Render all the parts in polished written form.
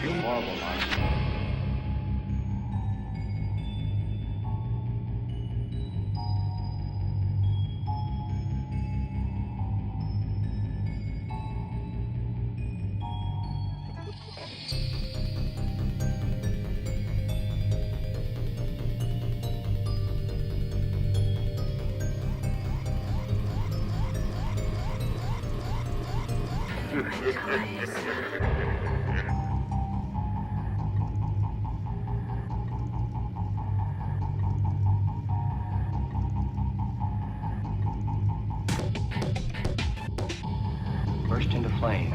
You're horrible, Mark. Burst into flame.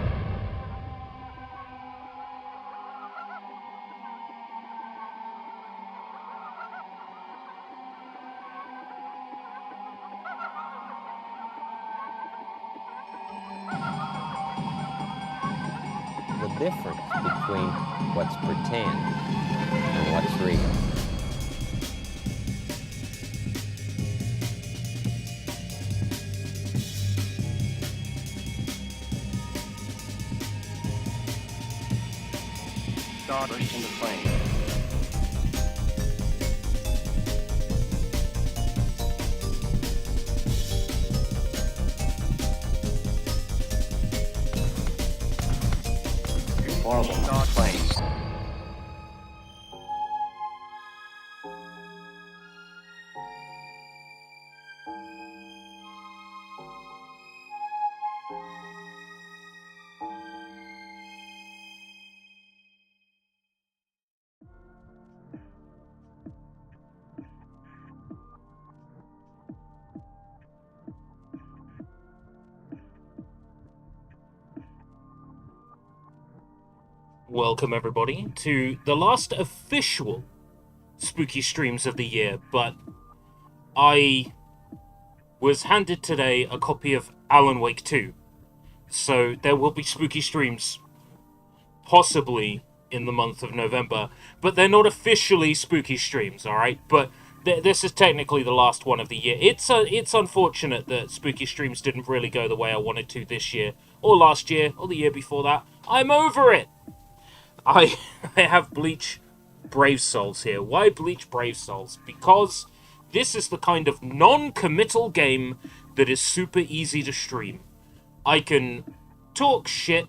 The difference between what's pretend and what's real. Burst into flame. You're horrible, Mark. Flame. Welcome everybody to the last official spooky streams of the year, but I was handed today a copy of Alan Wake 2, so there will be spooky streams possibly in the month of November, but they're not officially spooky streams, alright? But this is technically the last one of the year. It's unfortunate that spooky streams didn't really go the way I wanted to this year, or last year, or the year before that. I'm over it! I have Bleach Brave Souls here. Why Bleach Brave Souls? Because this is the kind of non-committal game that is super easy to stream. I can talk shit,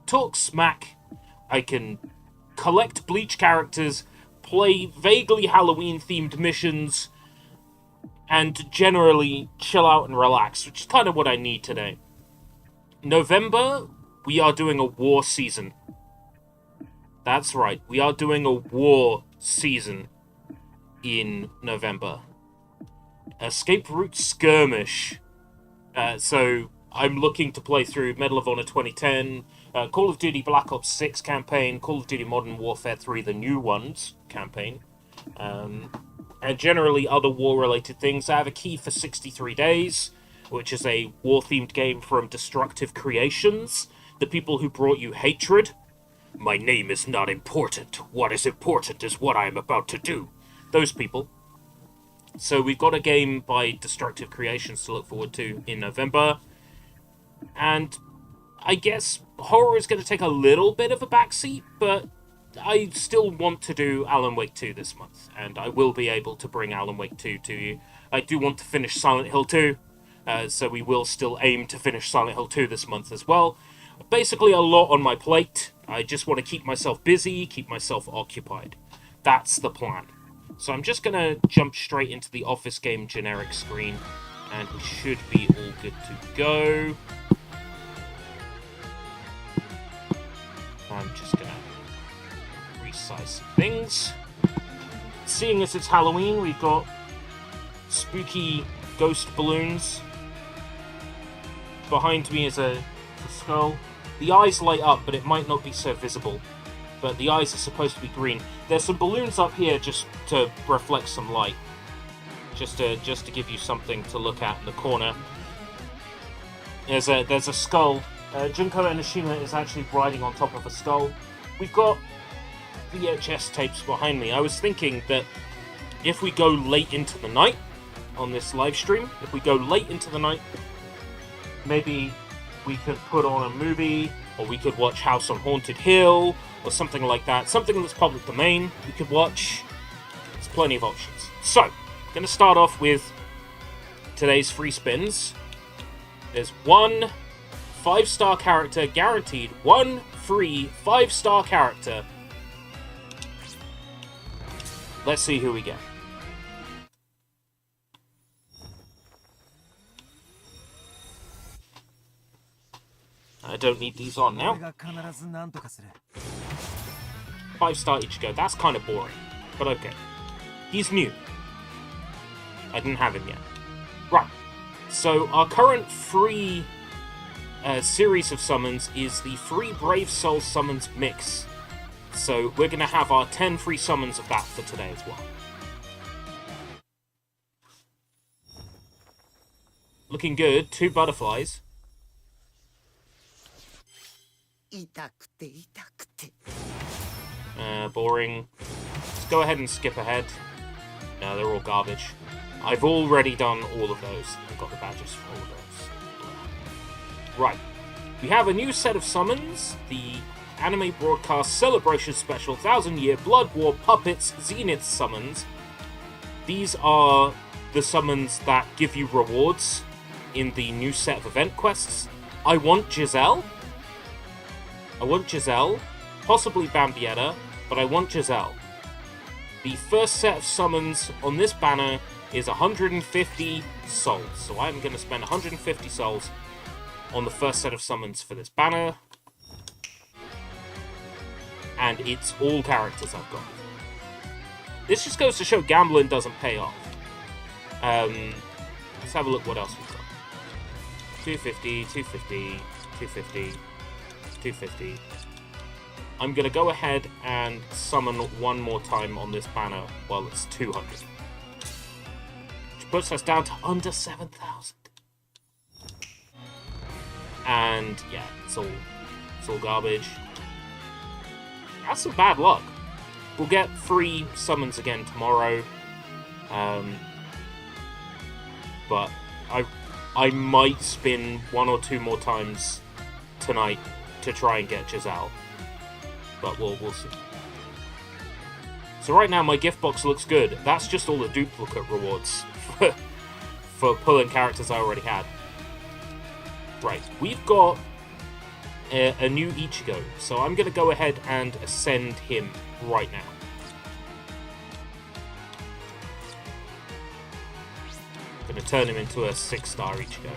talk smack, I can collect Bleach characters, play vaguely Halloween-themed missions, and generally chill out and relax, which is kind of what I need today. November, we are doing a war season. That's right, we are doing a war season in November. Escape Route Skirmish. So I'm looking to play through Medal of Honor 2010, Call of Duty Black Ops 6 campaign, Call of Duty Modern Warfare 3, the new ones campaign, and generally other war-related things. I have a key for 63 Days, which is a war-themed game from Destructive Creations, the people who brought you Hatred. My name is not important. What is important is what I am about to do. Those people. So we've got a game by Destructive Creations to look forward to in November. And I guess horror is going to take a little bit of a backseat, but I still want to do Alan Wake 2 this month. And I will be able to bring Alan Wake 2 to you. I do want to finish Silent Hill 2. So we will still aim to finish Silent Hill 2 this month as well. Basically a lot on my plate. I just want to keep myself busy, keep myself occupied. That's the plan. So I'm just going to jump straight into the Office Game generic screen, and we should be all good to go. I'm just going to resize some things. Seeing as it's Halloween, we've got spooky ghost balloons. Behind me is a skull. The eyes light up, but it might not be so visible. But the eyes are supposed to be green. There's some balloons up here just to reflect some light. Just to give you something to look at in the corner. There's a skull. Junko Enoshima is actually riding on top of a skull. We've got VHS tapes behind me. I was thinking that if we go late into the night on this live stream, maybe we could put on a movie Or we could watch House on Haunted Hill, or something like that. Something that's public domain, we could watch. There's plenty of options. So, I'm going to start off with today's free spins. There's one 5-star character guaranteed. One free 5-star character. Let's see who we get. I don't need these on now. 5-star Ichigo. That's kind of boring, but okay. He's new. I didn't have him yet. Right. So our current free series of summons is the free Brave Soul summons mix. So we're going to have our 10 free summons of that for today as well. Looking good. 2 butterflies. Boring. Let's go ahead and skip ahead. No, they're all garbage. I've already done all of those. I've got the badges for all of those. Right. We have a new set of summons. The Anime Broadcast Celebration Special 1000-Year Blood War Puppets Zenith summons. These are the summons that give you rewards in the new set of event quests. I want Giselle. Possibly Bambietta, but I want Giselle. The first set of summons on this banner is 150 souls. So I'm going to spend 150 souls on the first set of summons for this banner. And it's all characters I've got. This just goes to show gambling doesn't pay off. Let's have a look what else we've got. 250, 250, 250, 250. I'm going to go ahead and summon one more time on this banner while it's 200. Which puts us down to under 7,000. And yeah, it's all garbage. That's some bad luck. We'll get free summons again tomorrow. But I might spin 1 or 2 more times tonight to try and get Giselle. But we'll see. So right now my gift box looks good. That's just all the duplicate rewards for pulling characters I already had. Right, we've got a new Ichigo. So I'm going to go ahead and ascend him right now. I'm going to turn him into a 6-star Ichigo.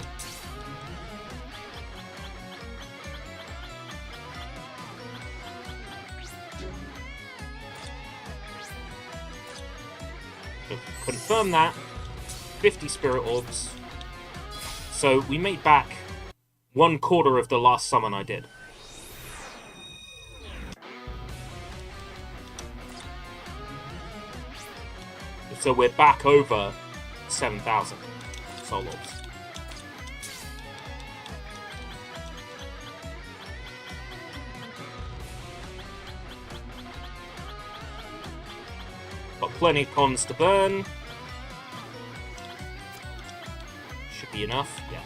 Confirm that. 50 Spirit Orbs. So we made back 1/4 of the last summon I did. So we're back over 7,000 Soul Orbs. Got plenty of cons to burn. Should be enough, yeah.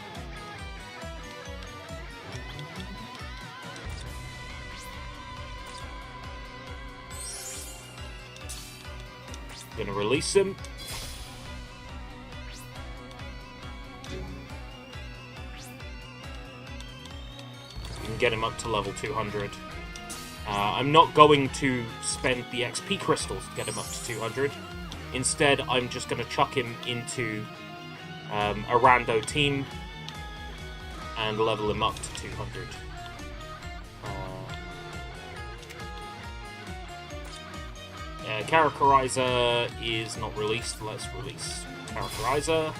Gonna release him. We can get him up to level 200. I'm not going to spend the XP crystals to get him up to 200. Instead, I'm just going to chuck him into a rando team and level him up to 200. Characterizer is not released. Let's release Characterizer.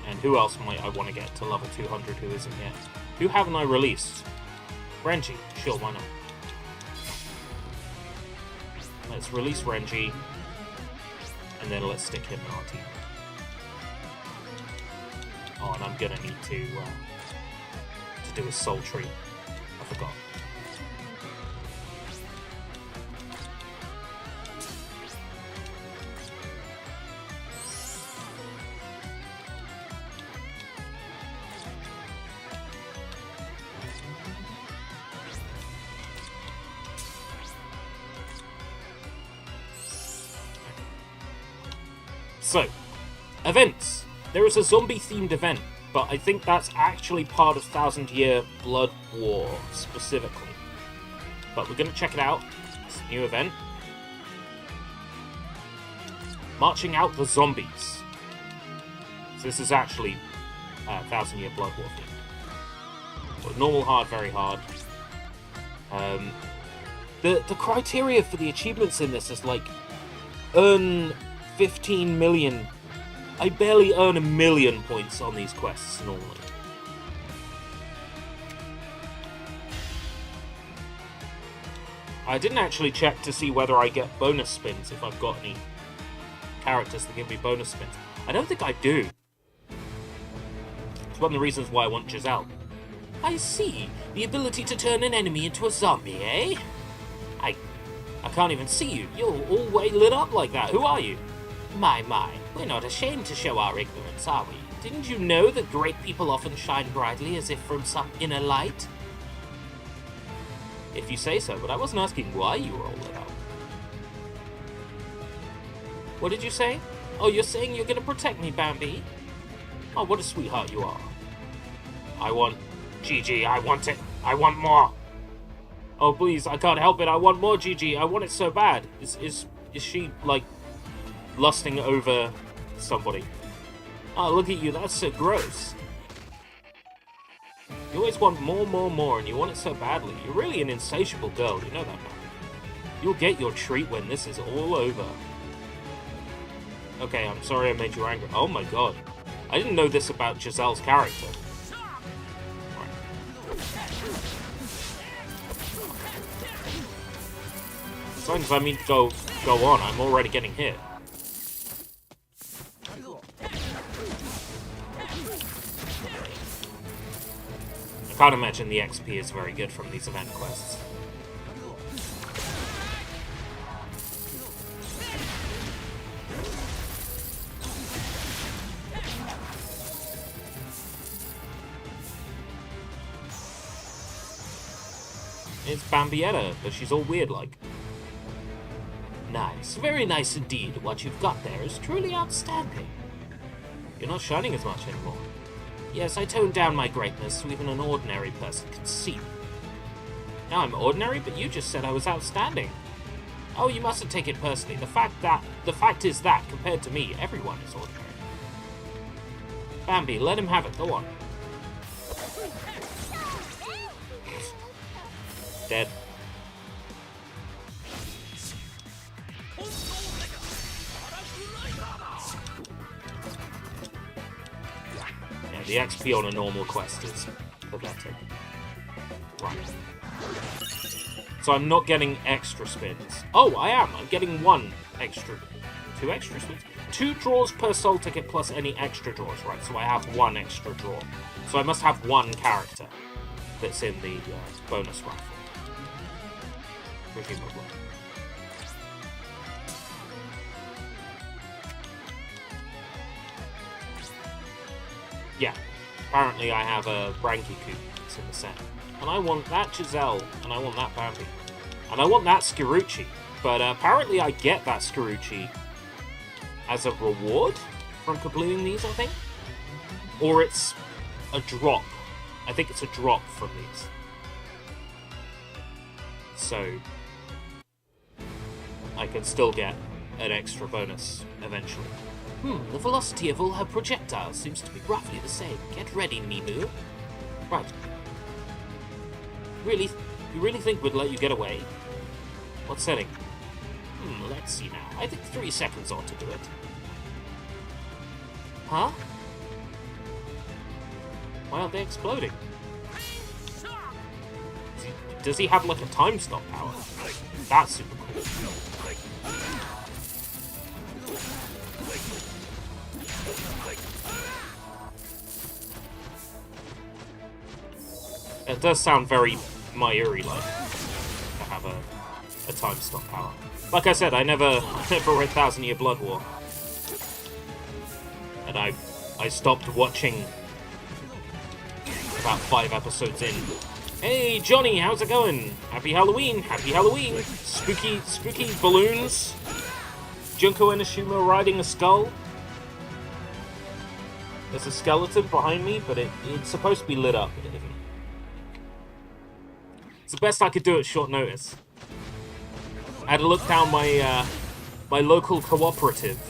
And who else might I want to get to level 200 who isn't yet? Who haven't I released? Renji. Sure, why not? Let's release Renji. And then let's stick him in our team. Oh, and I'm gonna need to do a soul tree. I forgot. So, events. There is a zombie-themed event, but I think that's actually part of 1000-Year Blood War, specifically. But we're going to check it out. It's a new event. Marching out the zombies. So this is actually 1000-Year Blood War themed. But normal, hard, very hard. The criteria for the achievements in this is like earn 15 million. I barely earn 1 million points on these quests normally. I didn't actually check to see whether I get bonus spins if I've got any characters that give me bonus spins. I don't think I do. It's one of the reasons why I want Giselle. I see. The ability to turn an enemy into a zombie, eh? I can't even see you. You're all way lit up like that. Who are you? My, we're not ashamed to show our ignorance, are we? Didn't you know that great people often shine brightly as if from some inner light? If you say so, but I wasn't asking why you were all lit up. What did you say? Oh, you're saying you're gonna protect me, Bambi? Oh, what a sweetheart you are. I want... Gigi, I want it. I want more. Oh, please, I can't help it. I want more, Gigi. I want it so bad. Is she, like, lusting over somebody? Oh, look at you. That's so gross. You always want more, and you want it so badly. You're really an insatiable girl. You know that now. You'll get your treat when this is all over. Okay, I'm sorry I made you angry. Oh my god. I didn't know this about Giselle's character. As long as I mean to go on, I'm already getting hit. I can't imagine the XP is very good from these event quests. It's Bambietta, but she's all weird like. Nice, very nice indeed. What you've got there is truly outstanding. You're not shining as much anymore. Yes, I toned down my greatness so even an ordinary person can see me. Now I'm ordinary, but you just said I was outstanding. Oh, you mustn't take it personally. The fact is that, compared to me, everyone is ordinary. Bambi, let him have it. Go on. Dead. Yeah, the XP on a normal quest is pathetic. Right. So I'm not getting extra spins. Oh, I am. I'm getting 2 extra spins. 2 draws per soul ticket plus any extra draws, right? So I have 1 extra draw. So I must have 1 character that's in the bonus raffle. Presumably. Yeah, apparently I have a Branky Coop that's in the set. And I want that Giselle, and I want that Bambi. And I want that Scarucci. But apparently I get that Scarucci as a reward from completing these, I think. Or it's a drop. I think it's a drop from these. So I can still get an extra bonus eventually. The velocity of all her projectiles seems to be roughly the same. Get ready, Mimu. Right. You really think we'd let you get away? What setting? Let's see now. I think 3 seconds ought to do it. Huh? Why aren't they exploding? Does he have like a time stop power? That's super cool. It does sound very Mayuri-like to have a time stop power. Like I said, I never read 1000-Year Blood War. And I stopped watching about 5 episodes in. Hey, Johnny, how's it going? Happy Halloween, happy Halloween. Spooky balloons. Junko Enoshima riding a skull. There's a skeleton behind me, but it's supposed to be lit up, but it isn't. It's the best I could do at short notice. I had to look down my my local cooperative,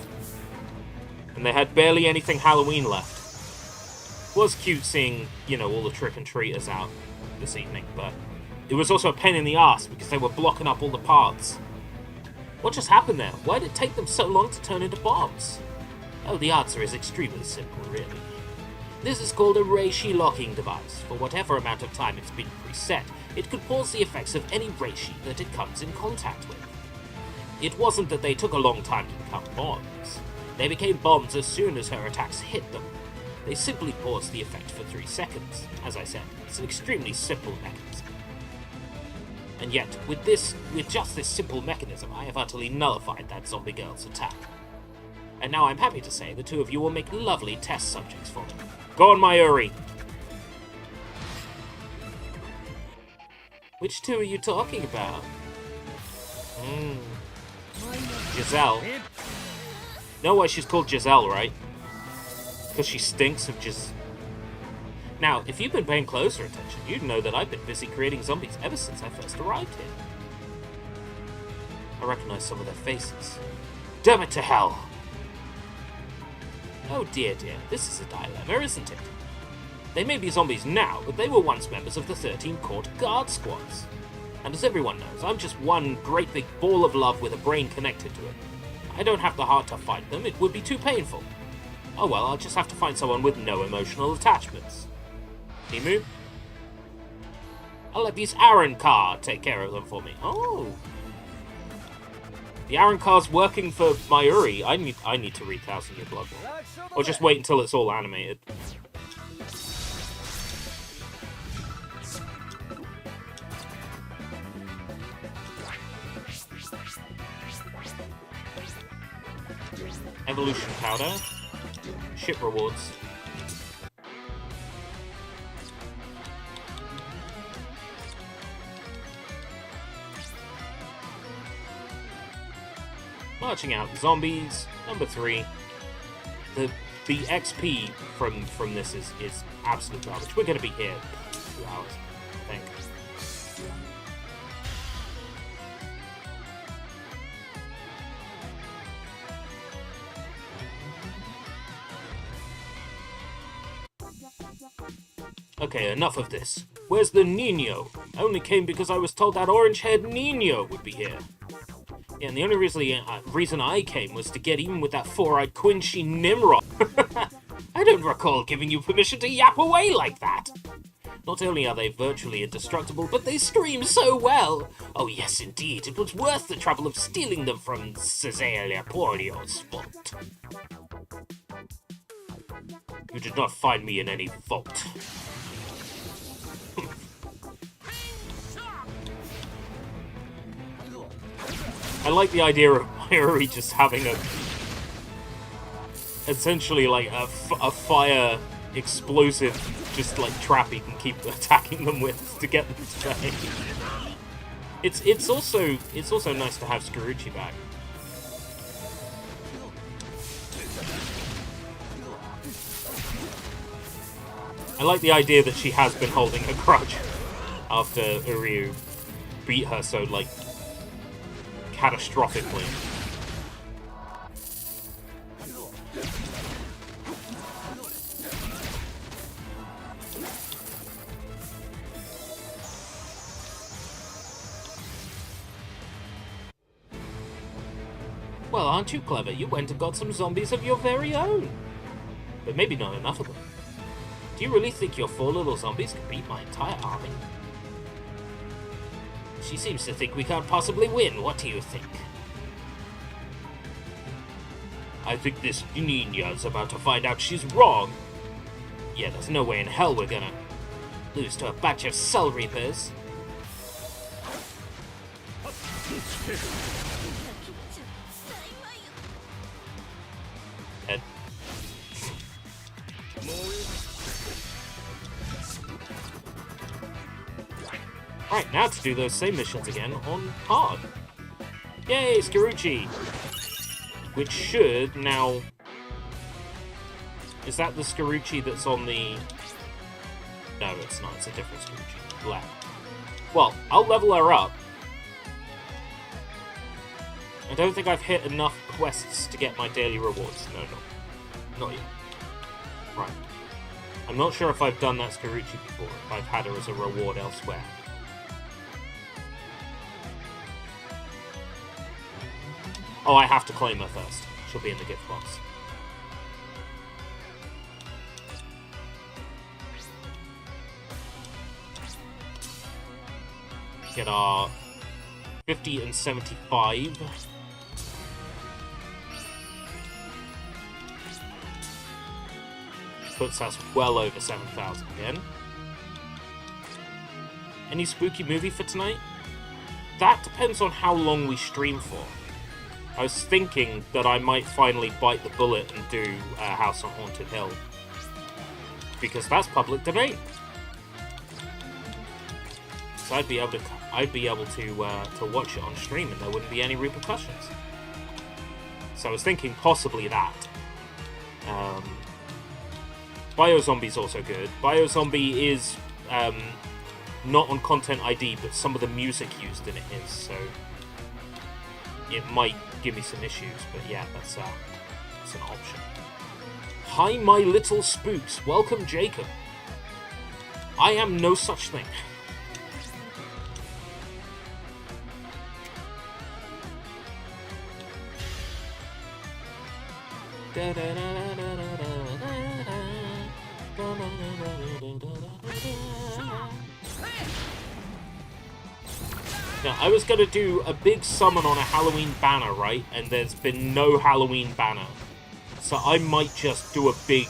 and they had barely anything Halloween left. It was cute seeing, you know, all the trick-and-treaters out this evening, but it was also a pain in the ass because they were blocking up all the paths. What just happened there? Why did it take them so long to turn into bombs? Oh, the answer is extremely simple, really. This is called a reishi locking device. For whatever amount of time it's been preset, it could pause the effects of any reishi that it comes in contact with. It wasn't that they took a long time to become bombs. They became bombs as soon as her attacks hit them. They simply paused the effect for 3 seconds. As I said, it's an extremely simple mechanism. And yet, with just this simple mechanism, I have utterly nullified that zombie girl's attack. And now I'm happy to say the two of you will make lovely test subjects for me. Go on, Mayuri! Which two are you talking about? Giselle. Know why she's called Giselle, right? Because she stinks of Now, if you've been paying closer attention, you'd know that I've been busy creating zombies ever since I first arrived here. I recognize some of their faces. Damn it to hell! Oh dear, this is a dilemma, isn't it? They may be zombies now, but they were once members of the 13 Court Guard Squads. And as everyone knows, I'm just one great big ball of love with a brain connected to it. I don't have the heart to fight them, it would be too painful. Oh well, I'll just have to find someone with no emotional attachments. Emu? I'll let these Aaron Carr take care of them for me. Oh. The Aaron Carr's working for Mayuri. I need to read 1000 Year Blood more. Or just wait until it's all animated. Evolution powder. Ship rewards. Marching out zombies. Number 3. The XP from this is absolute garbage. We're gonna be here 2 hours, I think. Okay, enough of this. Where's the Nino? I only came because I was told that orange-haired Nino would be here. Yeah, and the only reason I came was to get even with that four-eyed Quincy Nimrod. I don't recall giving you permission to yap away like that. Not only are they virtually indestructible, but they scream so well. Oh yes, indeed, it was worth the trouble of stealing them from Cecilia Porio's vault. You did not find me in any vault. I like the idea of Mayuri just having essentially like a fire explosive, just like trap he can keep attacking them with to get them to pay. It's also nice to have Scarucci back. I like the idea that she has been holding a grudge after Uryu beat her so like catastrophically. Well, aren't you clever? You went and got some zombies of your very own. But maybe not enough of them. Do you really think your 4 little zombies can beat my entire army? She seems to think we can't possibly win. What do you think? I think this Nina's about to find out she's wrong. Yeah, there's no way in hell we're gonna lose to a batch of Soul Reapers. Dead. Right, now to do those same missions again on hard. Yay, Scarucci! Which should now Is that the Scarucci that's on the... No, it's not. It's a different Scarucci. Black. Well, I'll level her up. I don't think I've hit enough quests to get my daily rewards. No, not yet. Right. I'm not sure if I've done that Scarucci before, if I've had her as a reward elsewhere. Oh, I have to claim her first. She'll be in the gift box. Get our 50 and 75. Puts us well over 7,000 again. Any spooky movie for tonight? That depends on how long we stream for. I was thinking that I might finally bite the bullet and do House on Haunted Hill. Because that's public domain. So I'd be able to watch it on stream and there wouldn't be any repercussions. So I was thinking possibly that. Biozombie's also good. Biozombie is not on Content ID, but some of the music used in it is, so it might give me some issues, but yeah, that's an option. Hi, my little spooks. Welcome, Jacob. I am no such thing. Now, I was going to do a big summon on a Halloween banner, right? And there's been no Halloween banner. So I might just do a big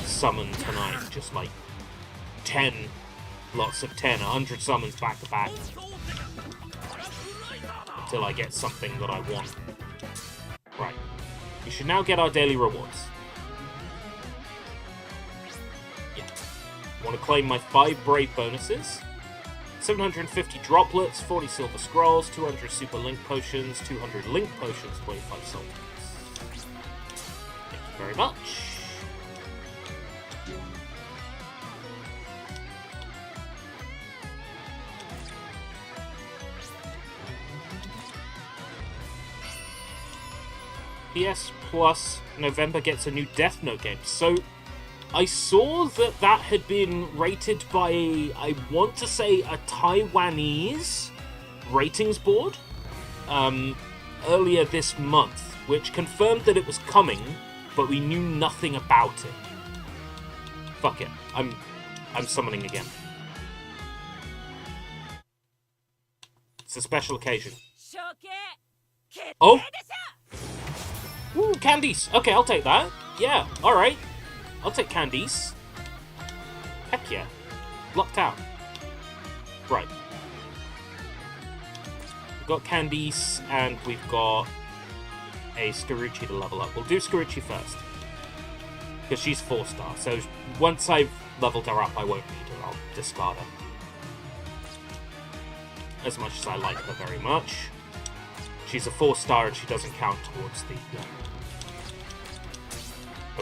summon tonight. Just like 10, lots of 10, 100 summons back to back. Until I get something that I want. Right. We should now get our daily rewards. Yeah. I want to claim my 5 Brave bonuses. 750 droplets, 40 silver scrolls, 200 super link potions, 200 link potions, 25 soul points. Thank you very much. PS Plus November gets a new Death Note game. So I saw that had been rated by, I want to say, a Taiwanese ratings board earlier this month, which confirmed that it was coming, but we knew nothing about it. Fuck it. I'm summoning again. It's a special occasion. Oh! Ooh, Candice! Okay, I'll take that. Yeah, alright. I'll take Candice. Heck yeah. Locked out. Right. We've got Candice, and we've got a Scarucci to level up. We'll do Scarucci first. Because she's 4-star, so once I've leveled her up, I won't need her. I'll discard her. As much as I like her very much. She's a 4-star and she doesn't count towards the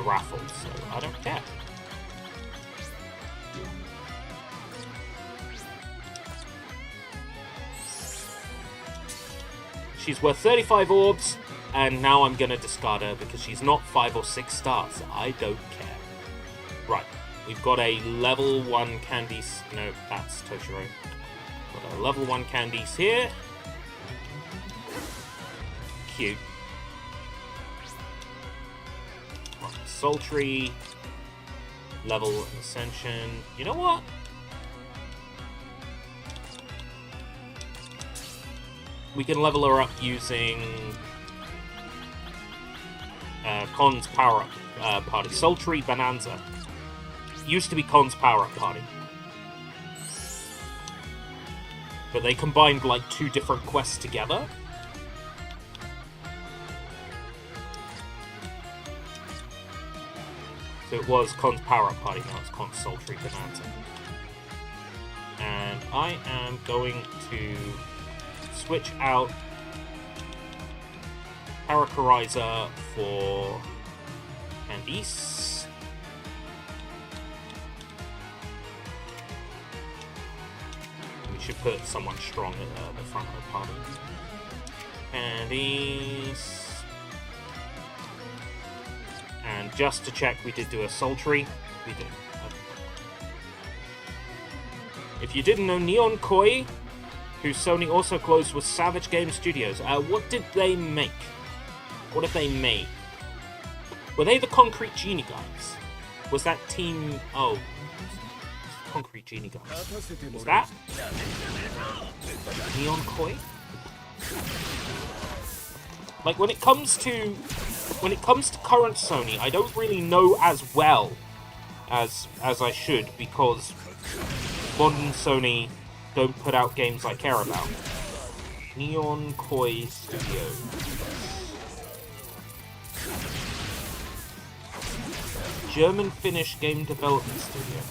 raffle, so I don't care. She's worth 35 orbs, and now I'm going to discard her because she's not 5 or 6 stars. I don't care. Right, we've got a level 1 Candice. No, that's Toshiro. Got a level 1 Candice here. Cute. Sultry. Level and Ascension. You know what? We can level her up using Con's power-up party. Sultry Bonanza. Used to be Con's power-up party. But they combined like 2 different quests together. So it was Con's power-up party, now it's Con's Sultry Bonanza. And I am going to switch out Paracorizer for Candice. We should put someone strong at the front of the party. Candice. And just to check, we did do a sultry. We did. Okay. If you didn't know, Neon Koi, who Sony also closed, was Savage Game Studios. What did they make? What have they made? Were they the Concrete Genie guys? Was that team... Oh. Concrete Genie guys. Was that? Neon Koi? Like, when it comes to current Sony, I don't really know as well as I should, because modern Sony don't put out games I care about. Neon Koi Studios. German-Finnish game development studio.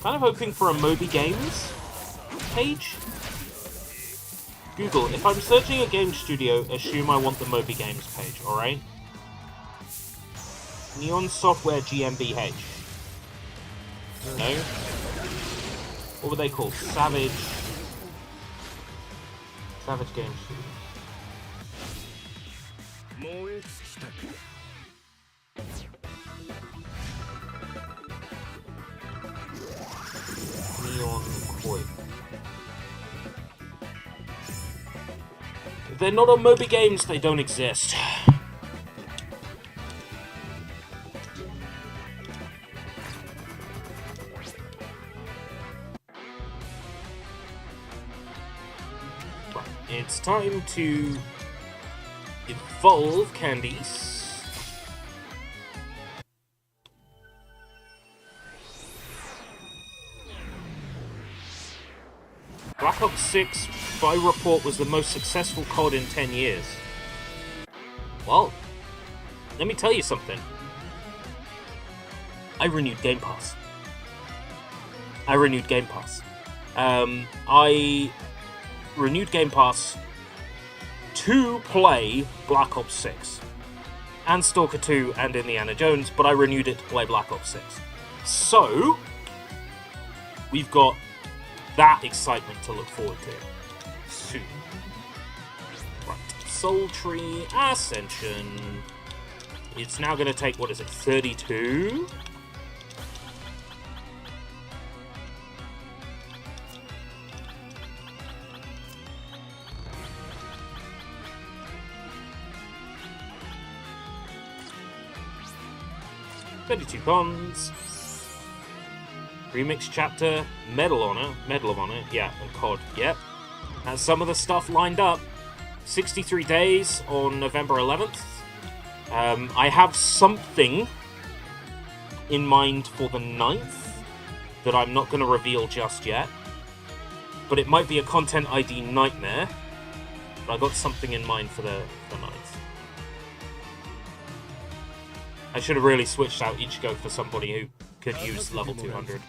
Kind of hoping for a Moby Games page. Google, if I'm searching a game studio, assume I want the Moby Games page, alright? Neon Software GmbH. No? What were they called? Savage Game Studio. Neon Koi. If they're not on Moby Games, they don't exist. Right, it's time to evolve Candice. Black Ops 6, by report, was the most successful COD in 10 years. Well, let me tell you something. I renewed Game Pass. I renewed Game Pass to play Black Ops 6. And Stalker 2 and Indiana Jones, but I renewed it to play Black Ops 6. So, we've got that excitement to look forward to soon. Right, Sultry Ascension. It's now going to take, what is it, 32? £32. Remix chapter, Medal of Honor, yeah, and COD, yep. Has some of the stuff lined up. 63 days on November 11th. I have something in mind for the 9th that I'm not going to reveal just yet. But it might be a content ID nightmare. But I got something in mind for the 9th. I should have really switched out Ichigo for somebody who could use level 200.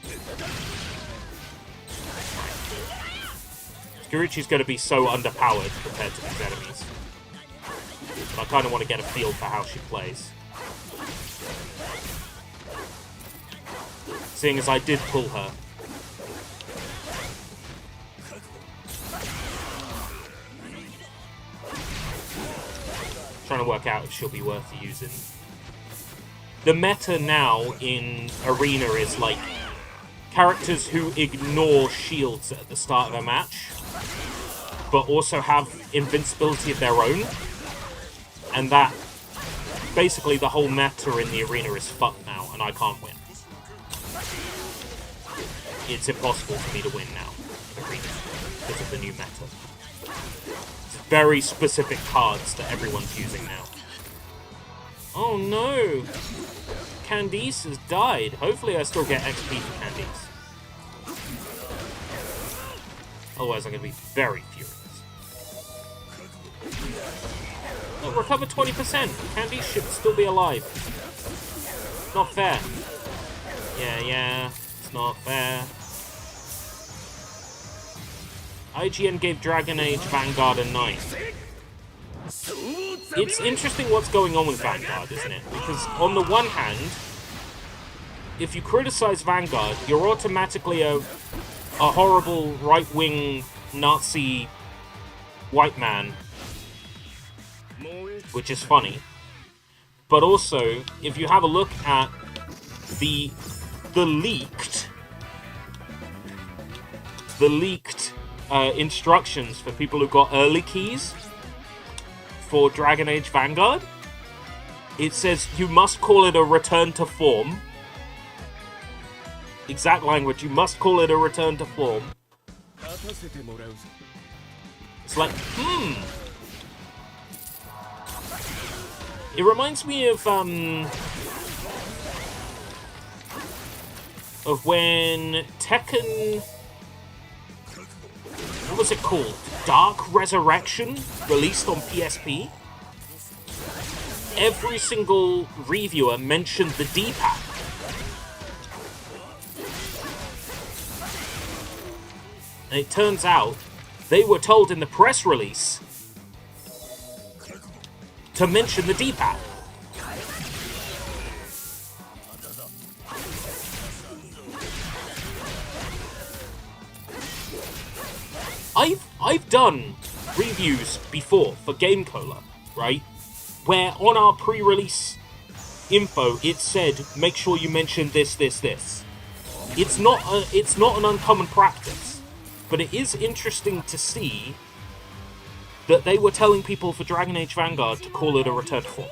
Skuruchi's going to be so underpowered compared to these enemies. But I kind of want to get a feel for how she plays. Seeing as I did pull her. Trying to work out if she'll be worth using. The meta now in Arena is like characters who ignore shields at the start of a match, but also have invincibility of their own. And that, basically the whole meta in the Arena is fucked now, and I can't win. It's impossible for me to win now in Arena because of the new meta. It's very specific cards that everyone's using now. Oh no! Candice has died. Hopefully I still get XP for Candice. Otherwise I'm going to be very furious. Oh, recover 20%! Candice should still be alive. Not fair. Yeah, it's not fair. IGN gave Dragon Age Vanguard a 9. It's interesting what's going on with Vanguard, isn't it? Because on the one hand, if you criticize Vanguard, you're automatically a horrible right-wing Nazi white man, which is funny. But also, if you have a look at the leaked instructions for people who got early keys for Dragon Age Vanguard, it says you must call it a return to form. Exact language, you must call it a return to form. It's like, It reminds me of when Tekken... What was it called? Dark Resurrection? Released on PSP? Every single reviewer mentioned the D-pad. And it turns out, they were told in the press release to mention the D-pad. I've done reviews before for Game Cola, right? Where on our pre-release info it said, make sure you mention this. It's not an uncommon practice, but it is interesting to see that they were telling people for Dragon Age Vanguard to call it a return to form.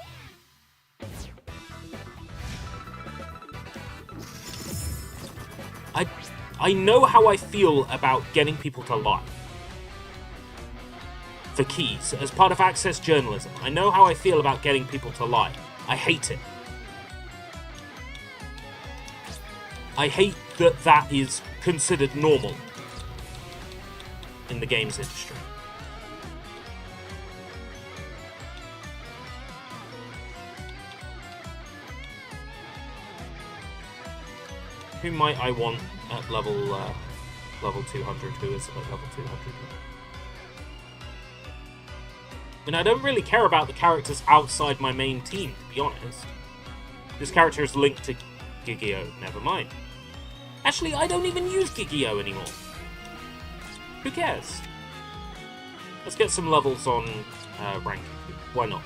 I know how I feel about getting people to lie for keys as part of access journalism. I know how I feel about getting people to lie. I hate it. I hate that that is considered normal in the games industry. Who might I want at level 200? Who is at level 200? And I don't really care about the characters outside my main team, to be honest. This character is linked to Gigio, never mind. Actually, I don't even use Gigio anymore. Who cares? Let's get some levels on ranking. Why not?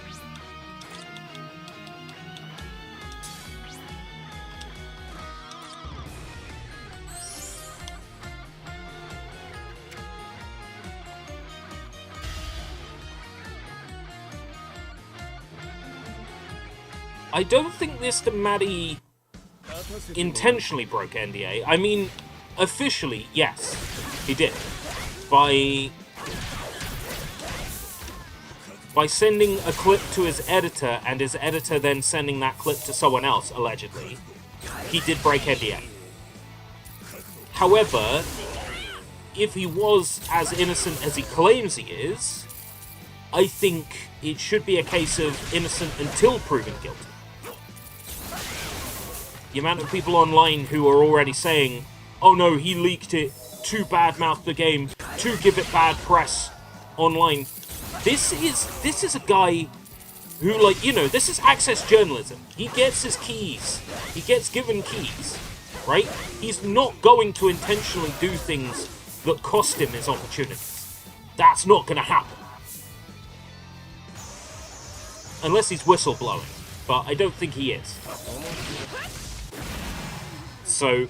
I don't think Mr. Maddie intentionally broke NDA. I mean, officially, yes, he did. By sending a clip to his editor, and his editor then sending that clip to someone else, allegedly, he did break NDA. However, if he was as innocent as he claims he is, I think it should be a case of innocent until proven guilty. The amount of people online who are already saying, oh no, he leaked it, to badmouth the game, to give it bad press online. This is a guy who, like, you know, this is access journalism. He gets his keys. He gets given keys, right? He's not going to intentionally do things that cost him his opportunities. That's not going to happen. Unless he's whistleblowing, but I don't think he is. So,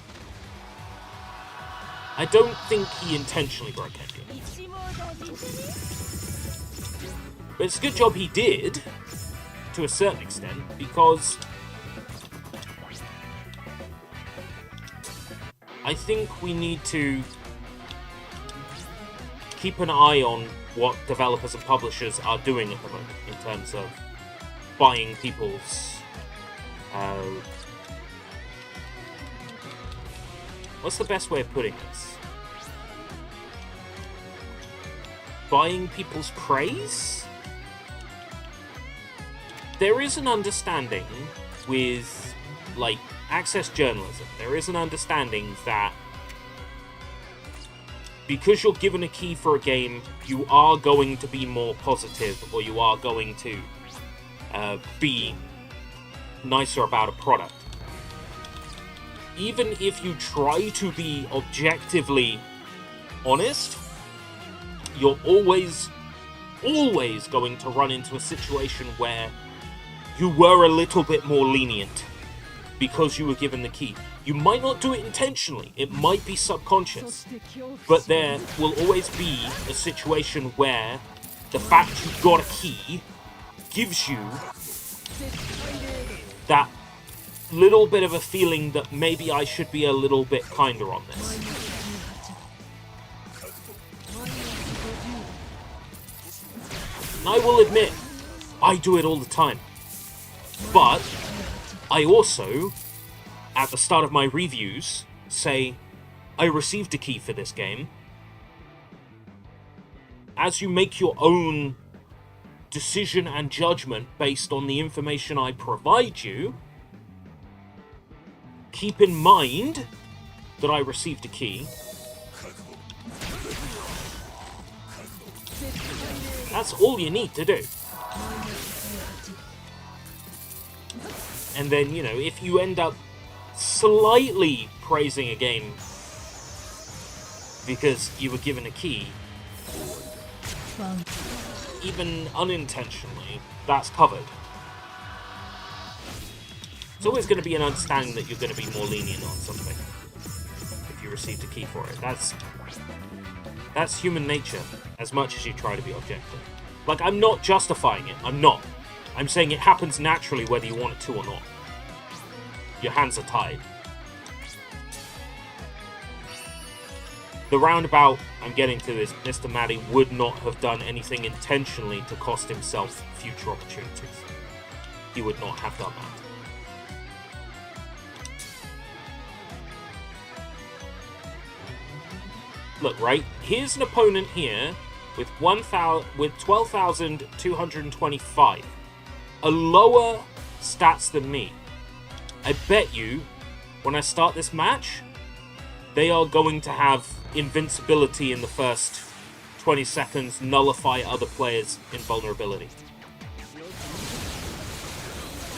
I don't think he intentionally broke NDA. But it's a good job he did, to a certain extent, because I think we need to keep an eye on what developers and publishers are doing at the moment in terms of buying people's what's the best way of putting this? Buying people's praise? There is an understanding with, like, access journalism. There is an understanding that because you're given a key for a game, you are going to be more positive, or you are going to be nicer about a product. Even if you try to be objectively honest, you're always going to run into a situation where you were a little bit more lenient because you were given the key. You might not do it intentionally, it might be subconscious, but there will always be a situation where the fact you got a key gives you that little bit of a feeling that maybe I should be a little bit kinder on this. And I will admit, I do it all the time. But I also, at the start of my reviews, say, I received a key for this game. As you make your own decision and judgment based on the information I provide you, keep in mind that I received a key. That's all you need to do. And then, you know, if you end up slightly praising a game because you were given a key, even unintentionally, that's covered. It's always going to be an understanding that you're going to be more lenient on something if you received a key for it. That's human nature, as much as you try to be objective. Like, I'm not justifying it. I'm not. I'm saying it happens naturally whether you want it to or not. Your hands are tied. The roundabout I'm getting to is Mr. Maddie would not have done anything intentionally to cost himself future opportunities. He would not have done that. Look, right? Here's an opponent here with 12,225. A lower stats than me. I bet you, when I start this match, they are going to have invincibility in the first 20 seconds, nullify other players' invulnerability.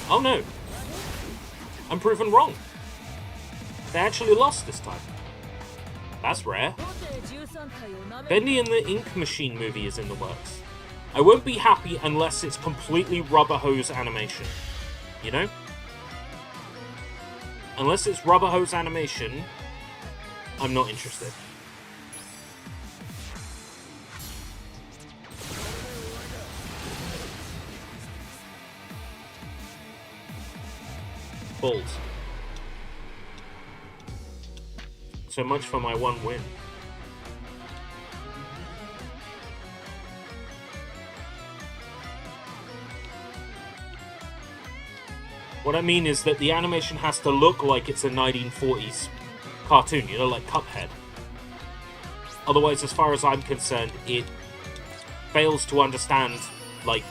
Oh no. I'm proven wrong. They actually lost this time. That's rare. Bendy and the Ink Machine movie is in the works. I won't be happy unless it's completely rubber hose animation. You know? Unless it's rubber hose animation, I'm not interested. Balls. So much for my one win. What I mean is that the animation has to look like it's a 1940s cartoon, you know, like Cuphead. Otherwise, as far as I'm concerned, it fails to understand, like,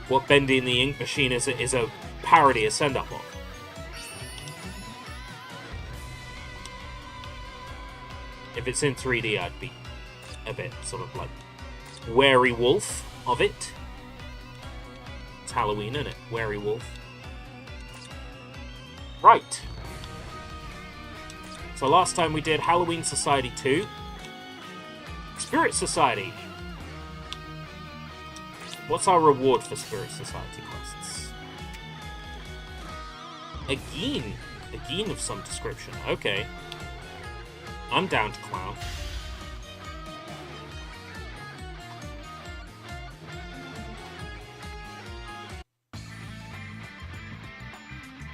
what Bendy and the Ink Machine is a parody, a send-up of. If it's in 3D, I'd be a bit sort of like wary wolf of it. It's Halloween, isn't it? Wary wolf. Right. So last time we did Halloween Society 2. Spirit Society. What's our reward for Spirit Society quests? A geen. A geen of some description. Okay. I'm down to clown.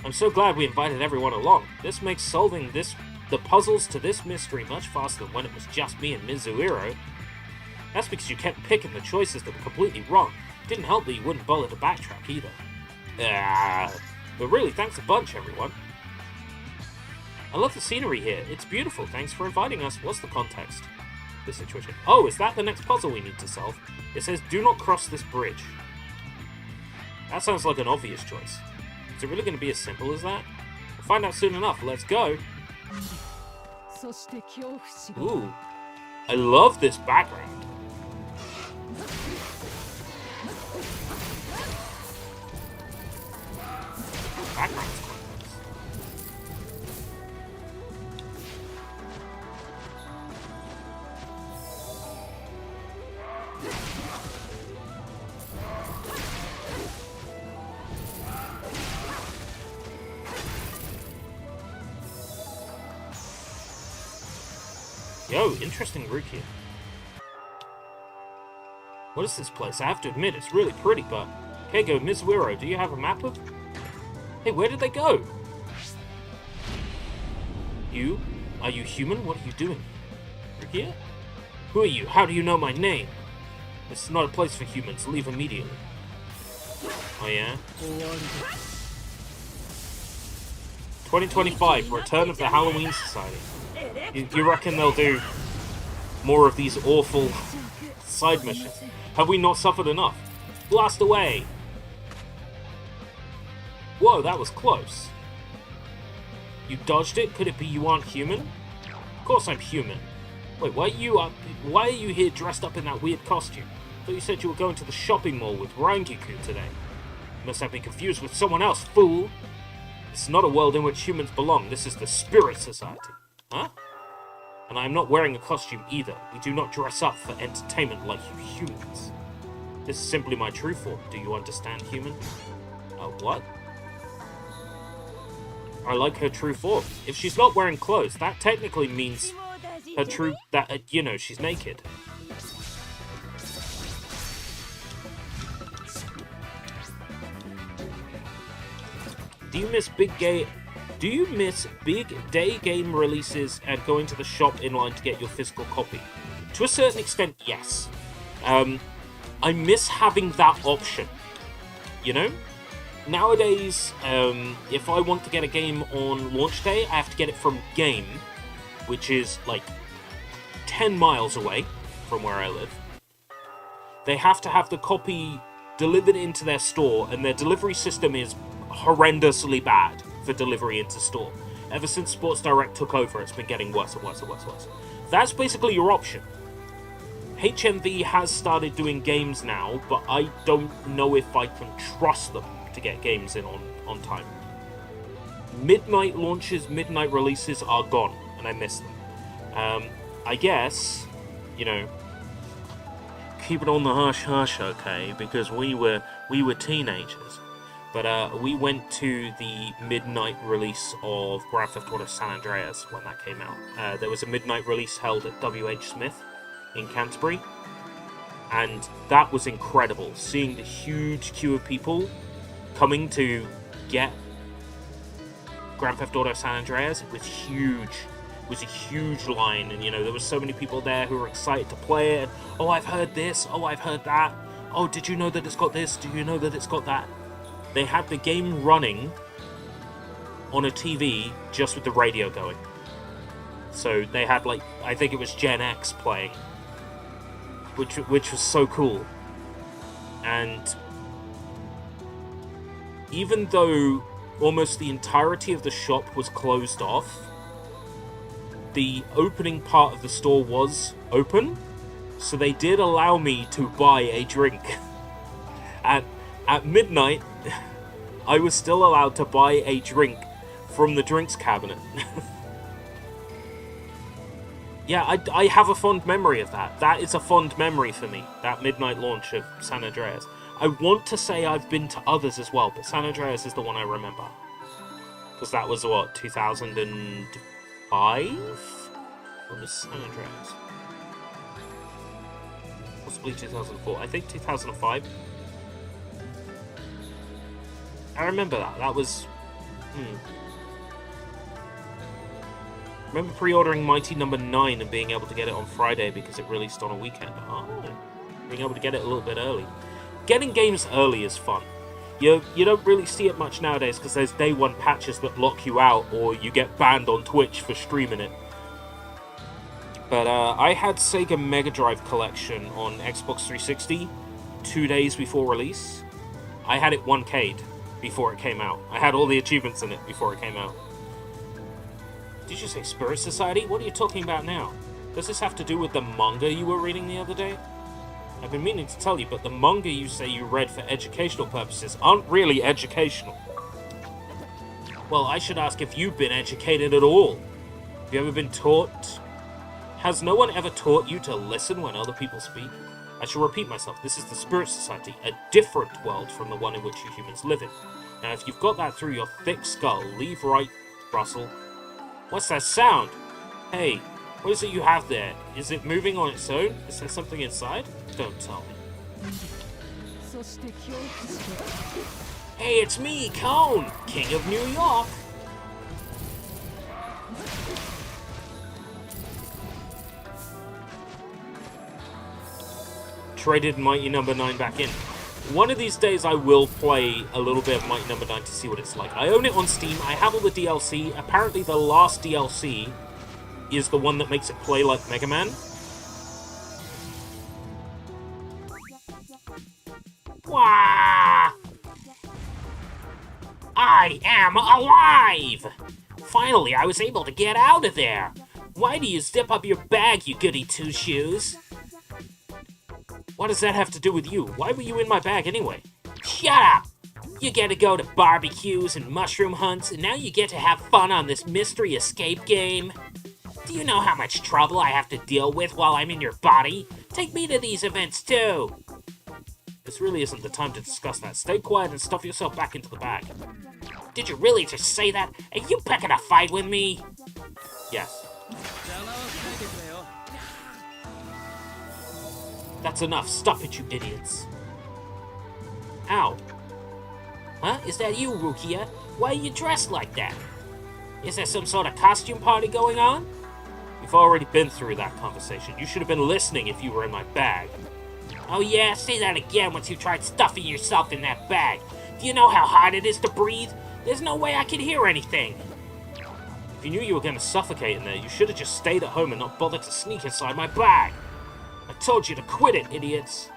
I'm so glad we invited everyone along. This makes solving the puzzles to this mystery much faster than when it was just me and Mizuhiro. That's because you kept picking the choices that were completely wrong. Didn't help that you wouldn't bother to backtrack either. But really, thanks a bunch, everyone. I love the scenery here. It's beautiful. Thanks for inviting us. What's the context? The situation. Oh, is that the next puzzle we need to solve? It says, do not cross this bridge. That sounds like an obvious choice. Is it really going to be as simple as that? We'll find out soon enough. Let's go. Ooh. I love this background. Background's quite nice. Yo, interesting route here. What is this place? I have to admit, it's really pretty, but... Kego, Ms. Wiro, do you have a map of... Hey, where did they go? You? Are you human? What are you doing? Rukia? Who are you? How do you know my name? This is not a place for humans. Leave immediately. Oh, yeah? 2025, Return of the Halloween Society. You reckon they'll do more of these awful side missions? Have we not suffered enough? Blast away! Whoa, that was close. You dodged it? Could it be you aren't human? Of course I'm human. Wait, why are you here dressed up in that weird costume? I thought you said you were going to the shopping mall with Rangiku today. You must have been confused with someone else, fool! This is not a world in which humans belong. This is the Spirit Society. Huh? And I am not wearing a costume either. We do not dress up for entertainment like you humans. This is simply my true form. Do you understand, human? What? I like her true form. If she's not wearing clothes, that technically means her true... you know, she's naked. Do you miss big day game releases and going to the shop in line to get your physical copy? To a certain extent, yes. I miss having that option. You know? Nowadays, if I want to get a game on launch day, I have to get it from Game, which is like 10 miles away from where I live. They have to have the copy delivered into their store, and their delivery system is horrendously bad for delivery into store. Ever since Sports Direct took over, it's been getting worse and worse and worse and worse. That's basically your option. HMV has started doing games now, but I don't know if I can trust them to get games in on time. Midnight launches, midnight releases are gone, and I miss them. I guess, you know, keep it on the hush-hush, okay, because we were teenagers. But we went to the midnight release of Grand Theft Auto San Andreas when that came out. There was a midnight release held at WH Smith in Canterbury, and that was incredible. Seeing the huge queue of people coming to get Grand Theft Auto San Andreas, it was huge. It was a huge line, and you know, there were so many people there who were excited to play it. Oh, I've heard this. Oh, I've heard that. Oh, did you know that it's got this? Do you know that it's got that? They had the game running on a TV just with the radio going. So they had, like, I think it was Gen X playing, which was so cool. And even though almost the entirety of the shop was closed off, the opening part of the store was open, so they did allow me to buy a drink. At midnight, I was still allowed to buy a drink from the drinks cabinet. Yeah, I have a fond memory of that. That is a fond memory for me, that midnight launch of San Andreas. I want to say I've been to others as well, but San Andreas is the one I remember. Because that was, what, 2005? When was San Andreas? Possibly 2004. I think 2005. I remember that. That was... I remember pre-ordering Mighty Number 9 and being able to get it on Friday because it released on a weekend. Oh, being able to get it a little bit early. Getting games early is fun. You don't really see it much nowadays because there's day one patches that lock you out, or you get banned on Twitch for streaming it. But I had Sega Mega Drive Collection on Xbox 360 2 days before release. I had it 1K'd before it came out. I had all the achievements in it before it came out. Did you say Spirit Society? What are you talking about now? Does this have to do with the manga you were reading the other day? I've been meaning to tell you, but the manga you say you read for educational purposes aren't really educational. Well, I should ask if you've been educated at all. Have you ever been taught? Has no one ever taught you to listen when other people speak? I shall repeat myself, this is the Spirit Society, a different world from the one in which you humans live in. Now, if you've got that through your thick skull, leave right, Russell. What's that sound? Hey, what is it you have there? Is it moving on its own? Is there something inside? Don't tell me. Hey, it's me, Cone, King of New York. Traded Mighty Number 9 back in. One of these days I will play a little bit of Mighty Number 9 to see what it's like. I own it on Steam, I have all the DLC. Apparently the last DLC is the one that makes it play like Mega Man. Wah! I am alive! Finally, I was able to get out of there. Why do you zip up your bag, you goody two-shoes? What does that have to do with you? Why were you in my bag anyway? Shut up! You get to go to barbecues and mushroom hunts, and now you get to have fun on this mystery escape game. Do you know how much trouble I have to deal with while I'm in your body? Take me to these events too! This really isn't the time to discuss that. Stay quiet and stuff yourself back into the bag. Did you really just say that? Are you picking a fight with me? Yes. That's enough. Stop it, you idiots. Ow. Huh? Is that you, Rukia? Why are you dressed like that? Is there some sort of costume party going on? We've already been through that conversation. You should have been listening if you were in my bag. Oh yeah? Say that again once you tried stuffing yourself in that bag. Do you know how hard it is to breathe? There's no way I can hear anything. If you knew you were going to suffocate in there, you should have just stayed at home and not bothered to sneak inside my bag. I told you to quit it, idiots.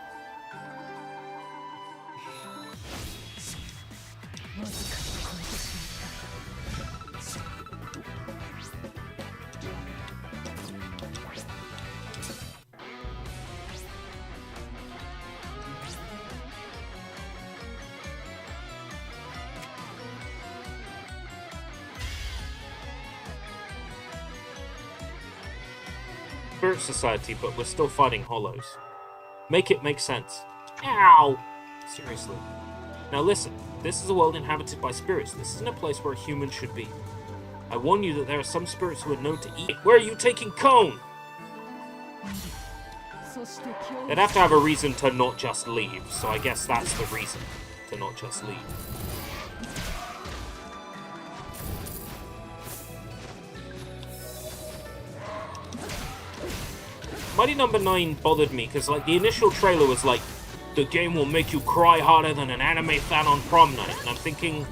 Spirit Society, but we're still fighting hollows. Make it make sense. Ow! Seriously. Now listen, this is a world inhabited by spirits. This isn't a place where a human should be. I warn you that there are some spirits who are known to eat. Where are you taking Cone? They'd have to have a reason to not just leave, so I guess that's the reason to not just leave. Mighty Number 9 bothered me, because like the initial trailer was like, the game will make you cry harder than an anime fan on prom night, and I'm thinking,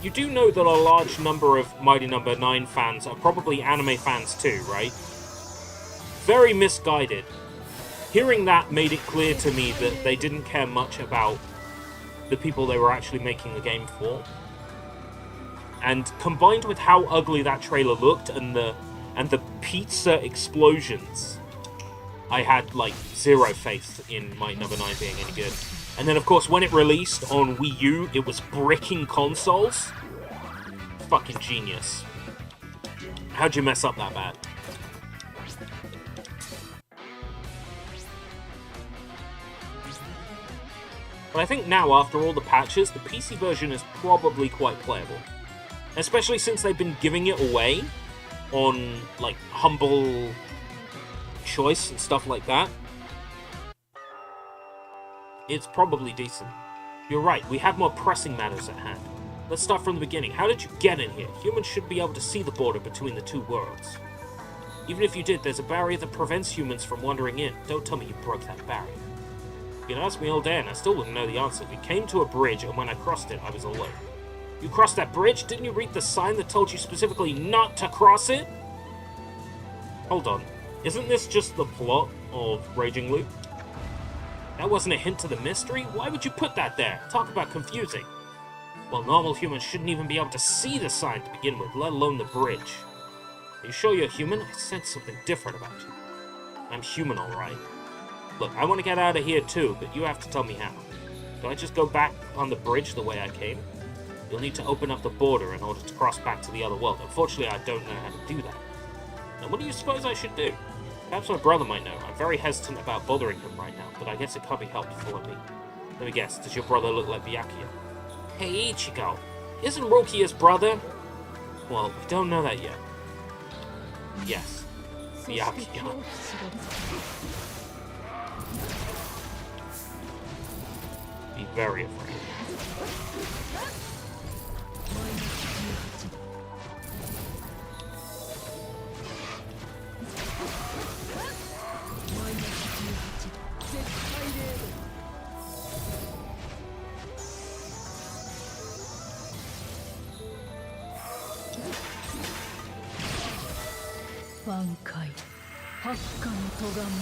you do know that a large number of Mighty Number 9 fans are probably anime fans too, right? Very misguided. Hearing that made it clear to me that they didn't care much about the people they were actually making the game for. And combined with how ugly that trailer looked and the pizza explosions, I had, like, zero faith in Mighty Number 9 being any good. And then, of course, when it released on Wii U, it was bricking consoles. Fucking genius. How'd you mess up that bad? But I think now, after all the patches, the PC version is probably quite playable. Especially since they've been giving it away on, like, humble choice and stuff like that. It's probably decent. You're right, we have more pressing matters at hand. Let's start from the beginning. How did you get in here? Humans should be able to see the border between the two worlds. Even if you did, there's a barrier that prevents humans from wandering in. Don't tell me you broke that barrier. You can ask me all day and I still wouldn't know the answer. We came to a bridge and when I crossed it, I was alone. You crossed that bridge? Didn't you read the sign that told you specifically not to cross it? Hold on. Isn't this just the plot of Raging Loop? That wasn't a hint to the mystery? Why would you put that there? Talk about confusing. Well, normal humans shouldn't even be able to see the sign to begin with, let alone the bridge. Are you sure you're human? I sense something different about you. I'm human, alright. Look, I want to get out of here too, but you have to tell me how. Do I just go back on the bridge the way I came? You'll need to open up the border in order to cross back to the other world. Unfortunately, I don't know how to do that. Now, what do you suppose I should do? Perhaps my brother might know. I'm very hesitant about bothering him right now, but I guess it can't be helped. Follow me. Let me guess, does your brother look like Byakuya? Hey, Ichigo! Isn't Rukia's brother? Well, we don't know that yet. Yes. Byakuya. Be very afraid.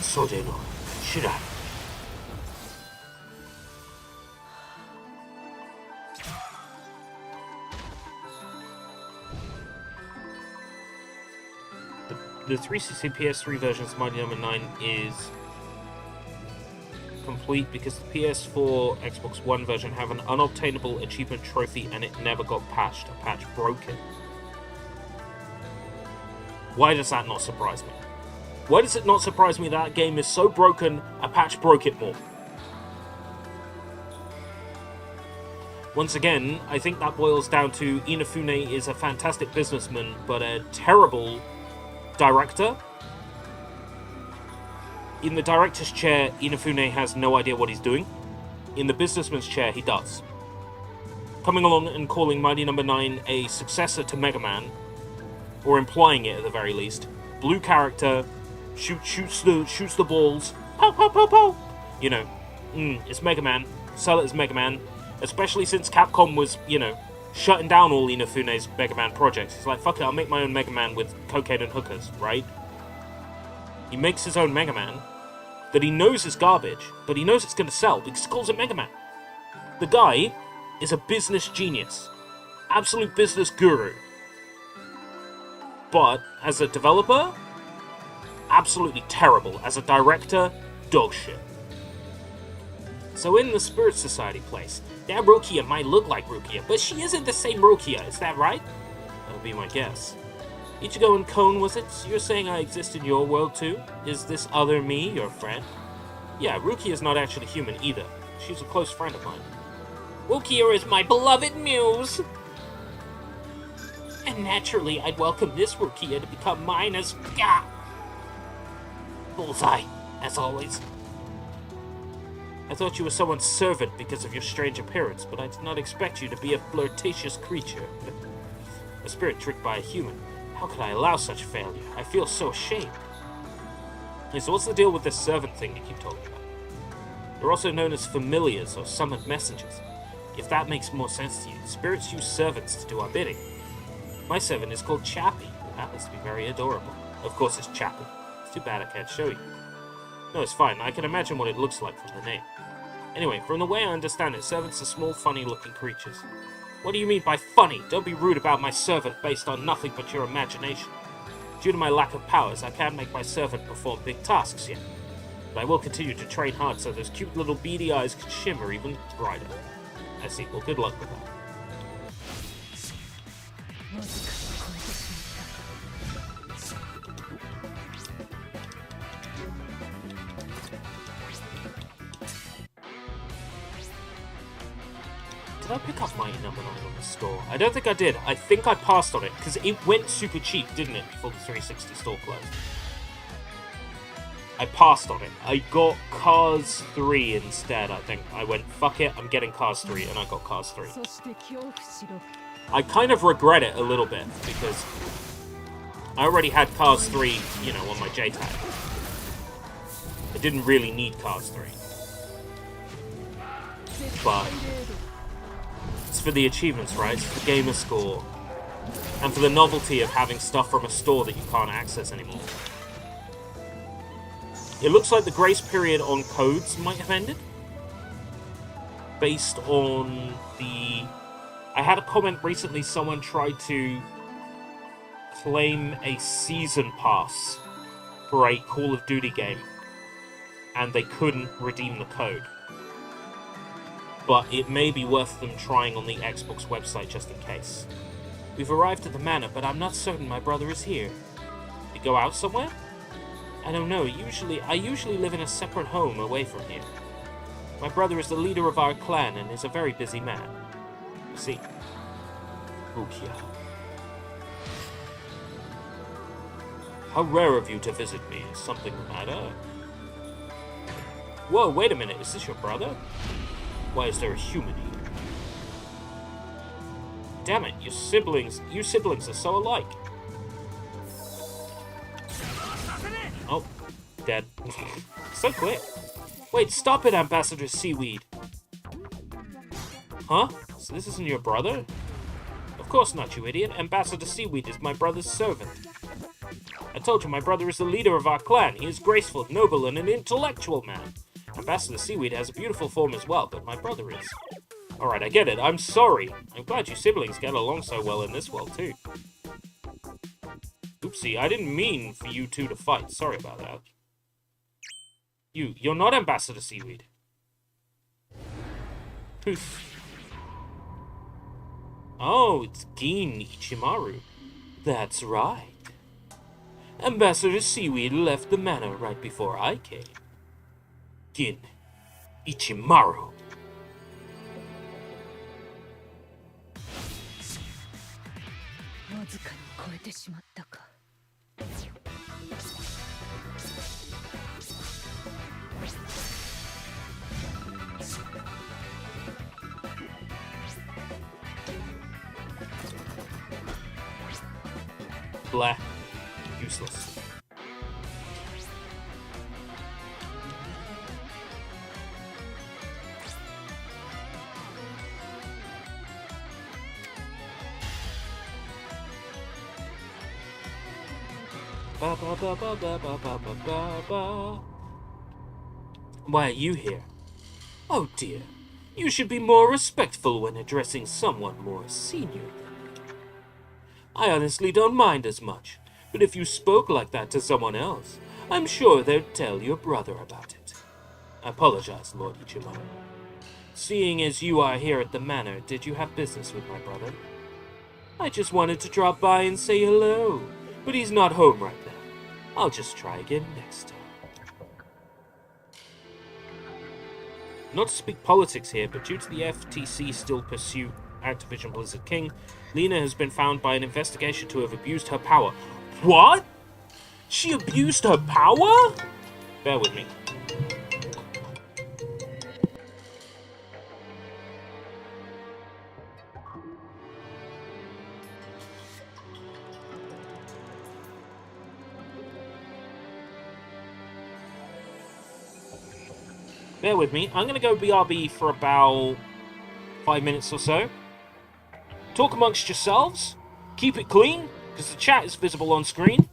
Sode no Shira. The 360 PS3 version of Mighty Number 9 is complete because the PS4 Xbox One version have an unobtainable achievement trophy and it never got patched. A patch broke it. Why does that not surprise me? Why does it not surprise me that game is so broken, a patch broke it more? Once again, I think that boils down to Inafune is a fantastic businessman, but a terrible director. In the director's chair, Inafune has no idea what he's doing. In the businessman's chair, he does. Coming along and calling Mighty Number 9 a successor to Mega Man, or implying it at the very least. Blue character, shoots the balls, pow pow pow pow. You know, it's Mega Man. Sell it as Mega Man. Especially since Capcom was, you know, shutting down all Inafune's Mega Man projects. He's like, fuck it, I'll make my own Mega Man with cocaine and hookers, right? He makes his own Mega Man that he knows is garbage, but he knows it's going to sell because he calls it Mega Man. The guy is a business genius. Absolute business guru. But as a developer, absolutely terrible. As a director, dog shit. So in the Spirit Society place, that Rukia might look like Rukia, but she isn't the same Rukia, is that right? That would be my guess. Ichigo and Cone, was it? You're saying I exist in your world too? Is this other me your friend? Yeah, Rukia is not actually human either. She's a close friend of mine. Rukia is my beloved muse! And naturally, I'd welcome this Rukia to become mine as... Gah! Bullseye, as always. I thought you were someone's servant because of your strange appearance, but I did not expect you to be a flirtatious creature. A spirit tricked by a human. How could I allow such failure? I feel so ashamed. Hey, so what's the deal with this servant thing you keep talking about? They're also known as familiars or summoned messengers. If that makes more sense to you, spirits use servants to do our bidding. My servant is called Chappie, who happens to be very adorable. Of course it's Chappie. It's too bad I can't show you. No, it's fine. I can imagine what it looks like from the name. Anyway, from the way I understand it, servants are small, funny-looking creatures. What do you mean by funny? Don't be rude about my servant based on nothing but your imagination. Due to my lack of powers, I can't make my servant perform big tasks yet. But I will continue to train hard so those cute little beady eyes can shimmer even brighter. I see. Well, good luck with that. Did I pick up Mighty Number 9 on the store? I don't think I did. I think I passed on it, because it went super cheap, didn't it, before the 360 store closed? I passed on it. I got Cars 3 instead, I think. I went, fuck it, I'm getting Cars 3, and I got Cars 3. I kind of regret it a little bit, because I already had Cars 3, you know, on my JTAG. I didn't really need Cars 3. But it's for the achievements, right? It's for the gamer score. And for the novelty of having stuff from a store that you can't access anymore. It looks like the grace period on codes might have ended. Based on the... I had a comment recently, someone tried to claim a season pass for a Call of Duty game, and they couldn't redeem the code. But it may be worth them trying on the Xbox website just in case. We've arrived at the manor, but I'm not certain my brother is here. You go out somewhere? I don't know. I usually live in a separate home away from here. My brother is the leader of our clan and is a very busy man. You see. Rukia. How rare of you to visit me. Is something the matter? Whoa, wait a minute. Is this your brother? Why is there a human here? Damn it, you siblings are so alike. Oh, dead. So quick. Wait, stop it, Ambassador Seaweed. Huh? So this isn't your brother? Of course not, you idiot. Ambassador Seaweed is my brother's servant. I told you my brother is the leader of our clan. He is graceful, noble, and an intellectual man. Ambassador Seaweed has a beautiful form as well, but my brother is. Alright, I get it. I'm sorry. I'm glad you siblings get along so well in this world, too. Oopsie, I didn't mean for you two to fight. Sorry about that. You're not Ambassador Seaweed. Oh, it's Gin Ichimaru. That's right. Ambassador Seaweed left the manor right before I came. Gin Ichimaru. Blah. Useless. Ba ba ba ba ba ba ba ba ba ba. Why are you here? Oh dear. You should be more respectful when addressing someone more senior than me. I honestly don't mind as much, but if you spoke like that to someone else, I'm sure they'd tell your brother about it. I apologize, Lord Ichimaru. Seeing as you are here at the manor, did you have business with my brother? I just wanted to drop by and say hello, but he's not home right now. I'll just try again next time. Not to speak politics here, but due to the FTC still pursue Activision Blizzard King, Lena has been found by an investigation to have abused her power. What? She abused her power? Bear with me. Bear with me. I'm going to go BRB for about 5 minutes or so. Talk amongst yourselves. Keep it clean, because the chat is visible on screen.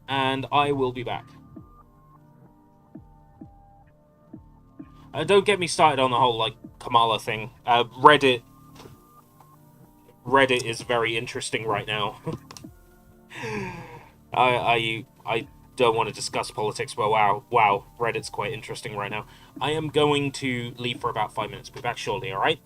And I will be back. Don't get me started on the whole, like, Kamala thing. Reddit is very interesting right now. I don't want to discuss politics, but wow, Reddit's quite interesting right now. I am going to leave for about 5 minutes. Be back shortly, alright?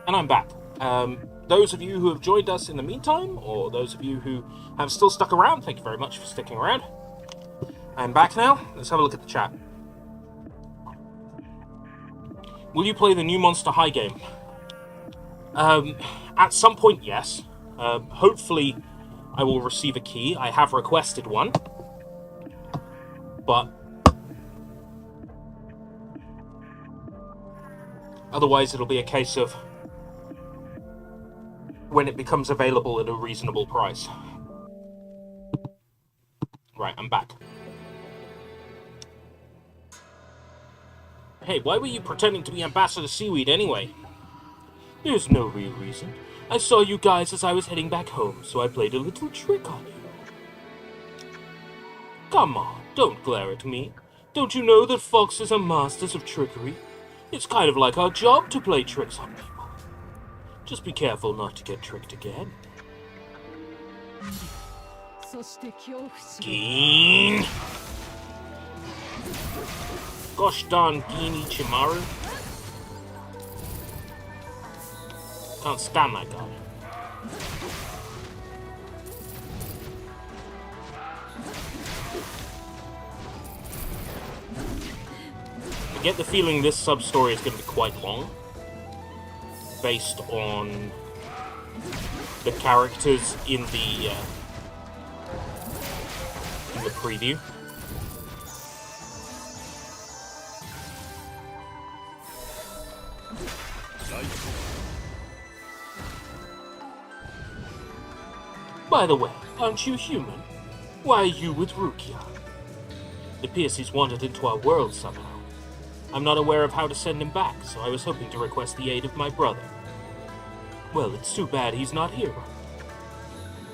And I'm back. Those of you who have joined us in the meantime, or those of you who have still stuck around, thank you very much for sticking around. I'm back now. Let's have a look at the chat. Will you play the new Monster High game? At some point, yes. Hopefully, I will receive a key. I have requested one. But otherwise, it'll be a case of when it becomes available at a reasonable price. Right, I'm back. Hey, why were you pretending to be Ambassador Seaweed anyway? There's no real reason. I saw you guys as I was heading back home, so I played a little trick on you. Come on, don't glare at me. Don't you know that foxes are masters of trickery? It's kind of like our job to play tricks on people. Just be careful not to get tricked again. Geen! Gosh darn Geen Ichimaru. Can't stand that guy. I get the feeling this sub-story is going to be quite long, based on the characters in the preview. By the way, aren't you human? Why are you with Rukia? It appears he's wandered into our world somehow. I'm not aware of how to send him back, so I was hoping to request the aid of my brother. Well, it's too bad he's not here.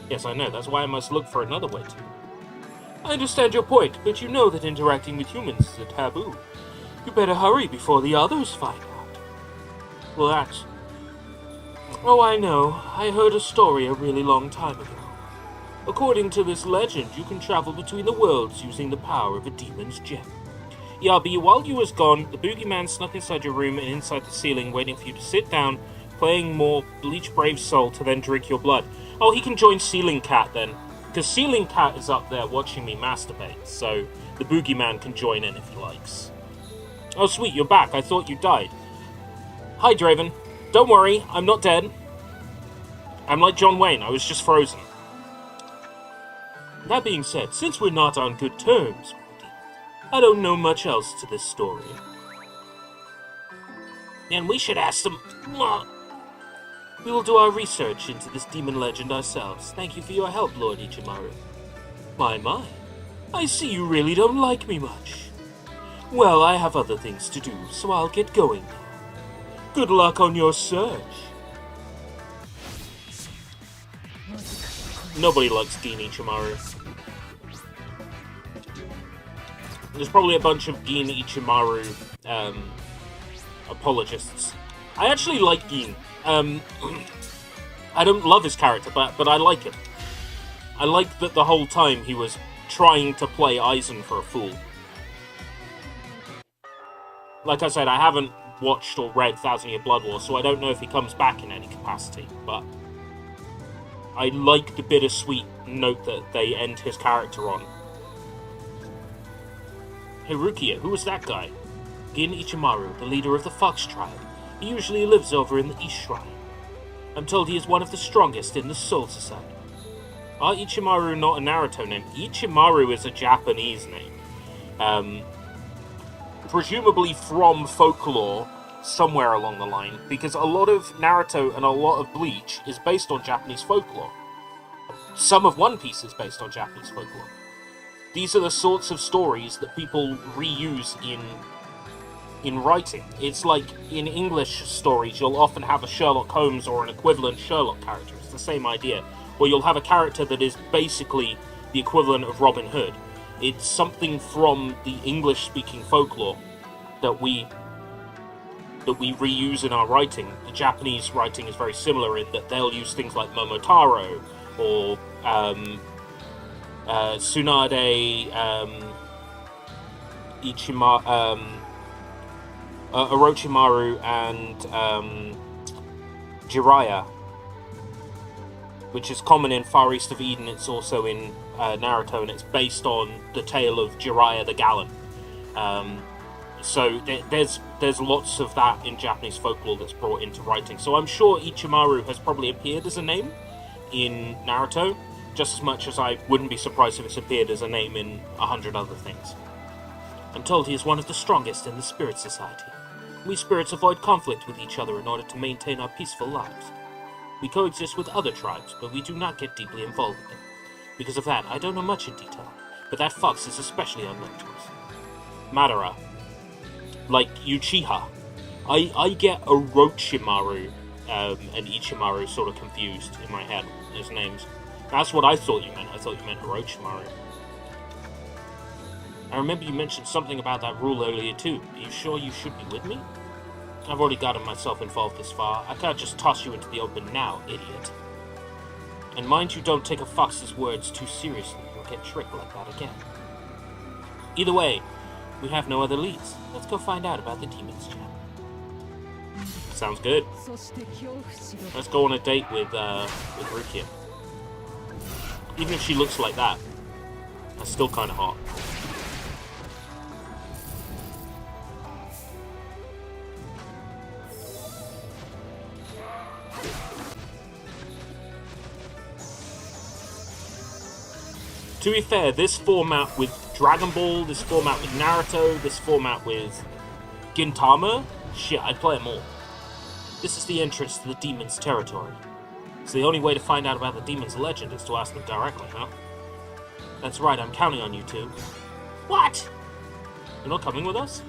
Yes, I know, that's why I must look for another way to. I understand your point, but you know that interacting with humans is a taboo. You better hurry before the others find out. Well, that's... Oh, I know. I heard a story a really long time ago. According to this legend, you can travel between the worlds using the power of a demon's gem. Yabi, while you was gone, the boogeyman snuck inside your room and inside the ceiling, waiting for you to sit down, playing more Bleach Brave Soul to then drink your blood. Oh, he can join Ceiling Cat then, because Ceiling Cat is up there watching me masturbate, so the boogeyman can join in if he likes. Oh, sweet, you're back. I thought you died. Hi, Draven. Don't worry, I'm not dead. I'm like John Wayne, I was just frozen. That being said, since we're not on good terms, I don't know much else to this story. And we should ask them... We will do our research into this demon legend ourselves. Thank you for your help, Lord Ichimaru. My. I see you really don't like me much. Well, I have other things to do, so I'll get going now. Good luck on your search. Nobody likes Geen Ichimaru. There's probably a bunch of Geen Ichimaru apologists. I actually like Geen. I don't love his character, but I like him. I like that the whole time he was trying to play Aizen for a fool. Like I said, I haven't watched or read Thousand Year Blood War, so I don't know if he comes back in any capacity, but I like the bittersweet note that they end his character on. Hey Rukia, who was that guy? Geen Ichimaru, the leader of the Fox tribe. He usually lives over in the East Shrine. I'm told he is one of the strongest in the Soul Society. Are Ichimaru not a Naruto name? Ichimaru is a Japanese name. Presumably from folklore somewhere along the line, because a lot of Naruto and a lot of Bleach is based on Japanese folklore. Some of One Piece is based on Japanese folklore. These are the sorts of stories that people reuse in writing. It's like in English stories, you'll often have a Sherlock Holmes or an equivalent Sherlock character. It's the same idea, where you'll have a character that is basically the equivalent of Robin Hood. It's something from the English-speaking folklore that we reuse in our writing. The Japanese writing is very similar in that they'll use things like Momotaro or Tsunade, Orochimaru, and Jiraiya, which is common in Far East of Eden. It's also in Naruto, and it's based on the tale of Jiraiya the Gallant. So there's lots of that in Japanese folklore that's brought into writing. So I'm sure Ichimaru has probably appeared as a name in Naruto, just as much as I wouldn't be surprised if it's appeared as a name in 100 other things. I'm told he is one of the strongest in the Spirit Society. We spirits avoid conflict with each other in order to maintain our peaceful lives. We coexist with other tribes, but we do not get deeply involved with them. Because of that, I don't know much in detail, but that fox is especially unknown to us. Madara. Like Uchiha. I get Orochimaru and Ichimaru sort of confused in my head, his names. That's what I thought you meant. I thought you meant Orochimaru. I remember you mentioned something about that rule earlier too. Are you sure you should be with me? I've already gotten myself involved this far. I can't just toss you into the open now, idiot. And mind you don't take a fox's words too seriously. You'll get tricked like that again. Either way, we have no other leads. Let's go find out about the demons, Jam. Sounds good. Let's go on a date with Rukia. Even if she looks like that, that's still kind of hot. To be fair, this format with Dragon Ball, this format with Naruto, this format with Gintama, shit, I'd play them all. This is the entrance to the demon's territory. So the only way to find out about the demon's legend is to ask them directly, huh? That's right, I'm counting on you two. What? You're not coming with us?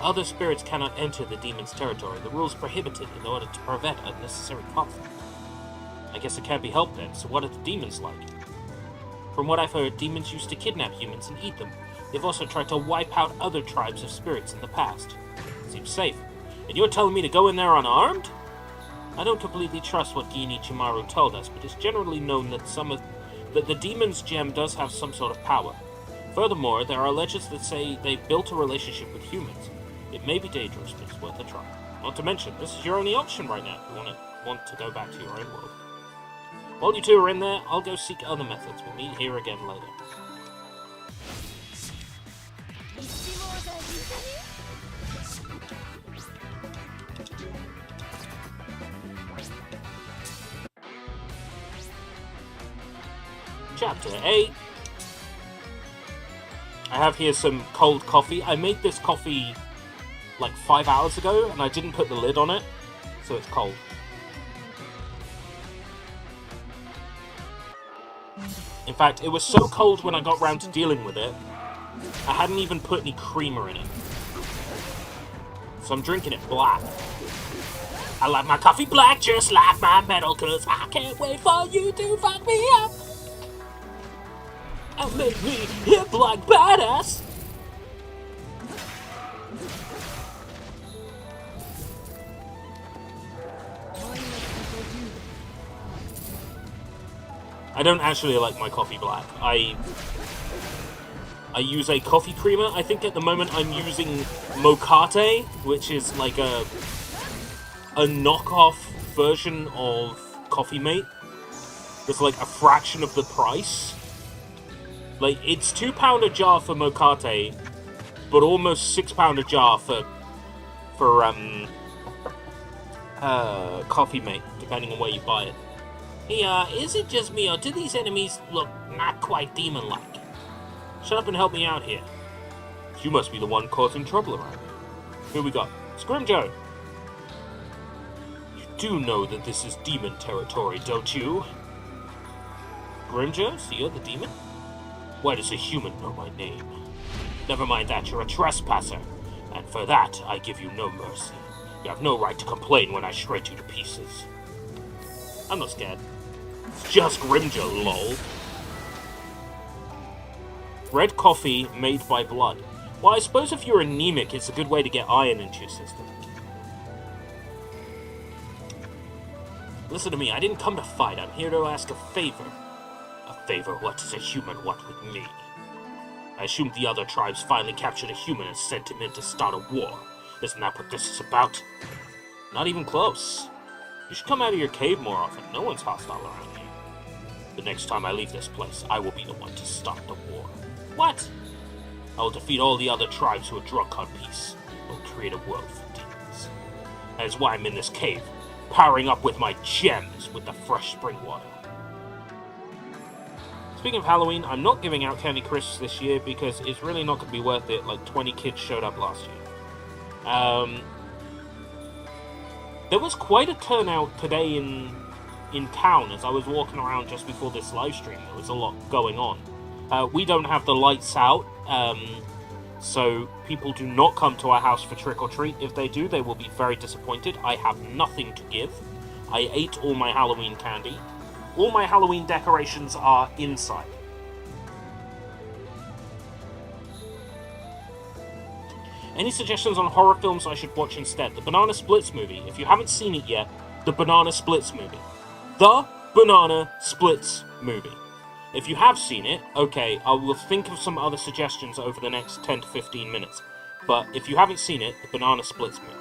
Other spirits cannot enter the demon's territory. The rules prohibit it in order to prevent unnecessary conflict. I guess it can't be helped then, so what are the demons like? From what I've heard, demons used to kidnap humans and eat them. They've also tried to wipe out other tribes of spirits in the past. Seems safe. And you're telling me to go in there unarmed? I don't completely trust what Gin Ichimaru told us, but it's generally known that the demon's gem does have some sort of power. Furthermore, there are legends that say they built a relationship with humans. It may be dangerous, but it's worth a try. Not to mention, this is your only option right now if you want to go back to your own world. While you two are in there, I'll go seek other methods. We'll meet here again later. Chapter 8. I have here some cold coffee. I made this coffee like 5 hours ago, and I didn't put the lid on it, so it's cold. In fact, it was so cold when I got round to dealing with it, I hadn't even put any creamer in it. So I'm drinking it black. I like my coffee black just like my metal, cause I can't wait for you to fuck me up and make me hip like badass. I don't actually like my coffee black. I use a coffee creamer. I think at the moment I'm using Mocate, which is like a knockoff version of Coffee Mate. It's like a fraction of the price. Like, it's £2 a jar for Mocate, but almost £6 a jar for Coffee Mate, depending on where you buy it. Hey, is it just me, or do these enemies look not quite demon-like? Shut up and help me out here. You must be the one causing trouble around here. Here we go. Scrimjo! You do know that this is demon territory, don't you? Grimjo, so you're the demon? Why does a human know my name? Never mind that, you're a trespasser. And for that, I give you no mercy. You have no right to complain when I shred you to pieces. I'm not scared. It's just Grimjo, lol. Red coffee made by blood. Well, I suppose if you're anemic, it's a good way to get iron into your system. Listen to me, I didn't come to fight. I'm here to ask a favor. A favor? What does a human want with me? I assumed the other tribes finally captured a human and sent him in to start a war. Isn't that what this is about? Not even close. You should come out of your cave more often. No one's hostile around here. The next time I leave this place, I will be the one to start the war. What? I will defeat all the other tribes who are drunk on peace. We'll create a world for demons. That is why I'm in this cave, powering up with my gems with the fresh spring water. Speaking of Halloween, I'm not giving out Candy Crisps this year because it's really not going to be worth it. Like 20 kids showed up last year. There was quite a turnout today in town as I was walking around just before this live stream. There was a lot going on. We don't have the lights out, so people do not come to our house for trick-or-treat. If they do, they will be very disappointed. I have nothing to give. I ate all my Halloween candy. All my Halloween decorations are inside. Any suggestions on horror films I should watch instead? The Banana Splits movie. If you haven't seen it yet, the Banana Splits movie. The Banana Splits movie. If you have seen it, okay, I will think of some other suggestions over the next 10 to 15 minutes. But if you haven't seen it, the Banana Splits movie.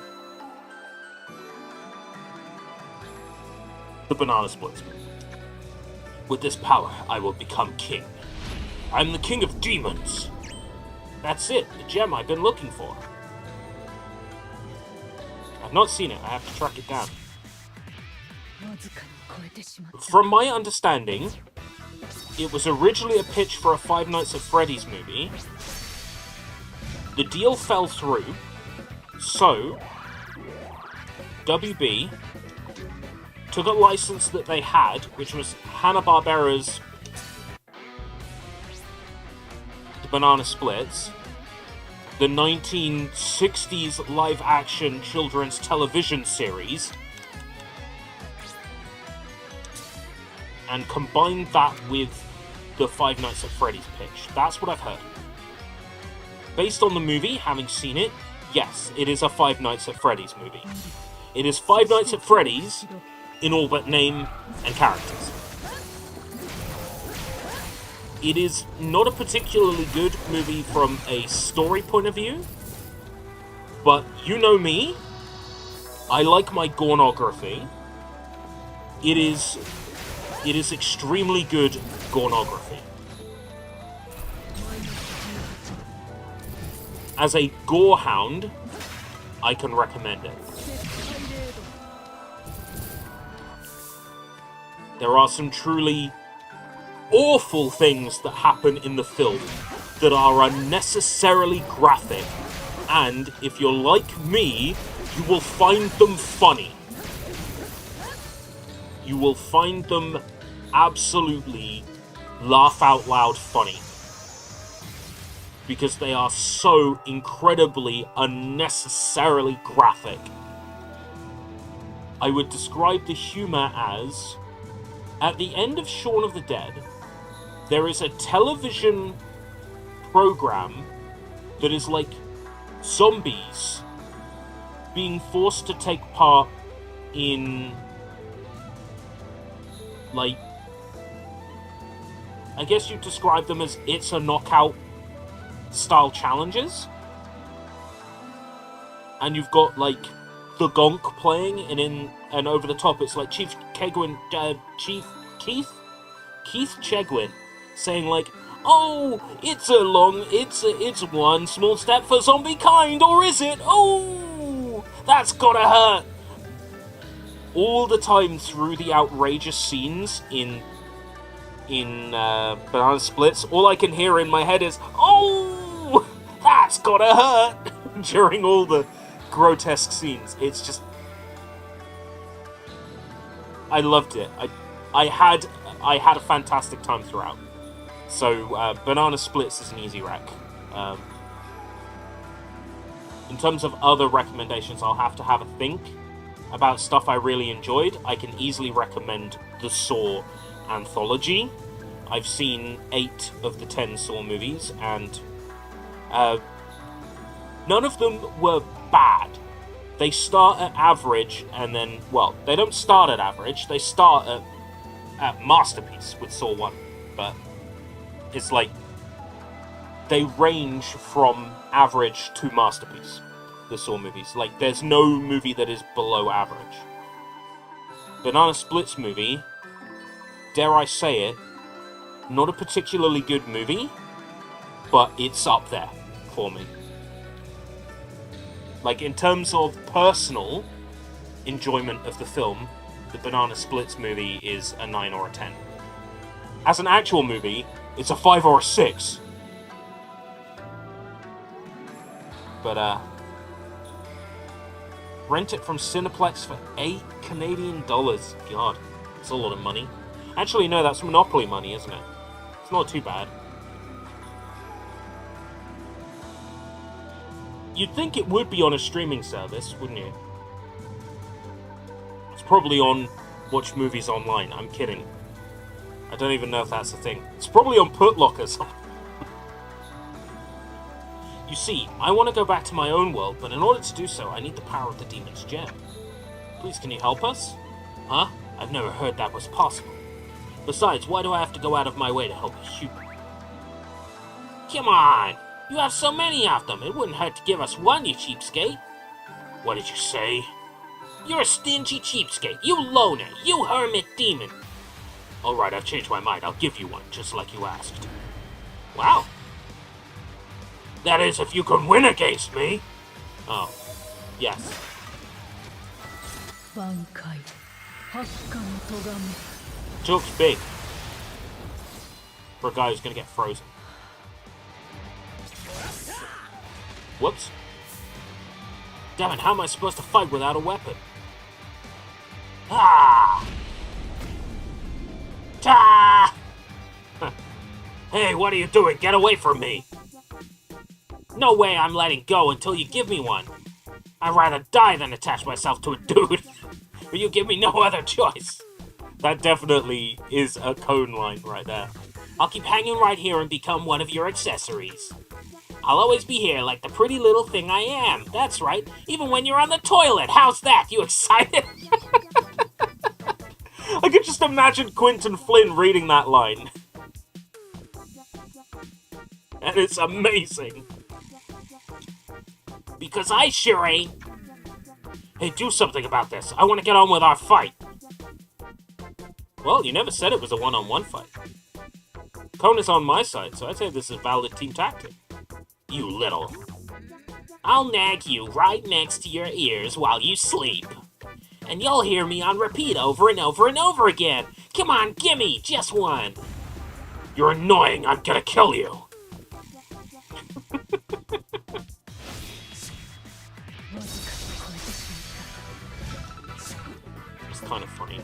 The Banana Splits movie. With this power, I will become king. I'm the king of demons. That's it, the gem I've been looking for. I've not seen it, I have to track it down. From my understanding, it was originally a pitch for a Five Nights at Freddy's movie. The deal fell through, so WB took a license that they had, which was Hanna-Barbera's The Banana Splits, the 1960s live-action children's television series, and combined that with the Five Nights at Freddy's pitch. That's what I've heard. Based on the movie, having seen it, yes, it is a Five Nights at Freddy's movie. It is Five Nights at Freddy's in all but name and characters. It is not a particularly good movie from a story point of view, but you know me, I like my gornography. It is extremely good gornography. As a gorehound, I can recommend it. There are some truly awful things that happen in the film that are unnecessarily graphic, and if you're like me, you will find them funny. You will find them absolutely laugh out loud funny. Because they are so incredibly unnecessarily graphic. I would describe the humor as, at the end of Shaun of the Dead, there is a television program that is like zombies being forced to take part in, like, I guess you'd describe them as It's a Knockout style challenges. And you've got, like, the Gonk playing, and over the top it's like Keith Chegwin saying like, "Oh, it's one small step for zombie kind, or is it? Oh, that's gotta hurt." All the time through the outrageous scenes in Banana Splits, all I can hear in my head is, "Oh, that's gotta hurt," during all the grotesque scenes. It's just, I loved it. I had a fantastic time throughout. So Banana Splits is an easy rec. In terms of other recommendations, I'll have to have a think about stuff I really enjoyed. I can easily recommend the Saw anthology. I've seen 8 of the 10 Saw movies, and none of them were bad. They start at average, and then, well, they don't start at average, they start at masterpiece with Saw 1, but it's like, they range from average to masterpiece, the Saw movies. Like, there's no movie that is below average. Banana Splits movie, dare I say it, not a particularly good movie, but it's up there for me. Like, in terms of personal enjoyment of the film, the Banana Splits movie is a 9 or a 10. As an actual movie, it's a 5 or a 6. But, rent it from Cineplex for $8 Canadian. God, that's a lot of money. Actually, no, that's Monopoly money, isn't it? It's not too bad. You'd think it would be on a streaming service, wouldn't you? It's probably on Watch Movies Online. I'm kidding. I don't even know if that's a thing. It's probably on Putlockers. You see, I want to go back to my own world, but in order to do so, I need the power of the Demon's Gem. Please, can you help us? Huh? I've never heard that was possible. Besides, why do I have to go out of my way to help a human? Come on! You have so many of them, it wouldn't hurt to give us one, you cheapskate. What did you say? You're a stingy cheapskate, you loner, you hermit demon. Alright, I've changed my mind, I'll give you one, just like you asked. Wow. That is, if you can win against me. Oh, yes. Joke's big. For a guy who's gonna get frozen. Whoops. Damn it, how am I supposed to fight without a weapon? Ah! Ta! Hey, what are you doing? Get away from me! No way I'm letting go until you give me one. I'd rather die than attach myself to a dude. But you give me no other choice. That definitely is a cone line right there. I'll keep hanging right here and become one of your accessories. I'll always be here like the pretty little thing I am. That's right, even when you're on the toilet. How's that? You excited? I could just imagine Quentin Flynn reading that line. And it's amazing. Because I sure ain't. Hey, do something about this. I want to get on with our fight. Well, you never said it was a one-on-one fight. Cone is on my side, so I'd say this is a valid team tactic. You little. I'll nag you right next to your ears while you sleep. And you'll hear me on repeat over and over and over again. Come on, gimme, just one. You're annoying, I'm gonna kill you. It's kind of funny.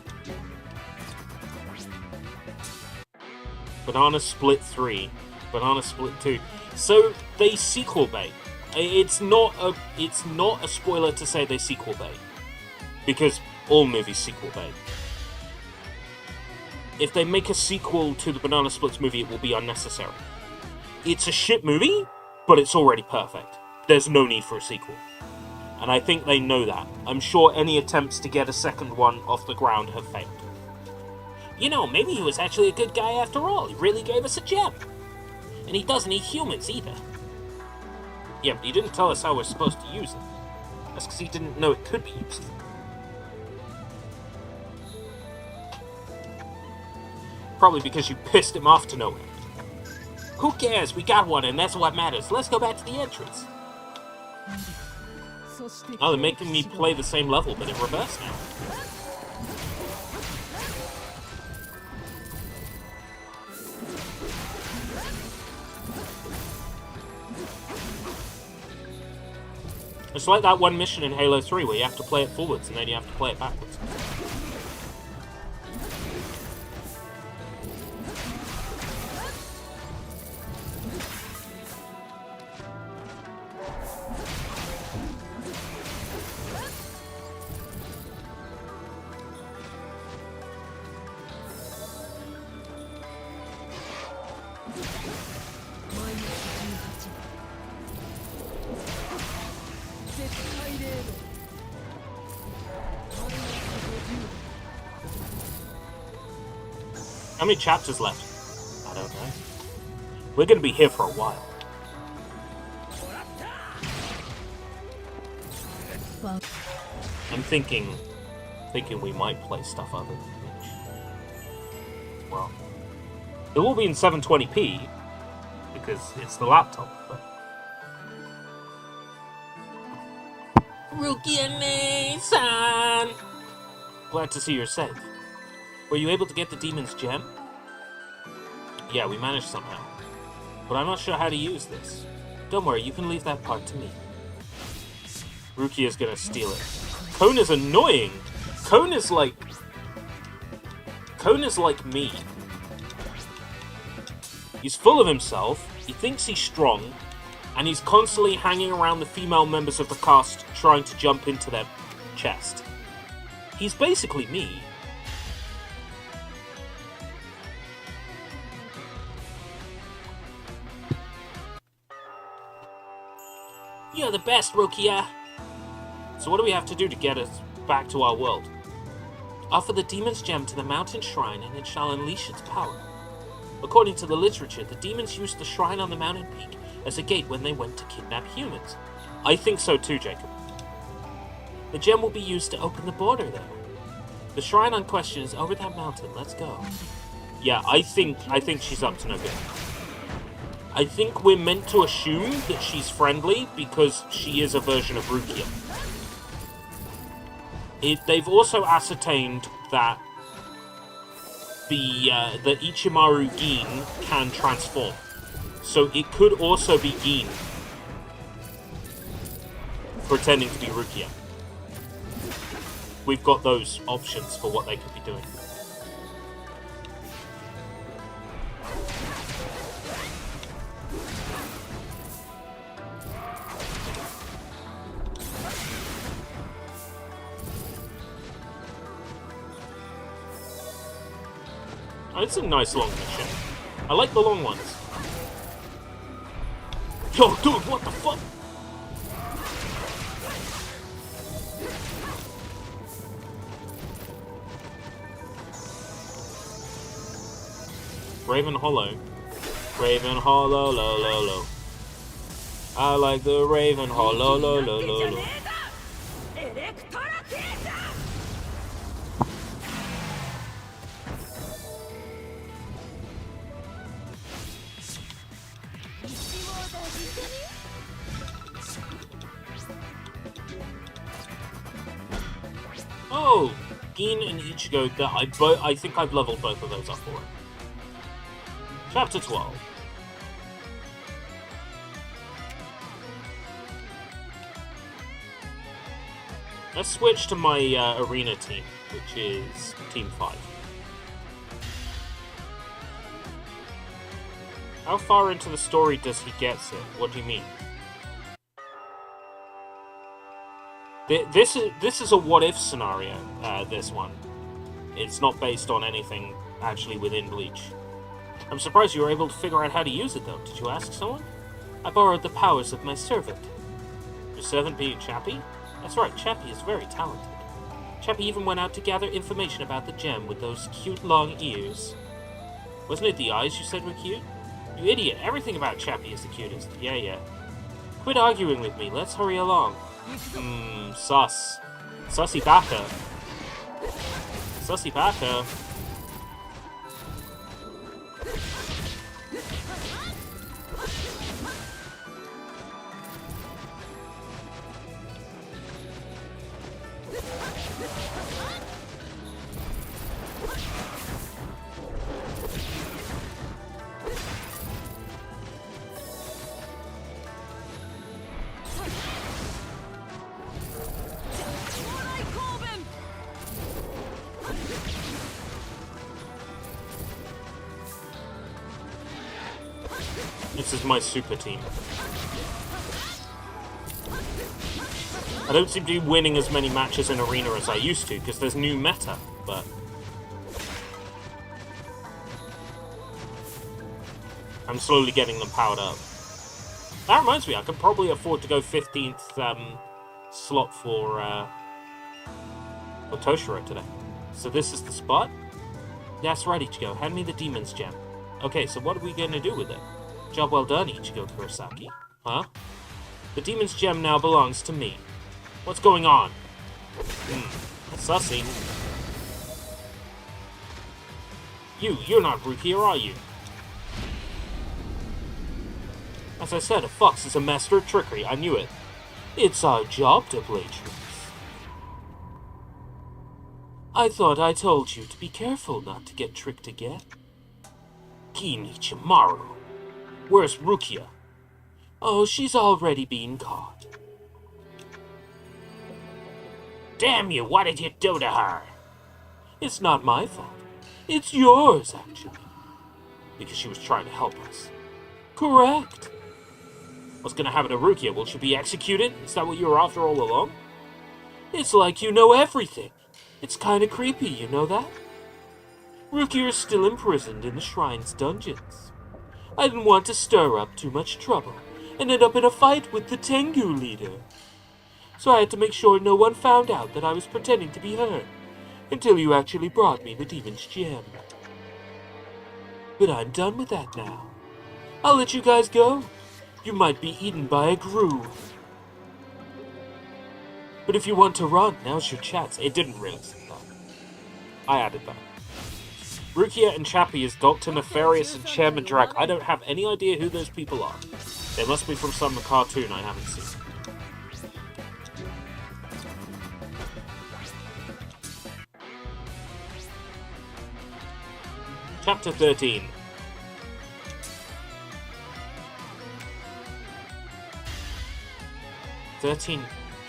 Banana Split 3, Banana Split 2. So they sequel bait. It's not a spoiler to say they sequel bait, because all movies sequel bait. If they make a sequel to the Banana Splits movie, it will be unnecessary. It's a shit movie, but it's already perfect. There's no need for a sequel. And I think they know that. I'm sure any attempts to get a second one off the ground have failed. You know, maybe he was actually a good guy after all. He really gave us a gem. And he doesn't eat humans either. Yeah, but he didn't tell us how we're supposed to use it. That's because he didn't know it could be used. Probably because you pissed him off to no end. Who cares? We got one and that's what matters. Let's go back to the entrance. Oh, they're making me play the same level, but in reverse now. It's like that one mission in Halo 3 where you have to play it forwards and then you have to play it backwards. How many chapters left? I don't know. We're gonna be here for a while. I'm thinking thinking we might play stuff other than BLEACH. Well, it will be in 720p, because it's the laptop, but... Rukia-san! Glad to see you're safe. Were you able to get the demon's gem? Yeah, we managed somehow. But I'm not sure how to use this. Don't worry, you can leave that part to me. Rukia's gonna steal it. Cone is annoying! Cone is like me. He's full of himself, he thinks he's strong, and he's constantly hanging around the female members of the cast trying to jump into their chest. He's basically me. You're the best, Rukia! So what do we have to do to get us back to our world? Offer the demon's gem to the mountain shrine and it shall unleash its power. According to the literature, the demons used the shrine on the mountain peak as a gate when they went to kidnap humans. I think so too, Jacob. The gem will be used to open the border there. The shrine on question is over that mountain. Let's go. Yeah, I think she's up to no good. I think we're meant to assume that she's friendly because she is a version of Rukia. They've also ascertained that the Ichimaru Gin can transform. So it could also be Gin pretending to be Rukia. We've got those options for what they could be doing. Oh, it's a nice long mission. I like the long ones. Yo, dude, what the fuck? Raven Hollow. Raven Hollow, lo, lo, lo. I like the Raven Hollow, lo, lo, lo, lo. Oh, Gin and Ichigo, I think I've leveled both of those up for it. Chapter 12. Let's switch to my arena team, which is Team 5. How far into the story does he get it? What do you mean? This is a what-if scenario, this one. It's not based on anything actually within BLEACH. I'm surprised you were able to figure out how to use it, though. Did you ask someone? I borrowed the powers of my servant. Your servant being Chappie? That's right, Chappie is very talented. Chappie even went out to gather information about the gem with those cute long ears. Wasn't it the eyes you said were cute? You idiot, everything about Chappie is the cutest. Yeah. Quit arguing with me, let's hurry along. Sus. Sussy Baka. Sussy Baka. This is my super team. I don't seem to be winning as many matches in Arena as I used to, because there's new meta, but... I'm slowly getting them powered up. That reminds me, I could probably afford to go 15th slot for Toshiro today. So this is the spot? That's right, Ichigo. Hand me the demon's gem. Okay, so what are we going to do with it? Job well done, Ichigo Kurosaki. Huh? The demon's gem now belongs to me. What's going on? Let's Sussy. You're not Rukia, are you? As I said, a fox is a master of trickery. I knew it. It's our job to play tricks. I thought I told you to be careful not to get tricked again. Kinichimaru. Where's Rukia? Oh, she's already been caught. Damn you, what did you do to her? It's not my fault. It's yours, actually. Because she was trying to help us. Correct. What's gonna happen to Rukia? Will she be executed? Is that what you were after all along? It's like you know everything. It's kinda creepy, you know that? Rukia is still imprisoned in the shrine's dungeons. I didn't want to stir up too much trouble and end up in a fight with the Tengu leader. So I had to make sure no one found out that I was pretending to be her until you actually brought me the demon's gem. But I'm done with that now. I'll let you guys go. You might be eaten by a grue. But if you want to run, now's your chance. It didn't really say that. I added that. Rukia and Chappie is Dr. Nefarious and Chairman Drag. I don't have any idea who those people are. They must be from some cartoon I haven't seen. Chapter 13.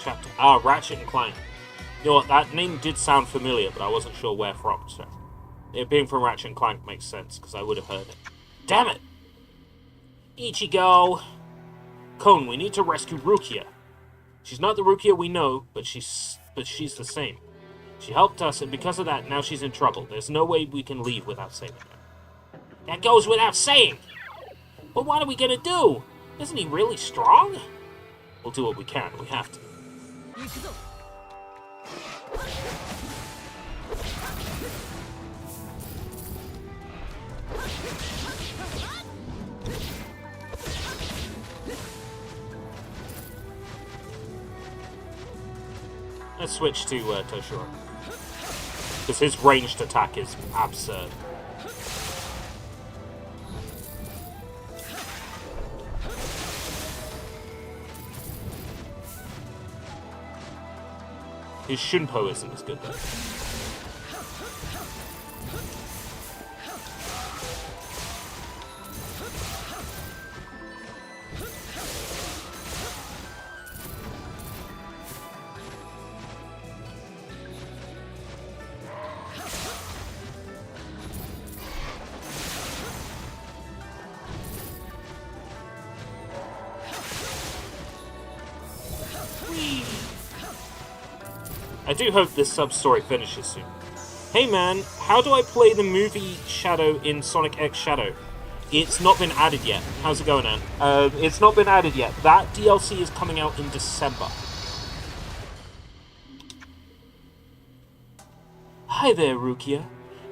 Chapter. Ah, Ratchet and Clank. You know what, that name did sound familiar, but I wasn't sure where from, so... It being from Ratchet and Clank makes sense, because I would have heard it. Damn it! Ichigo! Kon, we need to rescue Rukia. She's not the Rukia we know, but she's the same. She helped us, and because of that, now she's in trouble. There's no way we can leave without saving her. That goes without saying! But what are we gonna do? Isn't he really strong? We'll do what we can. We have to. Let's switch to Toshiro. Because his ranged attack is absurd. His Shunpo isn't as good though. I do hope this sub-story finishes soon. Hey man, how do I play the movie Shadow in Sonic X Shadow? It's not been added yet. How's it going, Ann? It's not been added yet. That DLC is coming out in December. Hi there, Rukia.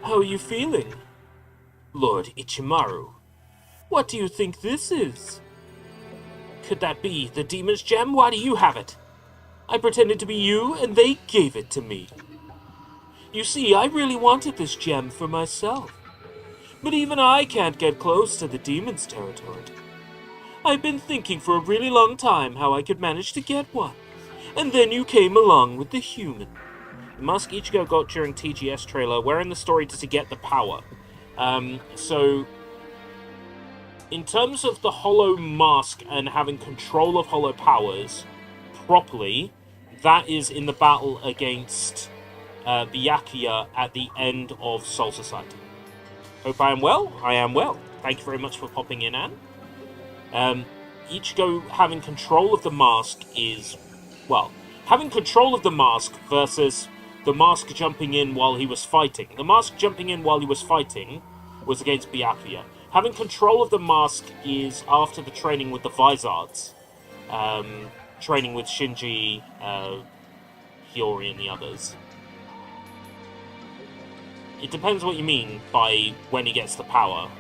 How are you feeling? Lord Ichimaru. What do you think this is? Could that be the Demon's Gem? Why do you have it? I pretended to be you, and they gave it to me. You see, I really wanted this gem for myself. But even I can't get close to the demon's territory. I've been thinking for a really long time how I could manage to get one. And then you came along with the human. The mask Ichigo got during TGS trailer. Where in the story does he get the power? So... in terms of the Hollow Mask and having control of Hollow powers properly... that is in the battle against Byakuya at the end of Soul Society. Hope I am well? I am well. Thank you very much for popping in, Anne. Ichigo having control of the mask is... well, having control of the mask versus the mask jumping in while he was fighting. The mask jumping in while he was fighting was against Byakuya. Having control of the mask is after the training with the Vizards. Training with Shinji, Hiyori, and the others. It depends what you mean by when he gets the power.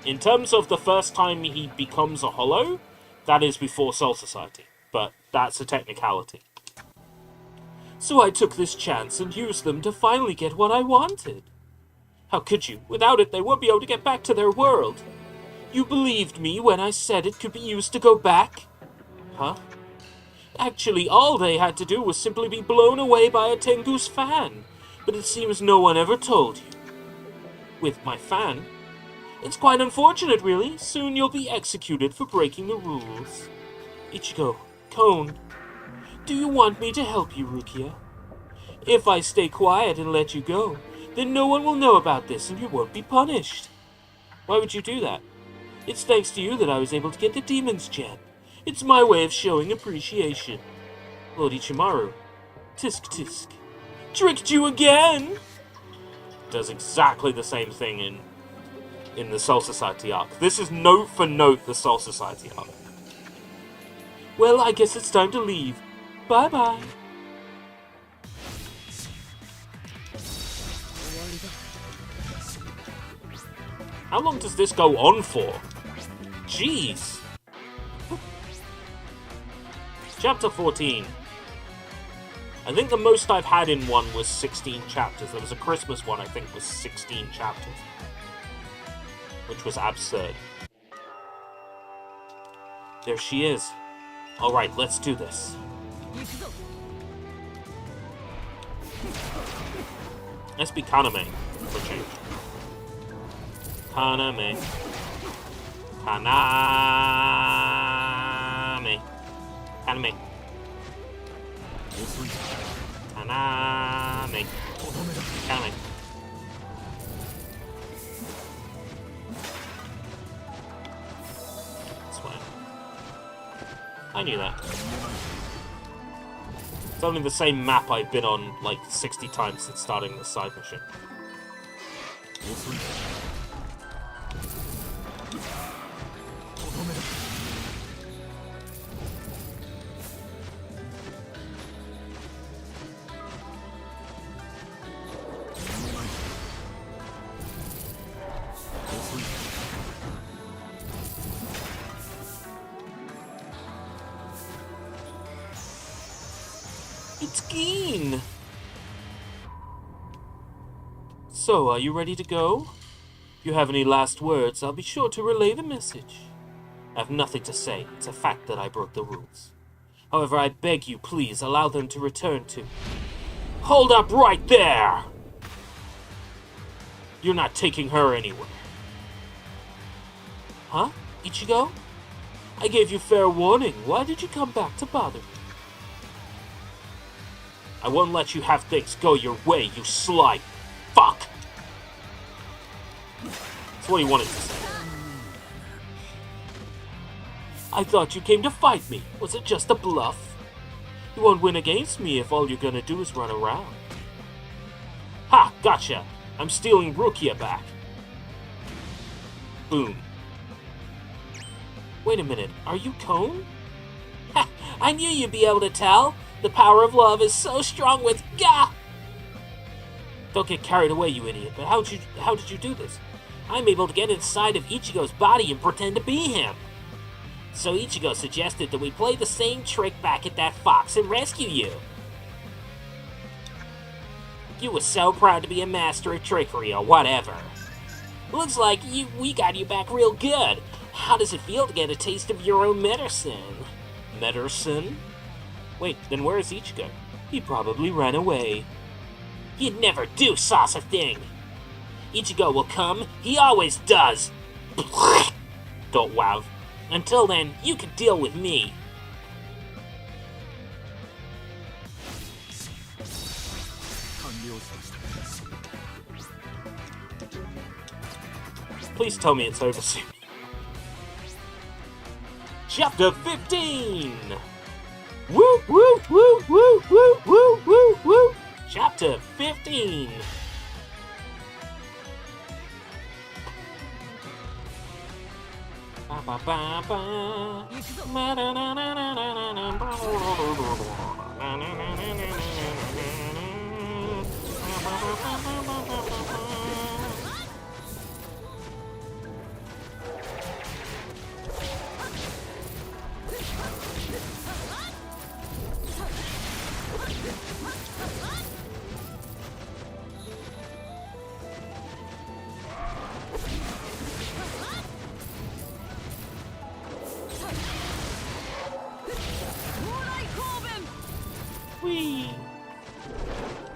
In terms of the first time he becomes a Hollow, that is before Soul Society, but that's a technicality. So I took this chance and used them to finally get what I wanted. How could you? Without it, they won't be able to get back to their world. You believed me when I said it could be used to go back? Huh? Actually, all they had to do was simply be blown away by a Tengu's fan. But it seems no one ever told you. With my fan? It's quite unfortunate, really. Soon you'll be executed for breaking the rules. Ichigo, Cone, do you want me to help you, Rukia? If I stay quiet and let you go, then no one will know about this and you won't be punished. Why would you do that? It's thanks to you that I was able to get the Demon's Gem. It's my way of showing appreciation. Lord Ichimaru, tisk tisk. Tricked you again! Does exactly the same thing in the Soul Society arc. This is note for note the Soul Society arc. Well, I guess it's time to leave. Bye-bye. How long does this go on for? Jeez. Chapter 14. I think the most I've had in one was 16 chapters. There was a Christmas one, I think, was 16 chapters. Which was absurd. There she is. Alright, let's do this. Let's be Kaname for a change. Kaname. Kaname. Kaname. Kaname. Kaname. That's fine. I knew that. It's only the same map I've been on like 60 times since starting the side mission. It's Geen! So, are you ready to go? If you have any last words, I'll be sure to relay the message. I have nothing to say. It's a fact that I broke the rules. However, I beg you, please, allow them to return to... Hold up right there! You're not taking her anywhere. Huh? Ichigo? I gave you fair warning. Why did you come back to bother me? I won't let you have things go your way, you sly fuck! That's what he wanted to say. I thought you came to fight me. Was it just a bluff? You won't win against me if all you're gonna do is run around. Ha! Gotcha! I'm stealing Rukia back. Boom. Wait a minute, are you Cone? Ha! I knew you'd be able to tell! The power of love is so strong with Gah! Don't get carried away, you idiot, but how did you do this? I'm able to get inside of Ichigo's body and pretend to be him. So Ichigo suggested that we play the same trick back at that fox and rescue you. You were so proud to be a master of trickery or whatever. Looks like we got you back real good. How does it feel to get a taste of your own medicine? Medicine? Wait, then where is Ichigo? He probably ran away. He'd never do sauce a thing. Ichigo will come. He always does. Don't wow. Until then, you can deal with me. Please tell me it's over soon. Chapter 15! Woo, woo, woo, woo, woo, woo, woo, woo! Chapter 15! Ba, ba, ba, ba.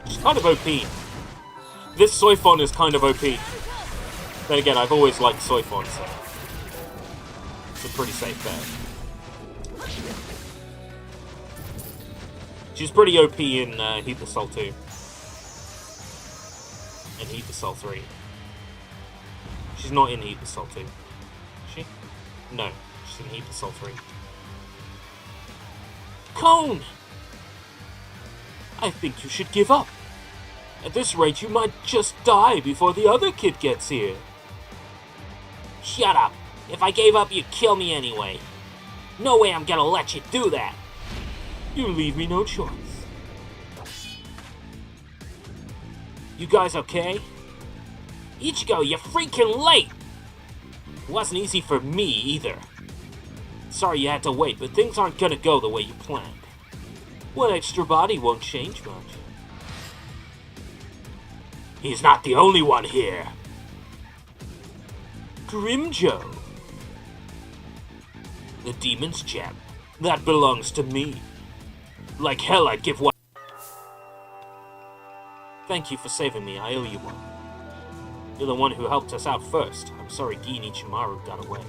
She's kind of OP. This Soifon is kind of OP. Then again, I've always liked Soifon, so it's a pretty safe bet. She's pretty OP in Heat the Soul 2. And Heat the Soul 3. She's not in Heat the Soul 2. Is she? No, she's in Heat the Soul 3. Cone! I think you should give up. At this rate, you might just die before the other kid gets here. Shut up. If I gave up, you'd kill me anyway. No way I'm gonna let you do that. You leave me no choice. You guys okay? Ichigo, you're freaking late! It wasn't easy for me, either. Sorry you had to wait, but things aren't gonna go the way you planned. One extra body won't change much. He's not the only one here. Grimjo. The demon's gem. That belongs to me. Like hell I'd give one. Thank you for saving me, I owe you one. You're the one who helped us out first. I'm sorry Gin Ichimaru got away.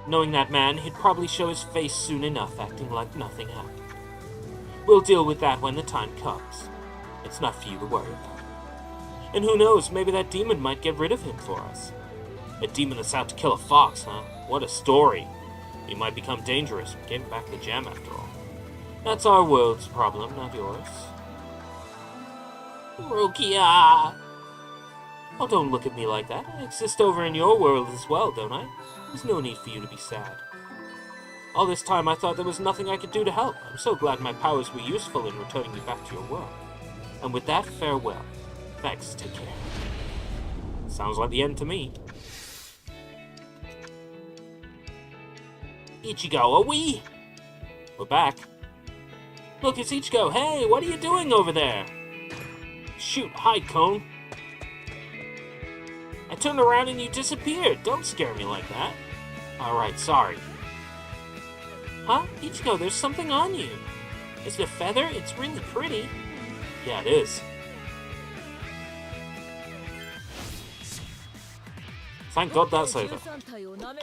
Knowing that man, he'd probably show his face soon enough, acting like nothing happened. We'll deal with that when the time comes. It's not for you to worry about. And who knows, maybe that demon might get rid of him for us. A demon that's out to kill a fox, huh? What a story. He might become dangerous, but gave back the gem after all. That's our world's problem, not yours. Rukia! Oh, don't look at me like that. I exist over in your world as well, don't I? There's no need for you to be sad. All this time I thought there was nothing I could do to help. I'm so glad my powers were useful in returning you back to your world. And with that, farewell. Thanks, take care. Sounds like the end to me. Ichigo, are we? We're back. Look, it's Ichigo. Hey, what are you doing over there? Shoot, hide, Cone. I turned around and you disappeared. Don't scare me like that. Alright, sorry. Huh? Ichigo, there's something on you. Is it a feather? It's really pretty. Yeah, it is. Thank God that's over.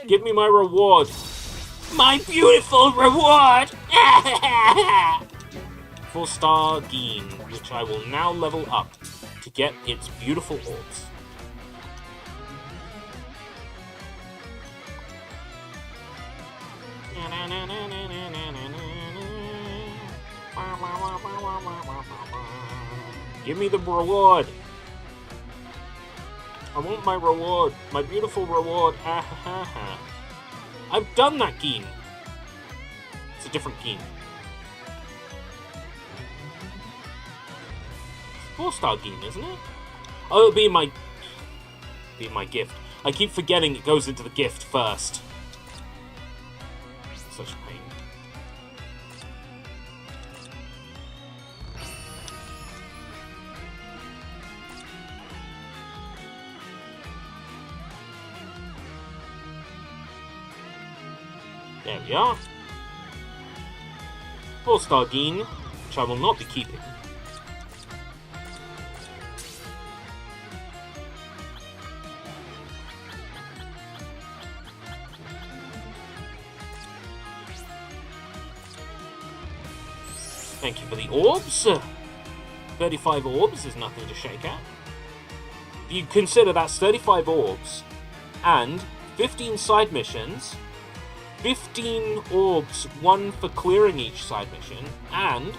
Give me my reward. My beautiful reward! 4-star Gin, which I will now level up to get its beautiful orbs. Give me the reward. I want my reward. My beautiful reward. I've done that Gin. It's a different Gin. 4-star Gin, isn't it? Oh, it'll be my gift. I keep forgetting it goes into the gift first. Such a pain. There we are. 4-star Gin, which I will not be keeping. Thank you for the orbs. 35 orbs is nothing to shake at. If you consider that's 35 orbs and 15 side missions, 15 orbs, one for clearing each side mission, and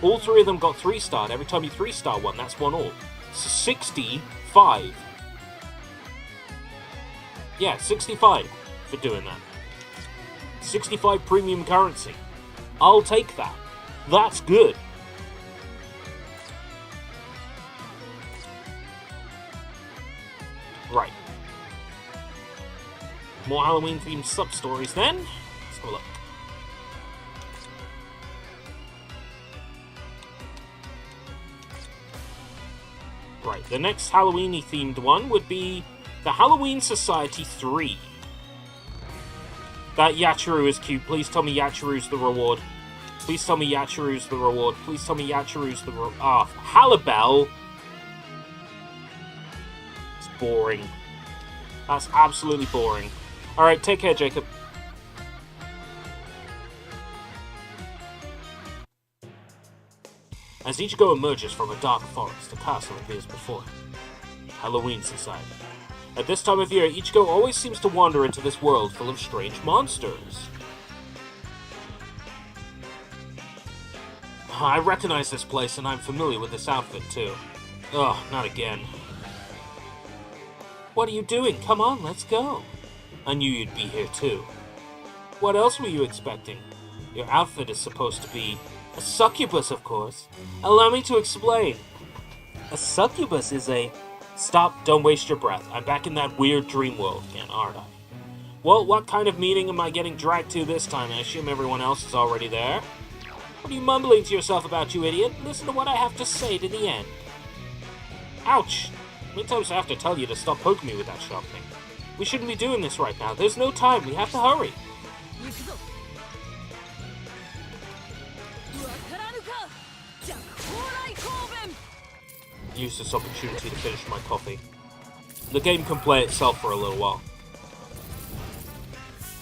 all 3 of them got 3-starred. Every time you 3-star one, that's 1 orb. So 65. Yeah, 65 for doing that. 65 premium currency. I'll take that. That's good. Right. More Halloween-themed sub-stories then. Let's have a look. Right, the next Halloween-themed one would be the Halloween Society 3. That Yachiru is cute. Please tell me Yachiru's the reward. Please tell me Yachiru's the reward. Please tell me Yachiru's the reward. Ah, Halibel. It's boring. That's absolutely boring. Alright, take care, Jacob. As Ichigo emerges from a dark forest, a castle appears before him. Halloween's inside. At this time of year, Ichigo always seems to wander into this world full of strange monsters. I recognize this place, and I'm familiar with this outfit, too. Ugh, not again. What are you doing? Come on, let's go. I knew you'd be here, too. What else were you expecting? Your outfit is supposed to be a succubus, of course. Allow me to explain. A succubus is a... Stop, don't waste your breath. I'm back in that weird dream world again, aren't I? Well, what kind of meeting am I getting dragged to this time? I assume everyone else is already there? What are you mumbling to yourself about, you idiot? Listen to what I have to say to the end. Ouch! How many times do I have to tell you to stop poking me with that sharp thing? We shouldn't be doing this right now. There's no time. We have to hurry. Use this opportunity to finish my coffee. The game can play itself for a little while.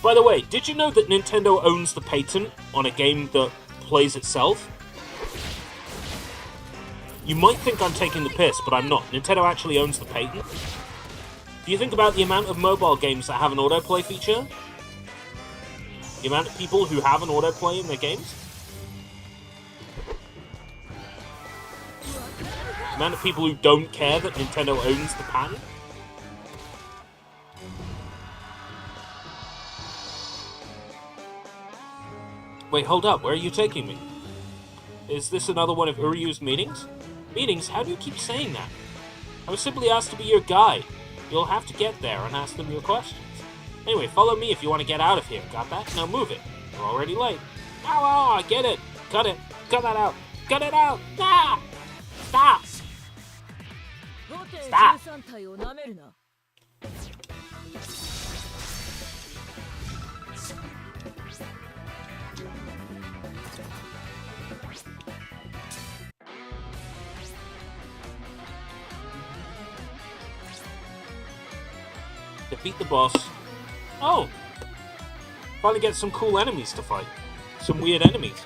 By the way, did you know that Nintendo owns the patent on a game that plays itself? You might think I'm taking the piss, but I'm not. Nintendo actually owns the patent. Do you think about the amount of mobile games that have an autoplay feature? The amount of people who have an autoplay in their games? The amount of people who don't care that Nintendo owns the patent? Wait, hold up. Where are you taking me? Is this another one of Uryu's meetings? Meetings? How do you keep saying that? I was simply asked to be your guide. You'll have to get there and ask them your questions. Anyway, follow me if you want to get out of here. Got that? Now move it. You're already late. Ow, ow, I get it. Cut it. Cut that out. Cut it out. Ah! Stop. Stop. Defeat the boss. Oh! Finally get some cool enemies to fight. Some weird enemies.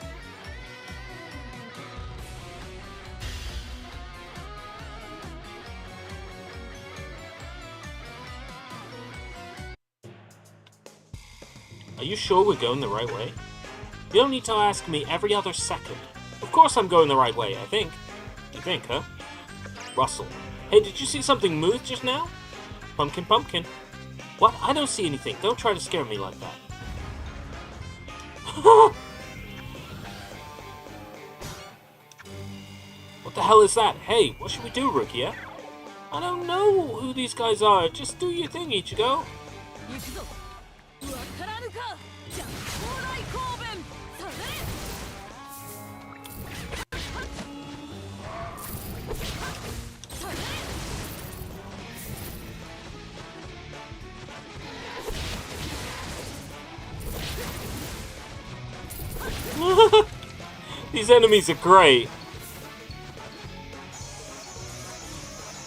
Are you sure we're going the right way? You don't need to ask me every other second. Of course I'm going the right way, I think. You think, huh? Russell. Hey, did you see something move just now? Pumpkin, pumpkin. What? I don't see anything. Don't try to scare me like that. What the hell is that? Hey, what should we do, Rukia? I don't know who these guys are. Just do your thing, Ichigo. These enemies are great.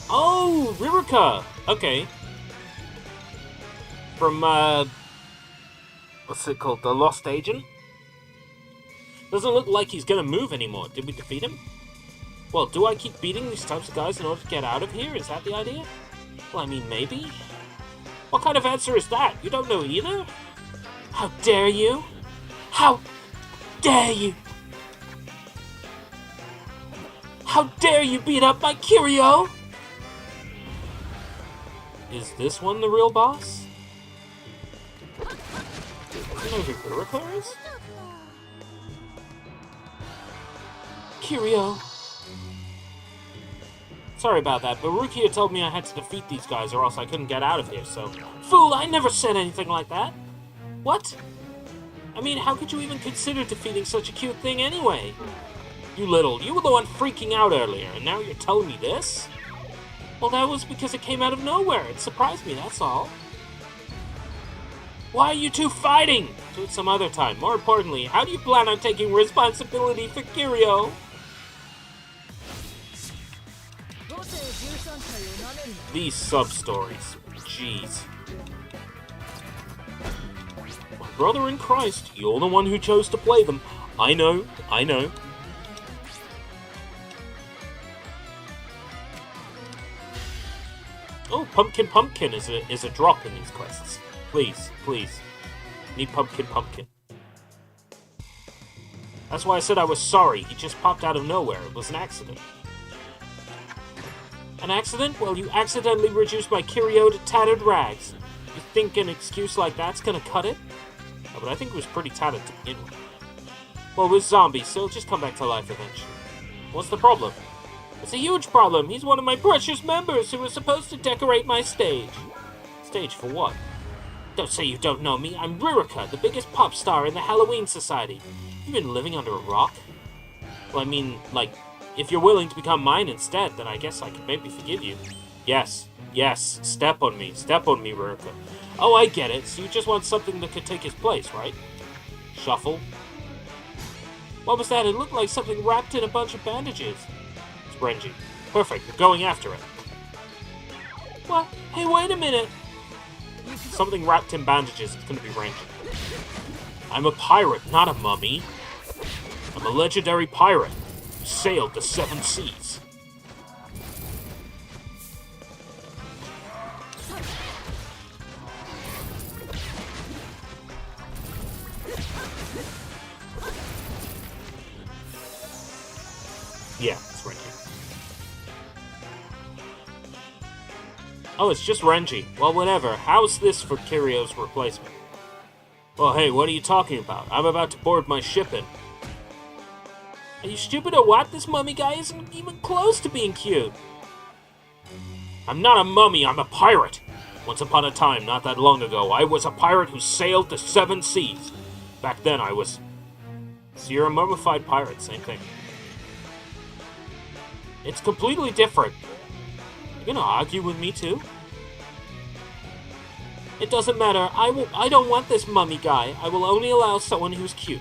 Oh, Ririka. Okay. From, what's it called? The Lost Agent? Doesn't look like he's gonna move anymore. Did we defeat him? Well, do I keep beating these types of guys in order to get out of here? Is that the idea? Well, I mean, maybe. What kind of answer is that? You don't know either? How dare you? How dare you? How dare you beat up my Kiryu? Is this one the real boss? Do you know who Ririka is? Kiryu. Sorry about that, but Rukia told me I had to defeat these guys or else I couldn't get out of here, so... Fool, I never said anything like that! What? I mean, how could you even consider defeating such a cute thing anyway? You were the one freaking out earlier, and now you're telling me this? Well, that was because it came out of nowhere. It surprised me, that's all. Why are you two fighting? Do it some other time. More importantly, how do you plan on taking responsibility for Kiryu? These sub-stories. Jeez. My brother in Christ, you're the one who chose to play them. I know, I know. Oh, Pumpkin is a drop in these quests. Please, please. Need Pumpkin. That's why I said I was sorry. He just popped out of nowhere. It was an accident. An accident? Well, you accidentally reduced my Kiryu to tattered rags. You think an excuse like that's gonna cut it? Oh, but I think it was pretty tattered to begin with. Well, with zombies, so he'll just come back to life eventually. What's the problem? It's a huge problem. He's one of my precious members who was supposed to decorate my stage. Stage for what? Don't say you don't know me. I'm Ririka, the biggest pop star in the Halloween Society. You've been living under a rock? Well, I mean, like, if you're willing to become mine instead, then I guess I can maybe forgive you. Yes, step on me, Ririka. Oh, I get it. So you just want something that could take his place, right? Shuffle. What was that? It looked like something wrapped in a bunch of bandages. It's Renji. Perfect, we're going after it. What? Hey, wait a minute! Something wrapped in bandages, it's gonna be Renji. I'm a pirate, not a mummy. I'm a legendary pirate who sailed the 7 seas. Yeah, it's Renji. Oh, it's just Renji. Well, whatever. How's this for Kiryu's replacement? Well, hey, what are you talking about? I'm about to board my ship in. Are you stupid or what? This mummy guy isn't even close to being cute. I'm not a mummy, I'm a pirate. Once upon a time, not that long ago, I was a pirate who sailed the 7 seas. Back then, I was... So you're a mummified pirate, same thing. It's completely different. You gonna argue with me too? It doesn't matter. I don't want this mummy guy. I will only allow someone who's cute.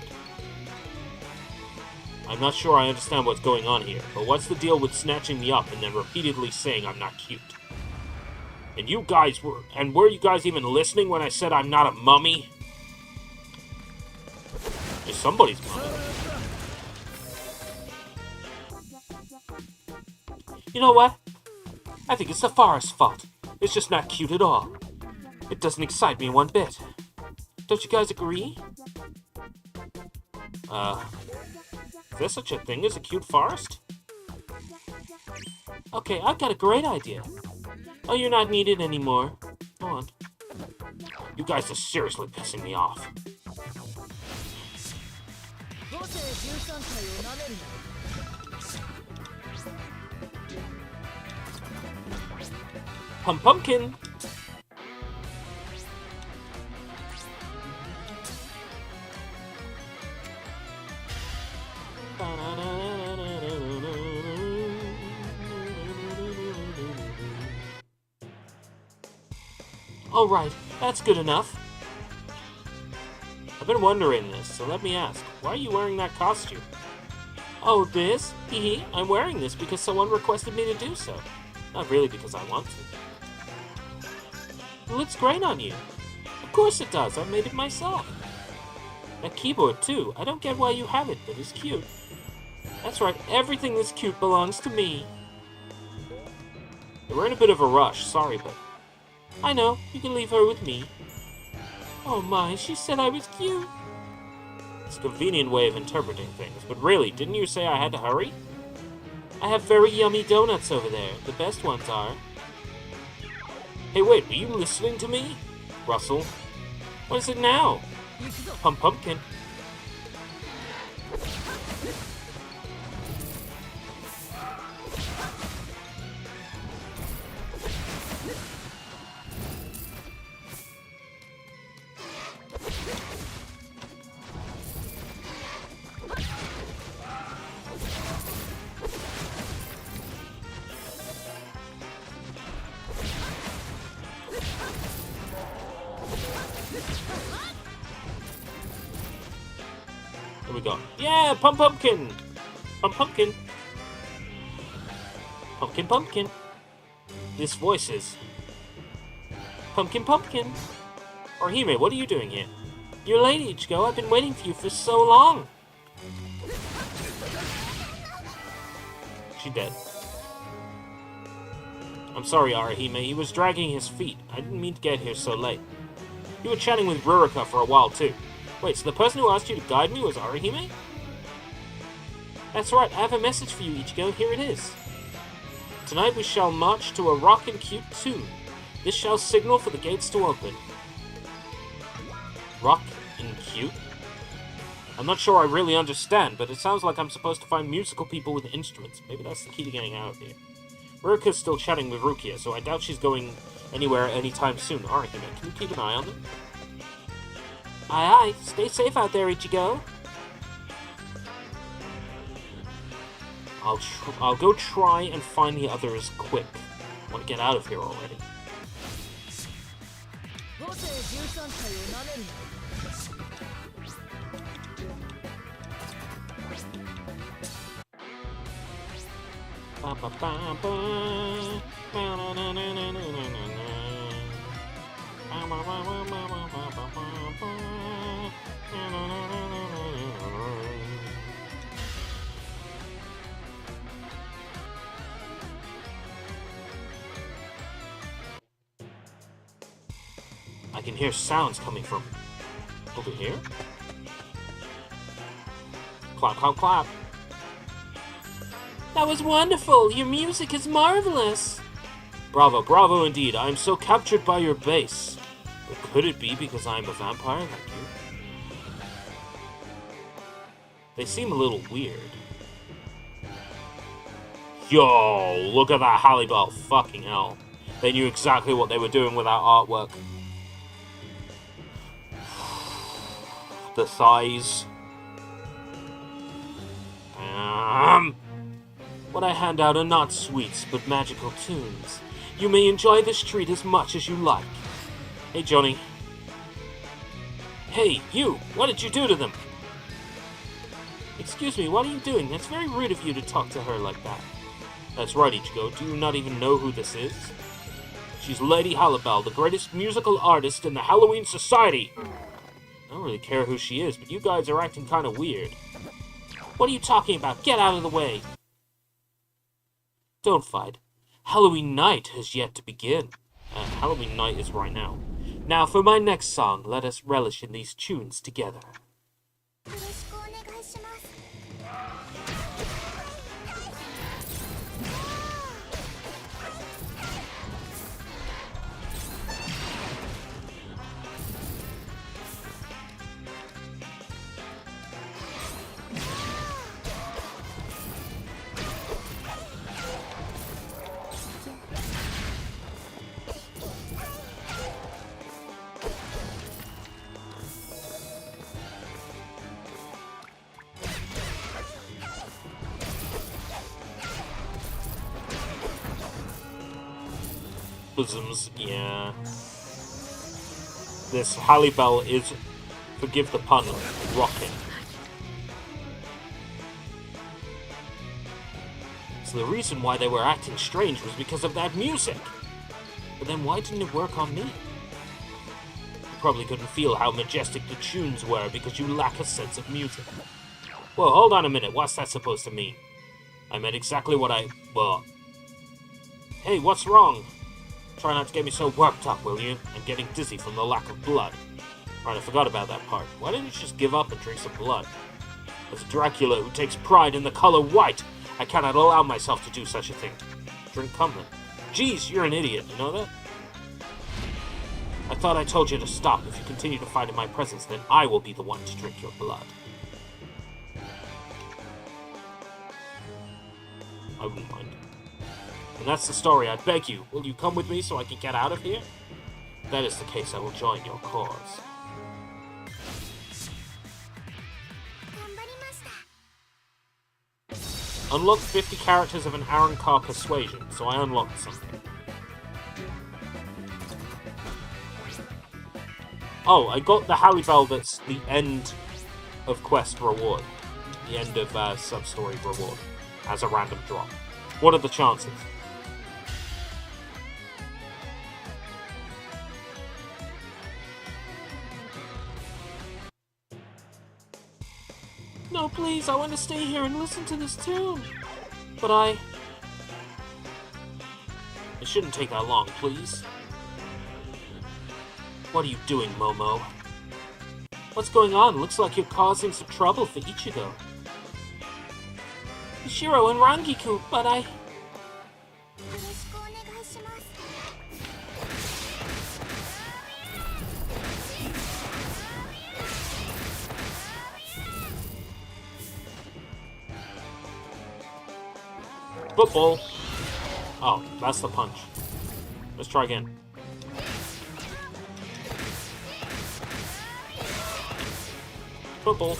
I'm not sure I understand what's going on here, but what's the deal with snatching me up and then repeatedly saying I'm not cute? And you guys were... And were you guys even listening when I said I'm not a mummy? It's somebody's mummy. You know what? I think it's the forest's fault. It's just not cute at all. It doesn't excite me one bit. Don't you guys agree? Is there such a thing as a cute forest? Okay, I've got a great idea. Oh, you're not needed anymore. Go on. You guys are seriously pissing me off. Pumpkin! Alright, that's good enough. I've been wondering this, so let me ask, why are you wearing that costume? Oh, this? Hee, I'm wearing this because someone requested me to do so. Not really because I want to. It looks great on you. Of course it does, I made it myself. That keyboard too, I don't get why you have it, but it's cute. That's right, everything that's cute belongs to me. We're in a bit of a rush, sorry, but... I know, you can leave her with me. Oh my, she said I was cute. It's a convenient way of interpreting things, but really, didn't you say I had to hurry? I have very yummy donuts over there, the best ones are. Hey wait, were you listening to me? Russell? What is it now? Pumpkin. got? Yeah, pumpkin! Pumpkin. Pumpkin. This voice is... Pumpkin. Orihime, what are you doing here? You're late, Ichigo. I've been waiting for you for so long. She dead. I'm sorry, Orihime. He was dragging his feet. I didn't mean to get here so late. You were chatting with Ruruka for a while, too. Wait, so the person who asked you to guide me was Orihime? That's right. I have a message for you, Ichigo. Here it is. Tonight we shall march to a rock and cute tune. This shall signal for the gates to open. Rock and cute? I'm not sure I really understand, but it sounds like I'm supposed to find musical people with instruments. Maybe that's the key to getting out of here. Ruruka's still chatting with Rukia, so I doubt she's going anywhere anytime soon. Orihime, can you keep an eye on them? Aye. Stay safe out there, Ichigo. I'll go try and find the others quick. I want to get out of here already. I can hear sounds coming from over here. Clap, clap, clap. That was wonderful! Your music is marvelous! Bravo, bravo indeed. I am so captured by your bass. But could it be because I am a vampire like you? They seem a little weird. Yo, look at that Hallibell. Fucking hell. They knew exactly what they were doing with that artwork. The size. What I hand out are not sweets, but magical tunes. You may enjoy this treat as much as you like. Hey, Johnny. Hey, you! What did you do to them? Excuse me, what are you doing? That's very rude of you to talk to her like that. That's right, Ichigo. Do you not even know who this is? She's Lady Hallibell, the greatest musical artist in the Halloween Society. I don't really care who she is, but you guys are acting kind of weird. What are you talking about? Get out of the way! Don't fight. Halloween night has yet to begin. Halloween night is right now. Now, for my next song, let us relish in these tunes together. Bosoms, yeah. This Hallibell is, forgive the pun, rocking. So the reason why they were acting strange was because of that music. But then why didn't it work on me? You probably couldn't feel how majestic the tunes were because you lack a sense of music. Well, hold on a minute, what's that supposed to mean? I meant exactly what well... Hey, what's wrong? Try not to get me so worked up, will you? I'm getting dizzy from the lack of blood. Right, I forgot about that part. Why didn't you just give up and drink some blood? As a Dracula who takes pride in the color white, I cannot allow myself to do such a thing. Drink Cummin. Jeez, you're an idiot, you know that? I thought I told you to stop. If you continue to fight in my presence, then I will be the one to drink your blood. I wouldn't mind. And that's the story. I beg you, will you come with me so I can get out of here? If that is the case, I will join your cause. Unlock 50 characters of an Arrancar persuasion, so I unlocked something. Oh, I got the Hallibell that's the end of quest reward, the end of sub-story reward, as a random drop. What are the chances? No, please, I want to stay here and listen to this tune. But it shouldn't take that long, please. What are you doing, Momo? What's going on? Looks like you're causing some trouble for Ichigo. Shiro and Rangiku, but I... Football. Oh, that's the punch. Let's try again. Football.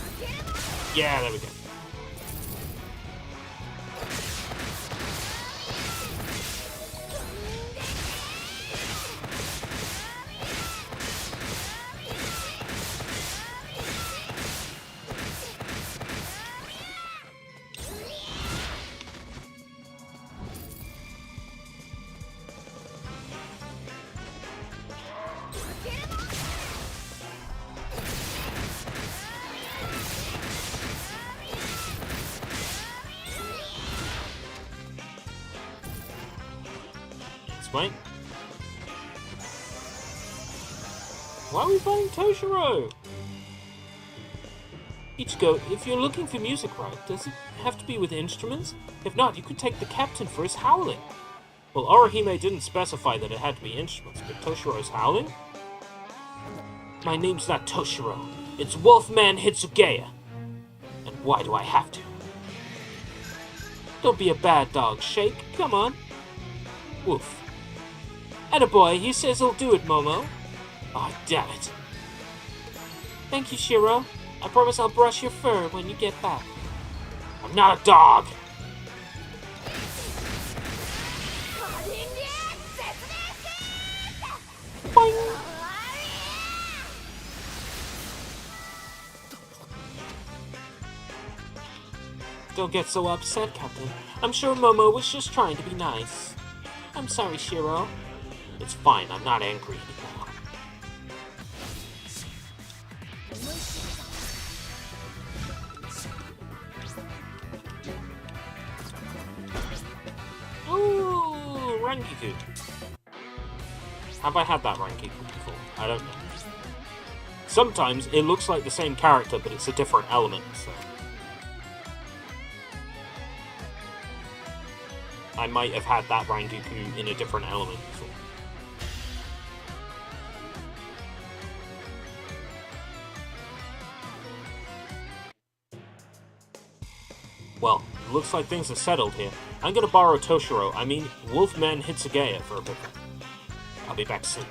Yeah, there we go. Wait. Why are we playing Toshiro? Ichigo, if you're looking for music right, does it have to be with instruments? If not, you could take the captain for his howling. Well, Orihime didn't specify that it had to be instruments, but Toshiro's howling? My name's not Toshiro. It's Wolfman Hitsugeya. And why do I have to? Don't be a bad dog, Shake. Come on. Woof. Attaboy, he says he'll do it, Momo. Oh, damn it. Thank you, Shiro. I promise I'll brush your fur when you get back. I'm not a dog! Boing. Don't get so upset, Captain. I'm sure Momo was just trying to be nice. I'm sorry, Shiro. It's fine, I'm not angry anymore. Ooh, Rangiku. Have I had that Rangiku before? I don't know. Sometimes it looks like the same character, but it's a different element, so... I might have had that Rangiku in a different element before. Well, it looks like things are settled here. I'm gonna borrow Wolfman Hitsugeya for a bit. I'll be back soon.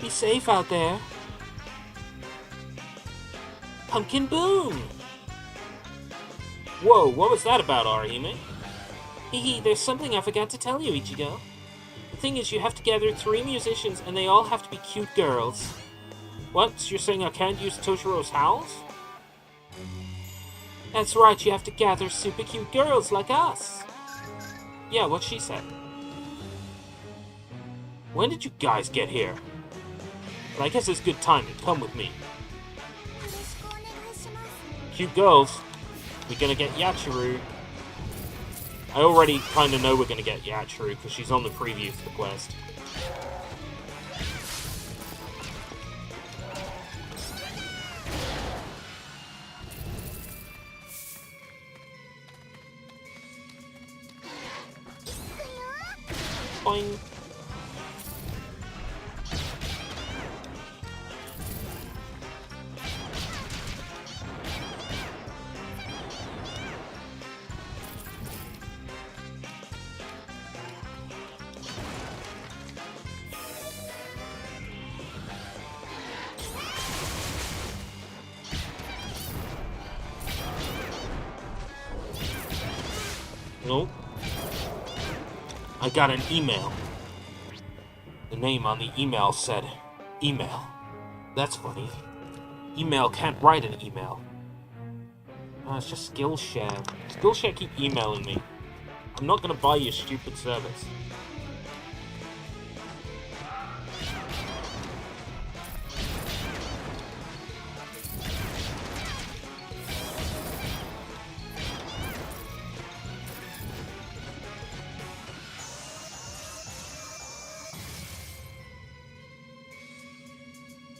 Be safe out there. Pumpkin Boom! Whoa, what was that about, Orihime? Hehe, there's something I forgot to tell you, Ichigo. The thing is, you have to gather 3 musicians, and they all have to be cute girls. What? So you're saying I can't use Toshiro's howls? That's right, you have to gather super cute girls like us. Yeah, what she said. When did you guys get here? But I guess it's good timing. Come with me. Cute girls. We're gonna get Yachiru. I already kind of know we're gonna get Yachiru because she's on the preview for the quest. Boing. Nope. I got an email. The name on the email said, email. That's funny. Email can't write an email. It's just Skillshare. Skillshare keep emailing me. I'm not gonna buy your stupid service.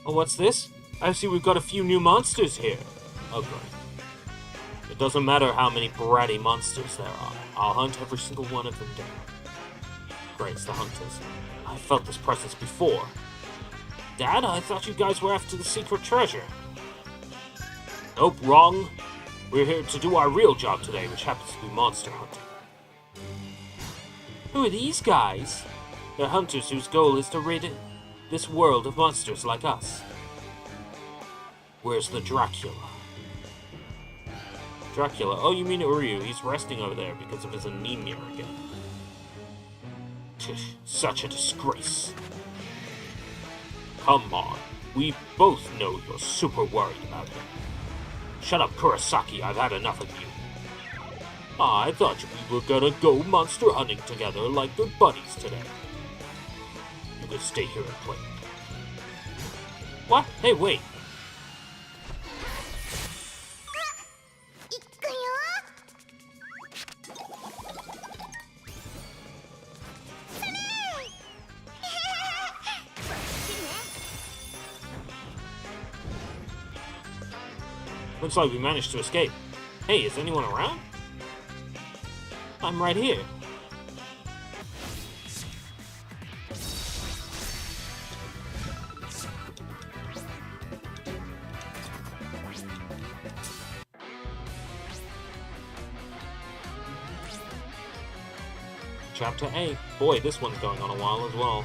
Oh, what's this? I see we've got a few new monsters here. Oh, great. It doesn't matter how many bratty monsters there are. I'll hunt every single one of them down. Great, it's the hunters. I felt this presence before. Dad, I thought you guys were after the secret treasure. Nope, wrong. We're here to do our real job today, which happens to be monster hunting. Who are these guys? They're hunters whose goal is to rid this world of monsters like us. Where's the Dracula? Dracula? Oh, you mean Uryu. He's resting over there because of his anemia again. Such a disgrace. Come on. We both know you're super worried about him. Shut up, Kurosaki. I've had enough of you. I thought we were gonna go monster hunting together like good buddies today. You could stay here and play. What? Hey, wait. Looks like we managed to escape. Hey, is anyone around? I'm right here. Chapter 8. Boy, this one's going on a while as well.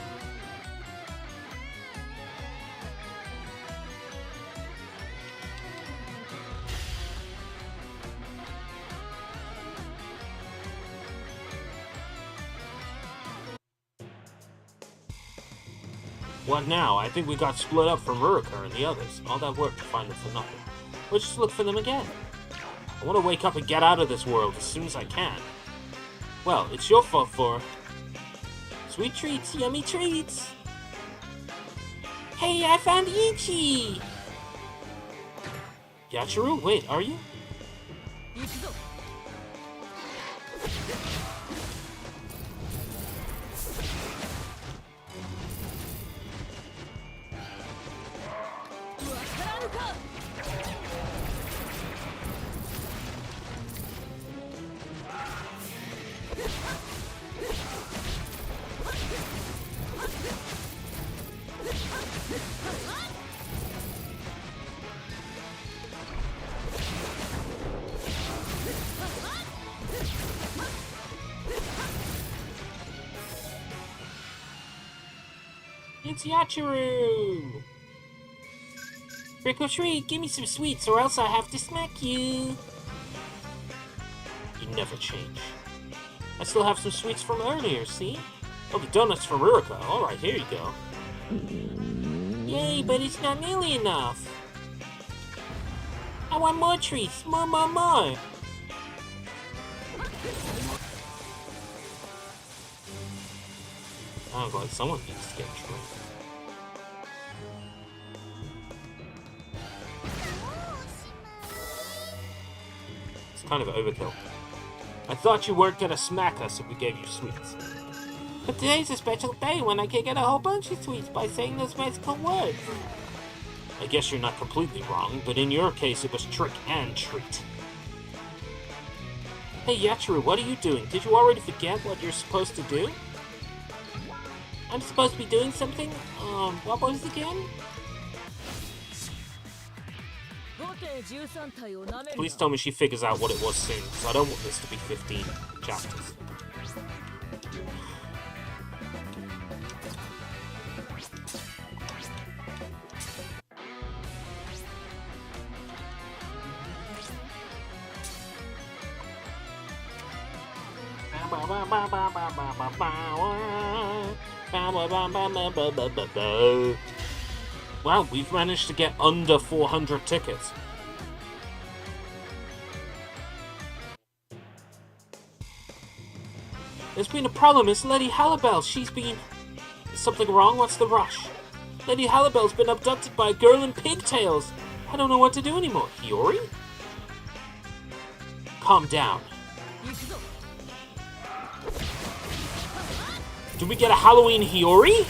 What now? I think we got split up from Urika and the others. All that work to find them for nothing. We'll just look for them again. I want to wake up and get out of this world as soon as I can. Well, it's your fault for... Sweet treats, yummy treats! Hey, I found Ichi! Yachiru? Wait, are you? It's Yachiru! Trick or treat, give me some sweets or else I have to smack you! You never change. I still have some sweets from earlier, see? Oh, the donuts from Urika. Alright, here you go. Yay, but it's not nearly enough. I want more treats. More, more, more. Sounds like someone needs to get a drink. It's kind of overkill. I thought you weren't gonna smack us if we gave you sweets. But today's a special day when I can get a whole bunch of sweets by saying those magical words. I guess you're not completely wrong, but in your case it was trick and treat. Hey Yachiru, what are you doing? Did you already forget what you're supposed to do? I'm supposed to be doing something? What was it again? Please tell me she figures out what it was soon, because I don't want this to be 15 chapters. Wow, we've managed to get under 400 tickets. There's been a problem. It's Lady Halibel. She's been... Is something wrong? What's the rush? Lady Halibel's been abducted by a girl in pigtails. I don't know what to do anymore. Hiyori? Calm down. Do we get a Halloween Hiyori?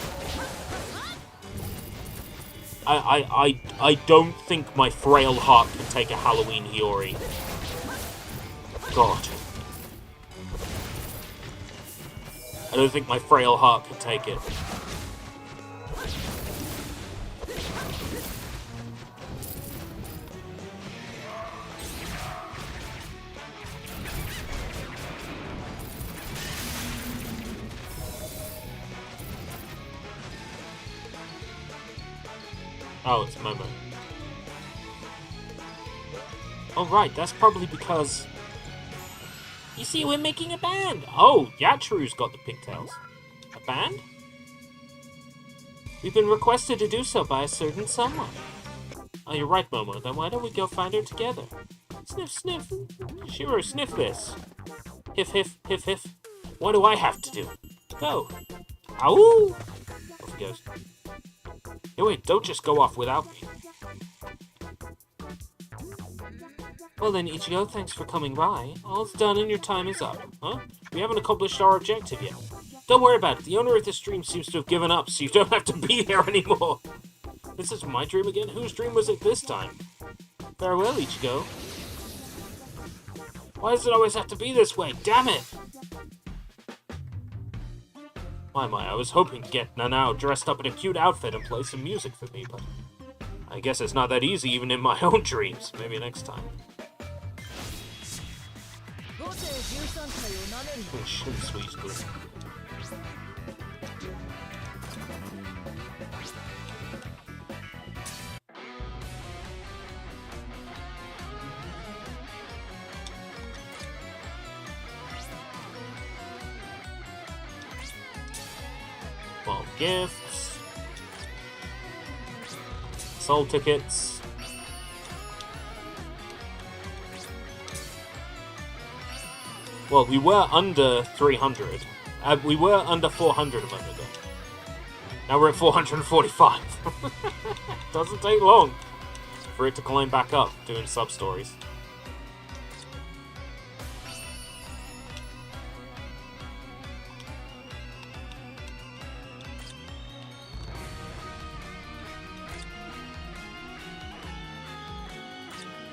I don't think my frail heart can take a Halloween Hiyori. God. I don't think my frail heart can take it. Oh, it's Momo. Oh, right, that's probably because... You see, we're making a band! Oh, Yachiru's got the pigtails. A band? We've been requested to do so by a certain someone. Oh, you're right, Momo. Then why don't we go find her together? Sniff, sniff. Shiro, sniff this. Hiff, hiff, hiff, hiff. What do I have to do? Go. Ow! Off he goes. Hey, wait, don't just go off without me. Well then, Ichigo, thanks for coming by. All's done and your time is up. Huh? We haven't accomplished our objective yet. Don't worry about it. The owner of this dream seems to have given up, so you don't have to be here anymore. This is my dream again? Whose dream was it this time? Farewell, Ichigo. Why does it always have to be this way? Damn it! My, I was hoping to get Nanao dressed up in a cute outfit and play some music for me, but I guess it's not that easy even in my own dreams. Maybe next time. Sweet school. Well, gifts. Soul tickets. Well, we were under 300. We were under 400 a moment ago. Now we're at 445. Doesn't take long for it to climb back up, doing sub-stories.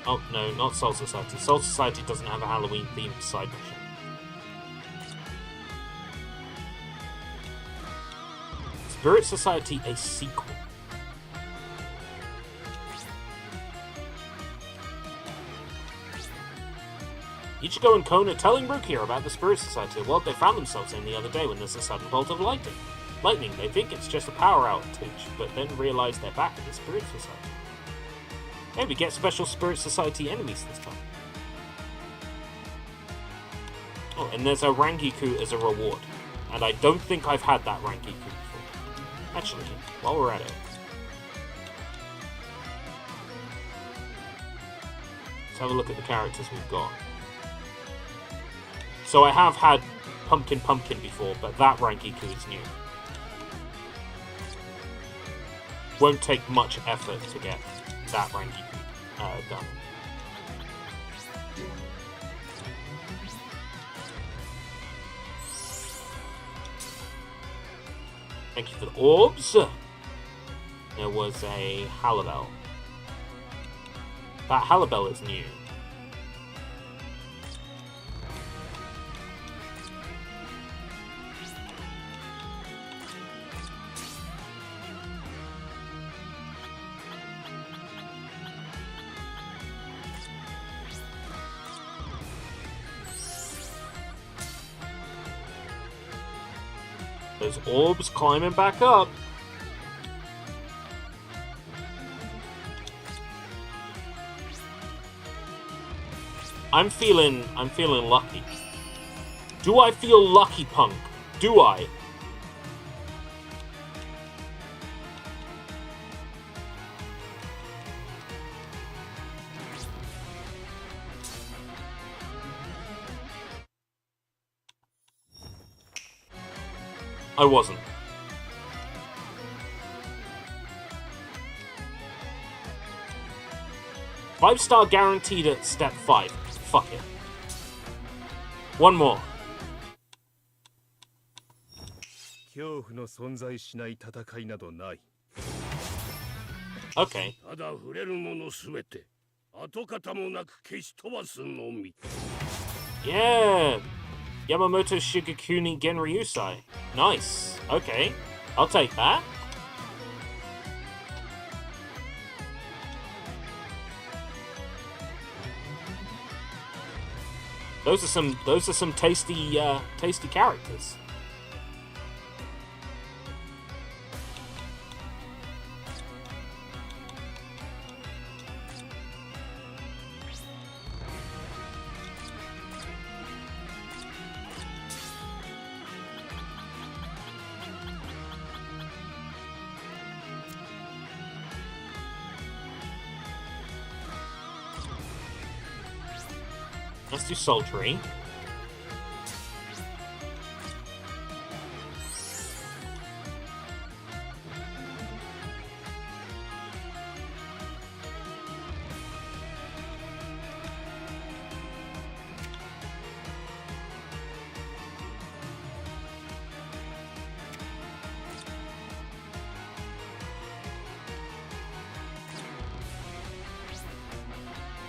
Oh, no, not Soul Society. Soul Society doesn't have a Halloween-themed side mission. Spirit Society, a sequel. Ichigo and Kon are telling Rukia about the Spirit Society, what they found themselves in the other day when there's a sudden bolt of lightning. They think it's just a power outage, but then realize they're back in the Spirit Society. Hey, we get special Spirit Society enemies this time. Oh, and there's a Rangiku as a reward. And I don't think I've had that Rangiku before. Actually, while we're at it, let's have a look at the characters we've got. So I have had Pumpkin before, but that Rangiku is new. Won't take much effort to get that Rangiku done. Thank you for the orbs. There was a Halibel. That Halibel is new. Those orbs climbing back up. I'm feeling lucky. Do I feel lucky, Punk? Do I? I wasn't. Five-star guaranteed at step 5. Fuck it. One more. 恐怖の存在しない戦いなどない。 Okay. ただ触れるものすべて跡形もなく消し飛ばすのみ。 Yeah! Yamamoto Shigekuni Genryusai. Nice. Okay. I'll take that. Those are some tasty tasty characters. Let's do Sultry.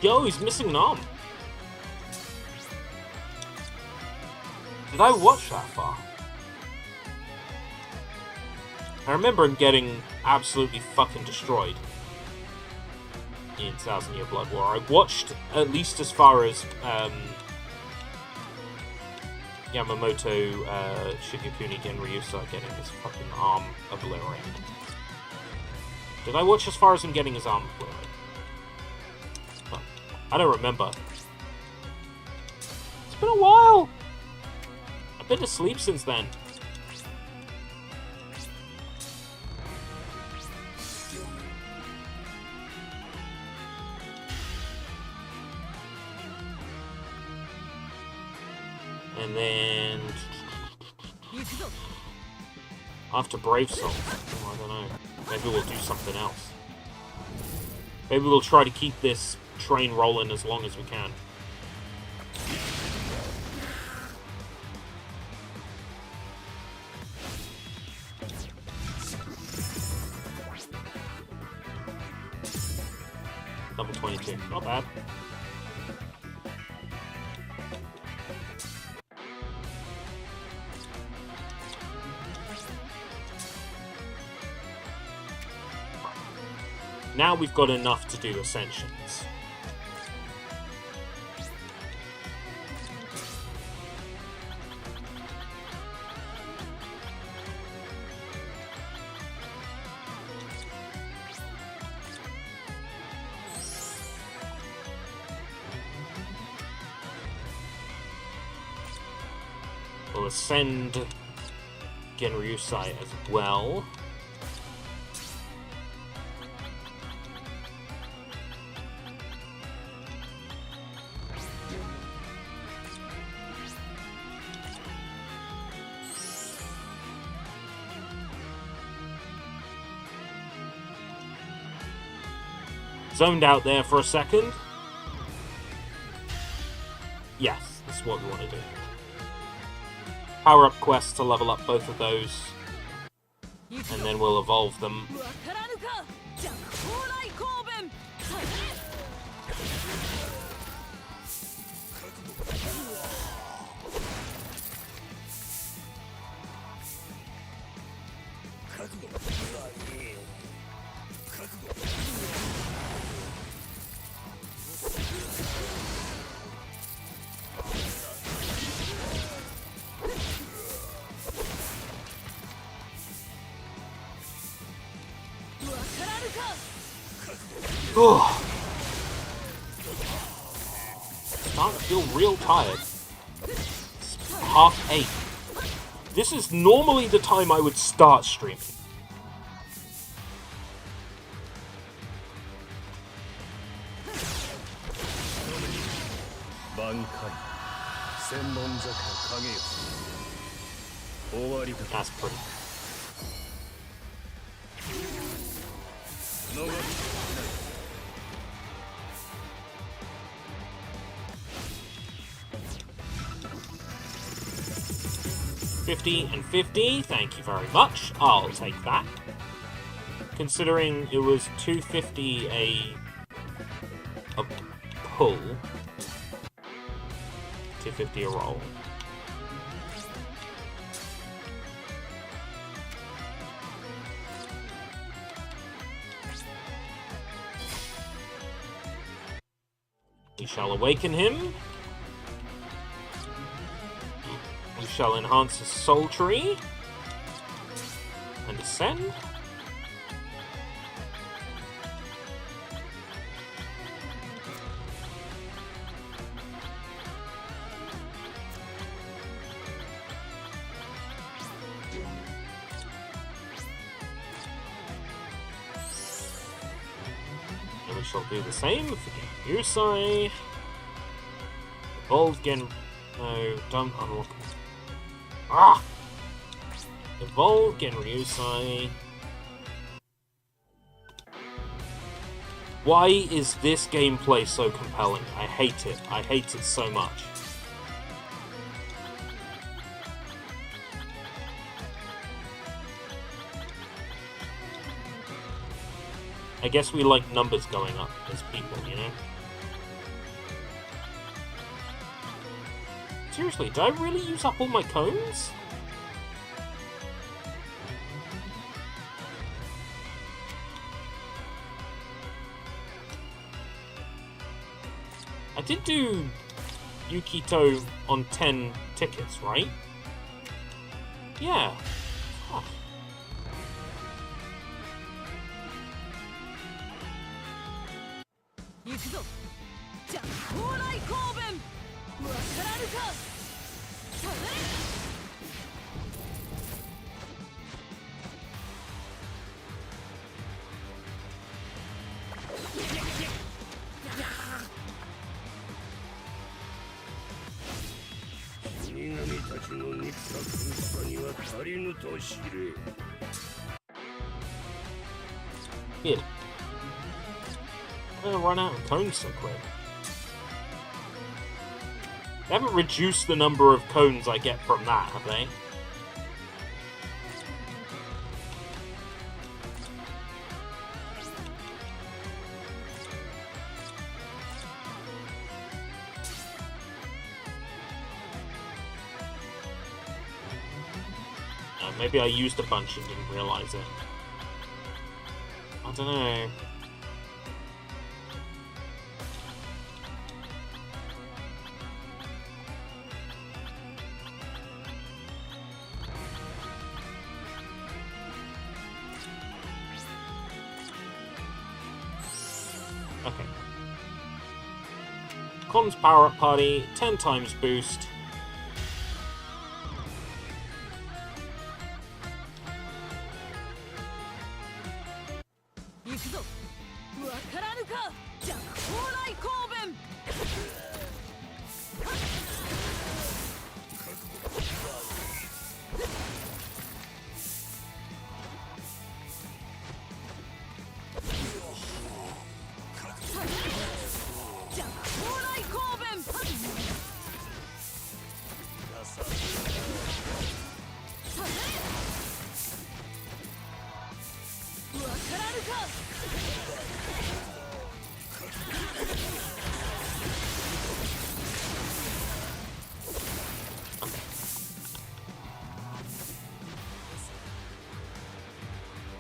Yo, he's missing an arm. Did I watch that far? I remember him getting absolutely fucking destroyed in 1000 Year Blood War. I watched at least as far as Yamamoto Shigekuni Genryusai getting his fucking arm obliterated. Did I watch as far as him getting his arm obliterated? Huh. I don't remember. It's been a while! I've been asleep since then. And then after Brave Soul, I don't know. Maybe we'll do something else. Maybe we'll try to keep this train rolling as long as we can. Level 22, not bad. Now we've got enough to do Ascensions. We'll ascend Genryusai as well. Zoned out there for a second. Yes, that's what we want to do. Power up quests to level up both of those. And then we'll evolve them. Ugh. Starting to feel real tired. It's 8:30. This is normally the time I would start streaming. That's pretty. $50 and $50, thank you very much. I'll take that. Considering it was $250 a pull, $250 a roll. We shall awaken him. We shall enhance his soul tree. And ascend. And we shall do the same for Yusai. Evolve again. No, don't unlock it. Ah! Evolve Genryusai. Why is this gameplay so compelling? I hate it. I hate it so much. I guess we like numbers going up as people, you know? Seriously, did I really use up all my cones? I did do Yukito on 10 tickets, right? Yeah. Huh. Weird. I'm gonna run out of cones so quick. They haven't reduced the number of cones I get from that, have they? Maybe I used a bunch and didn't realize it. I don't know. Okay. Cons power up party, 10 times boost.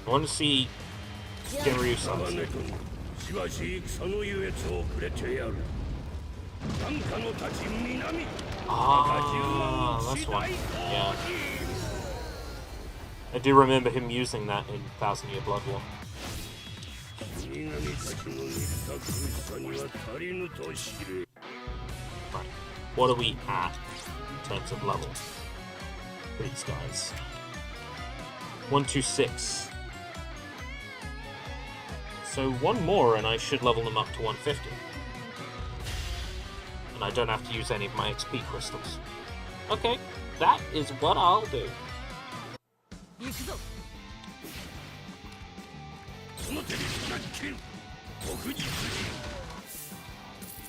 I want to see Genryu-san. Ah, that's one. Yeah. I do remember him using that in 1000 Year Blood War. Right. What are we at in terms of level for these guys? 126. So one more and I should level them up to 150. And I don't have to use any of my XP crystals. Okay, that is what I'll do. 行くぞ。この手に叩き切る。僕に次ぎ。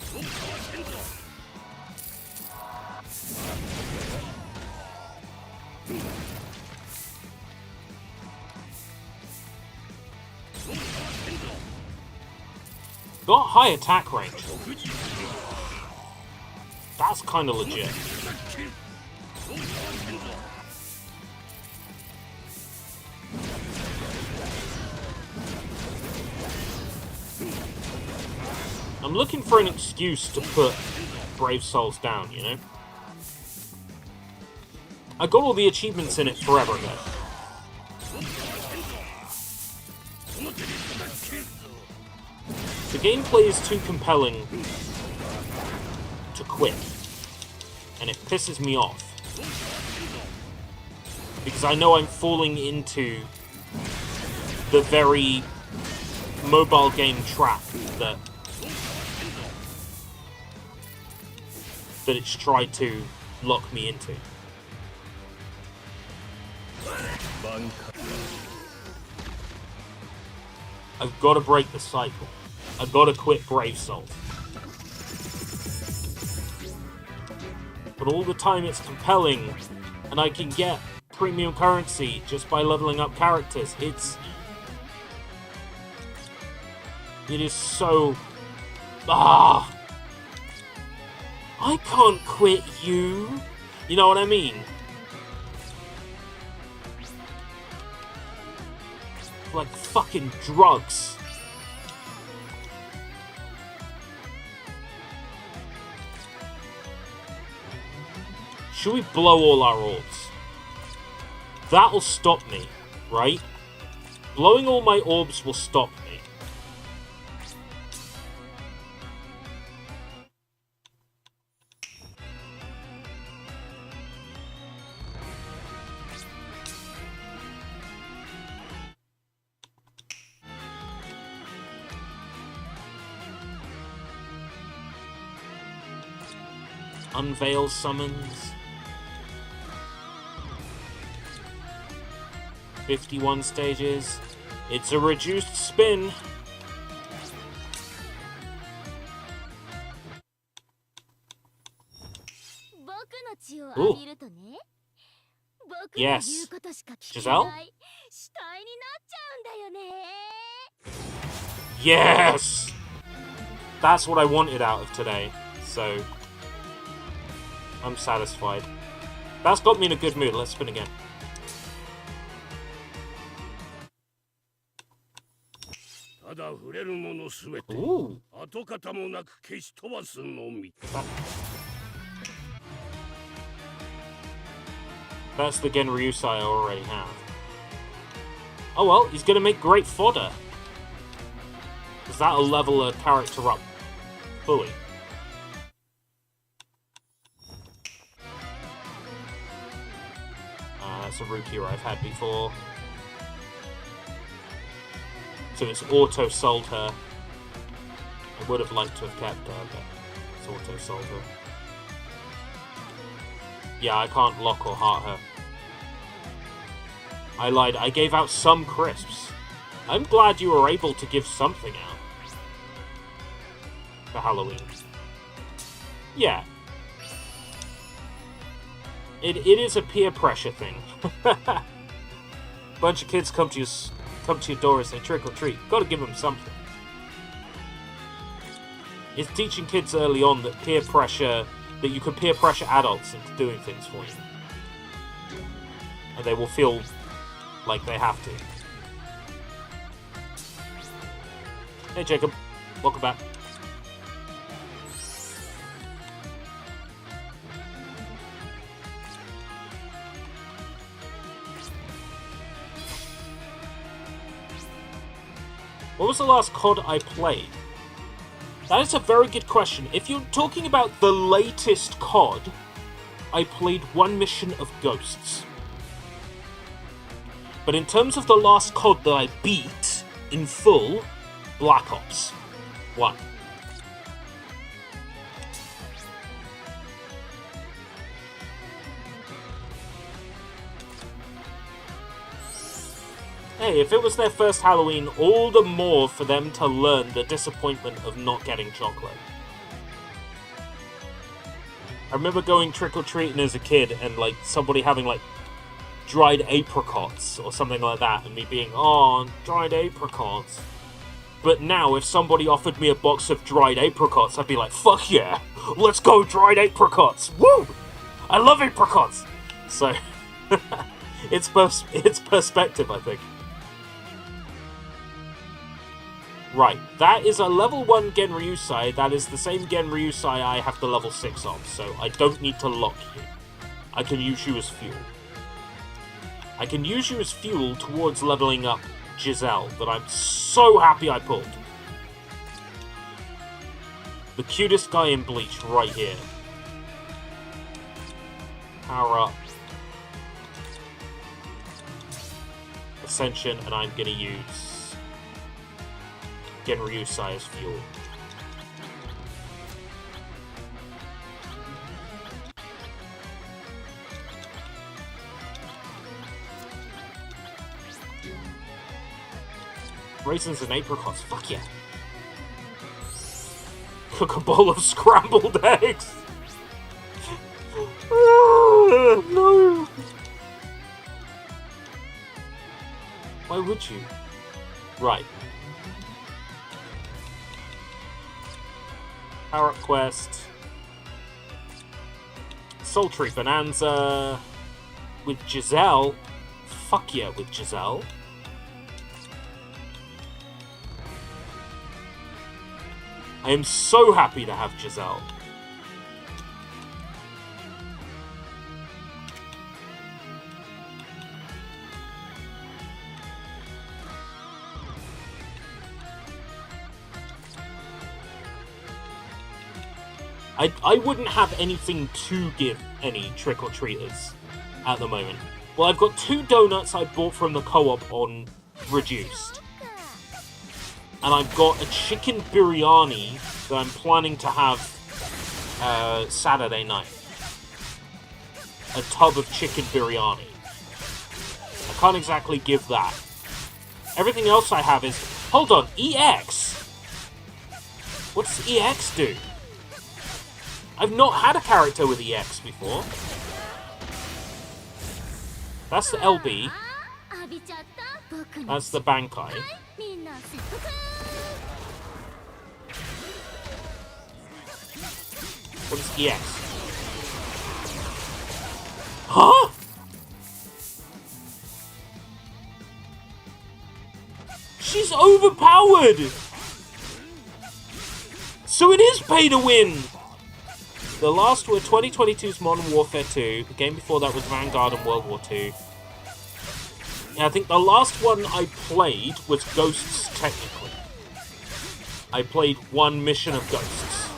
そうかわせんぞ。そうかわせんぞ。Got high attack range. 僕に次ぎ。 That's kind of この手に legit. 叩き切る。そうかわせんぞ。I'm looking for an excuse to put Brave Souls down, you know? I got all the achievements in it forever ago. The gameplay is too compelling to quit, and it pisses me off. Because I know I'm falling into the very mobile game trap that it's tried to lock me into. I've got to break the cycle. I've got to quit Brave Souls. But all the time it's compelling, and I can get premium currency just by leveling up characters. It is so... Ah! I can't quit you! You know what I mean? Like fucking drugs. Should we blow all our orbs? That'll stop me, right? Blowing all my orbs will stop me. Unveil summons. 51 stages. It's a reduced spin. Ooh. Yes. Giselle? Yes! That's what I wanted out of today, so I'm satisfied. That's got me in a good mood. Let's spin again. Ooh. That's the Genryusai I already have. Oh well, he's gonna make great fodder. Because that'll level a character up fully. That's a Rukia I've had before. So it's auto-sold her. I would have liked to have kept her, but it's auto-sold her. Yeah, I can't lock or heart her. I lied, I gave out some crisps. I'm glad you were able to give something out. For Halloween. Yeah. It is a peer pressure thing. Bunch of kids come to your door and say trick or treat. Gotta give them something. It's teaching kids early on that that you can peer pressure adults into doing things for you. And they will feel like they have to. Hey Jacob, welcome back. What was the last COD I played? That is a very good question. If you're talking about the latest COD, I played one mission of Ghosts. But in terms of the last COD that I beat in full, Black Ops 1. hey, if it was their first Halloween, all the more for them to learn the disappointment of not getting chocolate. I remember going trick-or-treating as a kid and, like, somebody having, like, dried apricots or something like that, and me being, oh, dried apricots. But now, if somebody offered me a box of dried apricots, I'd be like, fuck yeah, let's go dried apricots, woo! I love apricots! So, it's perspective, I think. Right, that is a level 1 Genryusai. That is the same Genryusai I have the level 6 of, so I don't need to lock you. I can use you as fuel. I can use you as fuel towards leveling up Giselle, that I'm so happy I pulled. The cutest guy in Bleach right here. Power up. Ascension, and I'm gonna use Genryusai as fuel. Raisins and apricots, fuck yeah. Cook a bowl of scrambled eggs. No. Why would you? Right. Power up quest. Sultry Bonanza. With Giselle. Fuck yeah, with Giselle. I am so happy to have Giselle. I wouldn't have anything to give any trick-or-treaters at the moment. Well, I've got 2 donuts I bought from the co-op on Reduced. And I've got a chicken biryani that I'm planning to have Saturday night. A tub of chicken biryani. I can't exactly give that. Everything else I have is... Hold on, EX! What does EX do? I've not had a character with EX before. That's the LB. That's the Bankai. What is EX? Huh? She's overpowered! So it is pay to win! The last were 2022's Modern Warfare 2. The game before that was Vanguard and World War 2. And I think the last one I played was Ghosts, technically. I played one mission of Ghosts.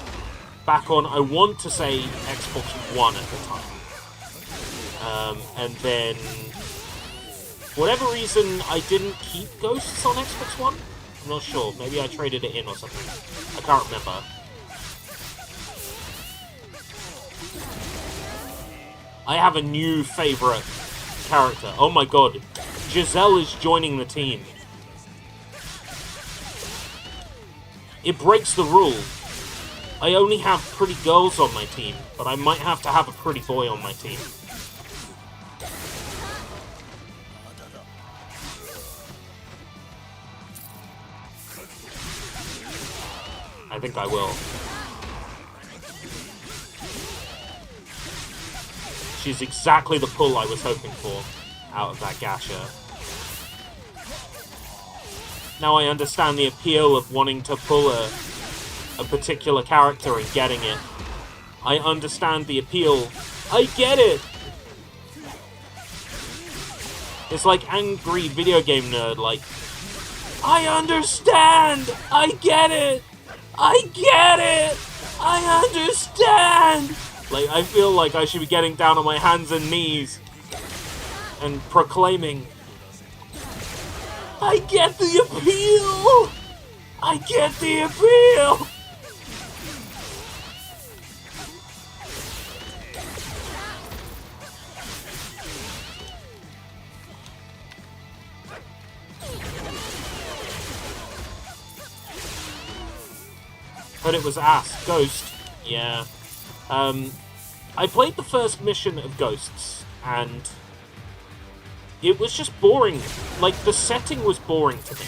Back on, I want to say, Xbox One at the time. And then, for whatever reason, I didn't keep Ghosts on Xbox One. I'm not sure. Maybe I traded it in or something. I can't remember. I have a new favourite character. Oh my god. Giselle is joining the team. It breaks the rule. I only have pretty girls on my team, but I might have to have a pretty boy on my team. I think I will. She's exactly the pull I was hoping for out of that gacha. Now I understand the appeal of wanting to pull a particular character and getting it. I understand the appeal. I get it! It's like angry video game nerd, like, I understand! I get it! I get it! I understand! Like, I feel like I should be getting down on my hands and knees and proclaiming, I get the appeal! I get the appeal! but it was ass. Ghost, yeah. I played the first mission of Ghosts, and it was just boring. Like, the setting was boring to me.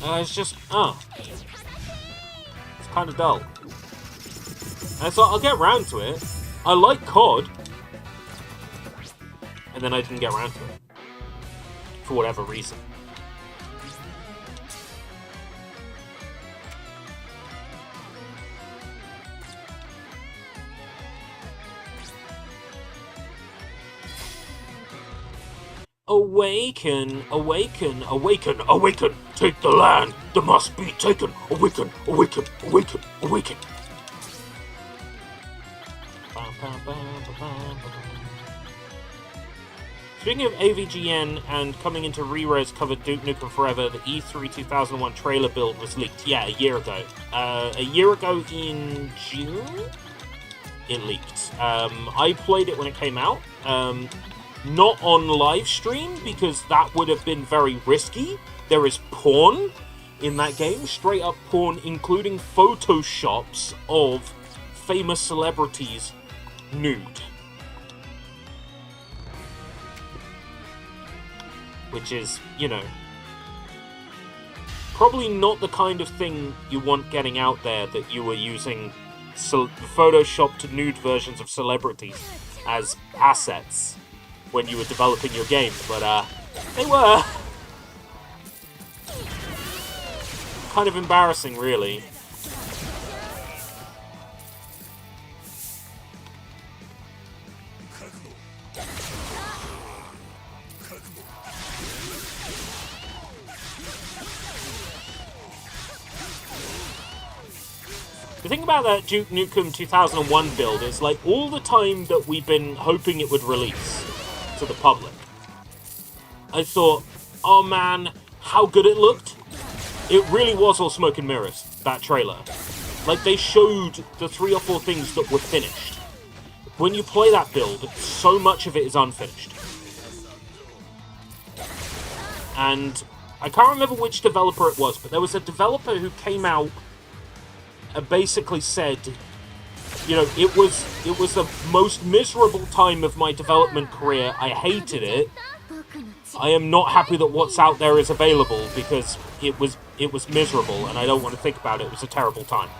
It's just, it's kind of dull. And I thought, I'll get around to it. I like COD. And then I didn't get around to it. For whatever reason. Awaken, awaken, awaken, awaken! Take the land that must be taken! Awaken, awaken, awaken, awaken! Speaking of AVGN and coming into Re-Res covered Duke Nukem Forever, the E3 2001 trailer build was leaked. Yeah, a year ago. A year ago in June? It leaked. I played it when it came out. Not on live stream, because that would have been very risky. There is porn in that game, straight up porn, including photoshops of famous celebrities nude. Which is, you know, probably not the kind of thing you want getting out there, that you were using photoshopped nude versions of celebrities as assets when you were developing your game, but they were. Kind of embarrassing, really. The thing about that Duke Nukem 2001 build is, like, all the time that we've been hoping it would release to the public, I thought, oh man, how good it looked. It really was all smoke and mirrors, that trailer. Like, they showed the 3 or 4 things that were finished. When you play that build, so much of it is unfinished. And I can't remember which developer it was, but there was a developer who came out and basically said, you know, it was the most miserable time of my development career. I hated it. I am not happy that what's out there is available, because it was miserable and I don't want to think about it. It was a terrible time.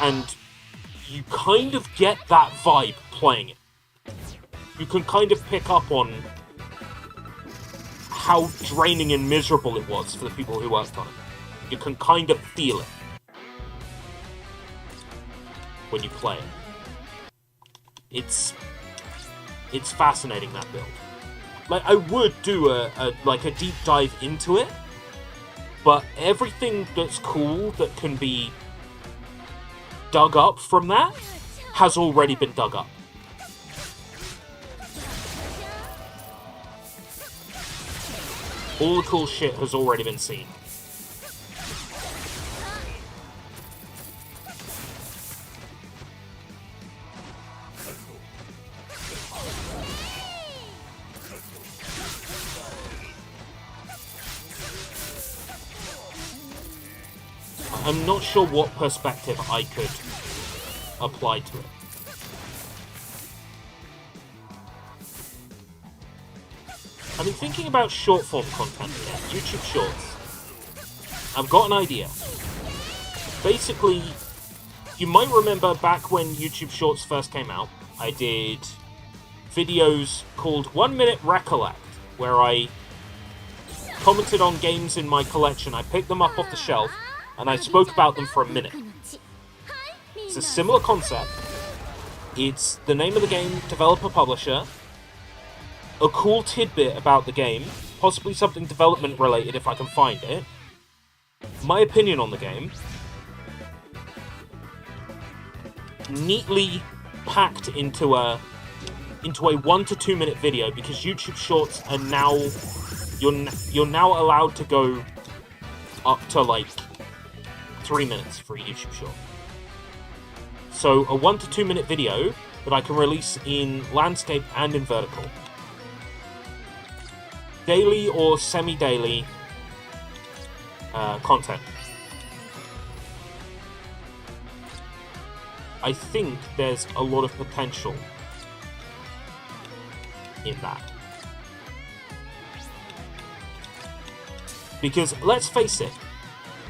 And you kind of get that vibe playing it. You can kind of pick up on how draining and miserable it was for the people who worked on it. You can kind of feel it when you play it. It's fascinating, that build. Like, I would do a deep dive into it, but everything that's cool that can be dug up from that has already been dug up. All the cool shit has already been seen. I'm not sure what perspective I could apply to it. I've been thinking about short form content again, YouTube Shorts. I've got an idea. Basically, you might remember back when YouTube Shorts first came out, I did videos called 1 Minute Recollect, where I commented on games in my collection. I picked them up off the shelf, and I spoke about them for a minute. It's a similar concept. It's the name of the game, developer, publisher, a cool tidbit about the game, possibly something development related if I can find it, my opinion on the game, neatly packed into a 1 to 2 minute video, because YouTube Shorts are now, you're now allowed to go up to like 3 minutes for a YouTube short. So a 1 to 2 minute video that I can release in landscape and in vertical. Daily or semi-daily, content. I think there's a lot of potential in that. Because, let's face it,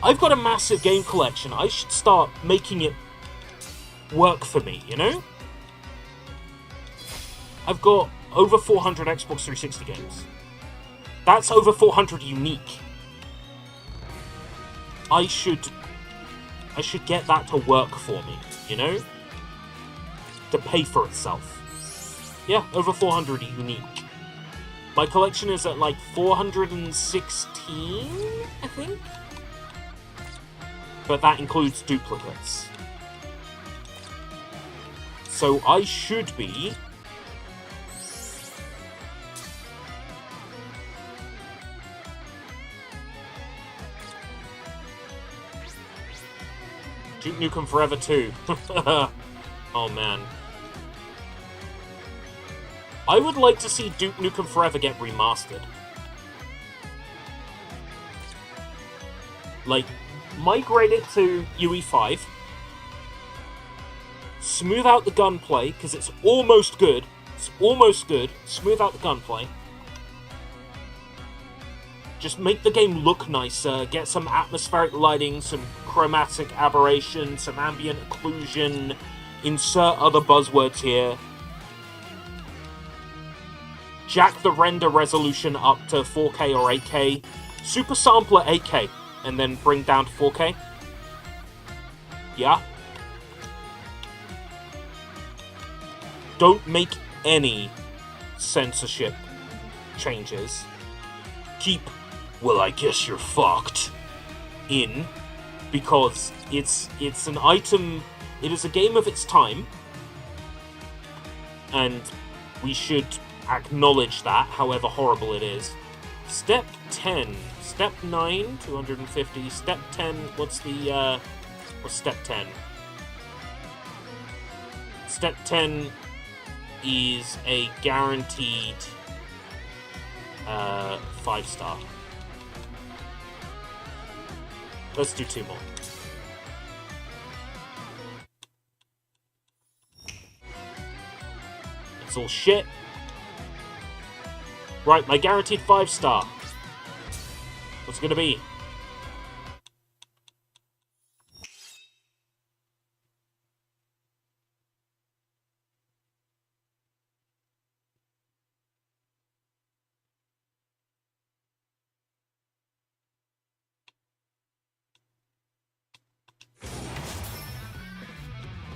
I've got a massive game collection. I should start making it work for me, you know? I've got over 400 Xbox 360 games. That's over 400 unique. I should get that to work for me, you know? To pay for itself. Yeah, over 400 unique. My collection is at like 416, I think? But that includes duplicates. So I should be... Duke Nukem Forever 2. Oh man. I would like to see Duke Nukem Forever get remastered. Like, migrate it to UE5. Smooth out the gunplay, because it's almost good. It's almost good. Smooth out the gunplay. Just make the game look nicer, get some atmospheric lighting, some chromatic aberration, some ambient occlusion, insert other buzzwords here. Jack the render resolution up to 4K or 8K. Super sample at 8K, and then bring down to 4K. Yeah? Don't make any censorship changes. Keep, well, I guess you're fucked, in, because it's an item, it is a game of its time, and we should acknowledge that, however horrible it is. Step 10, step 9, 250, step 10, what's step 10? Step 10 is a guaranteed 5-star. Let's do 2 more. It's all shit. Right, my guaranteed 5-star. What's it gonna be?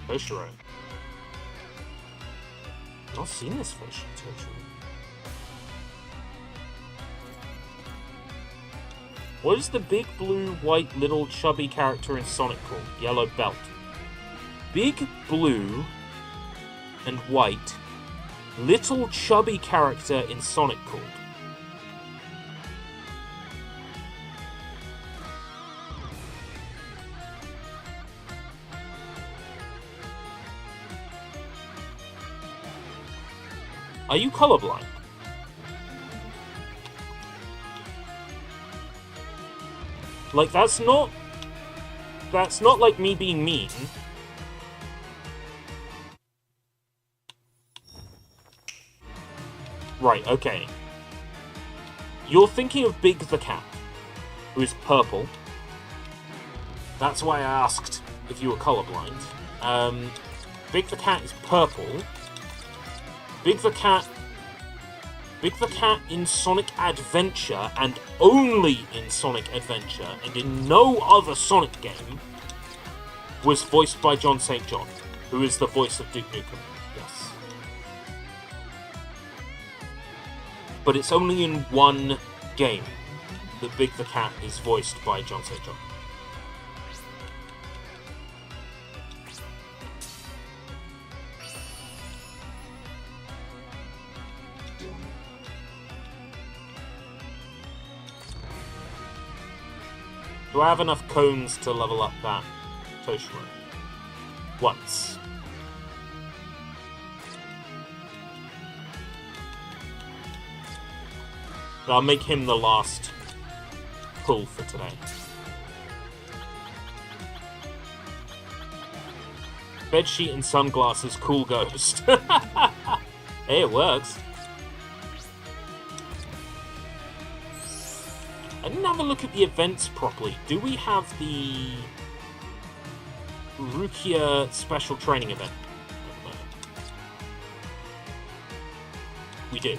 Toshiro. I've not seen this fish, Toshiro. What is the big blue, white, little chubby character in Sonic called? Yellow Belt. Big blue and white, little chubby character in Sonic called. Are you colorblind? Like, that's not like me being mean. Right, okay. You're thinking of Big the Cat, who is purple. That's why I asked if you were colorblind. Big the Cat is purple. Big the Cat in Sonic Adventure, and only in Sonic Adventure, and in no other Sonic game, was voiced by John St. John, who is the voice of Duke Nukem. Yes. But it's only in one game that Big the Cat is voiced by John St. John. Do I have enough cones to level up that Toshiro? Once. But I'll make him the last pull for today. Bedsheet and sunglasses, cool ghost. Hey, it works. I didn't have a look at the events properly. Do we have the Rukia special training event? We do.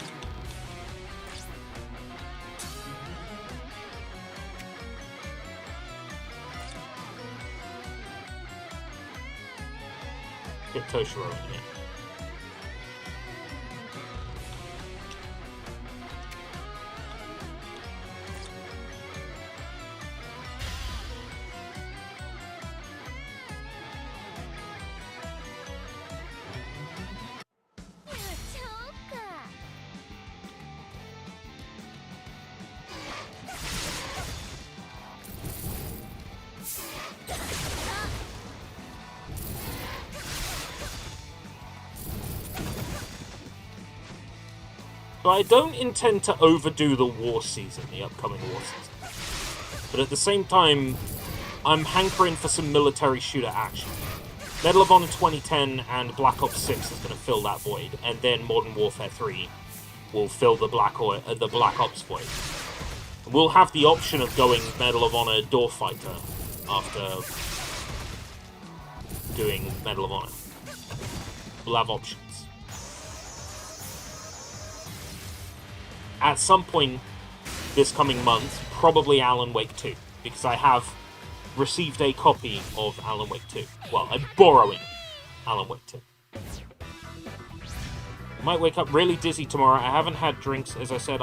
Get Toshiro in here. So I don't intend to overdo the war season, the upcoming war season. But at the same time, I'm hankering for some military shooter action. Medal of Honor 2010 and Black Ops 6 is going to fill that void, and then Modern Warfare 3 will fill the Black Ops void. And we'll have the option of going Medal of Honor Door Fighter after doing Medal of Honor. We'll have options. At some point this coming month, probably Alan Wake 2, because I have received a copy of Alan Wake 2. Well, I'm borrowing Alan Wake 2. I might wake up really dizzy tomorrow. I haven't had drinks, as I said,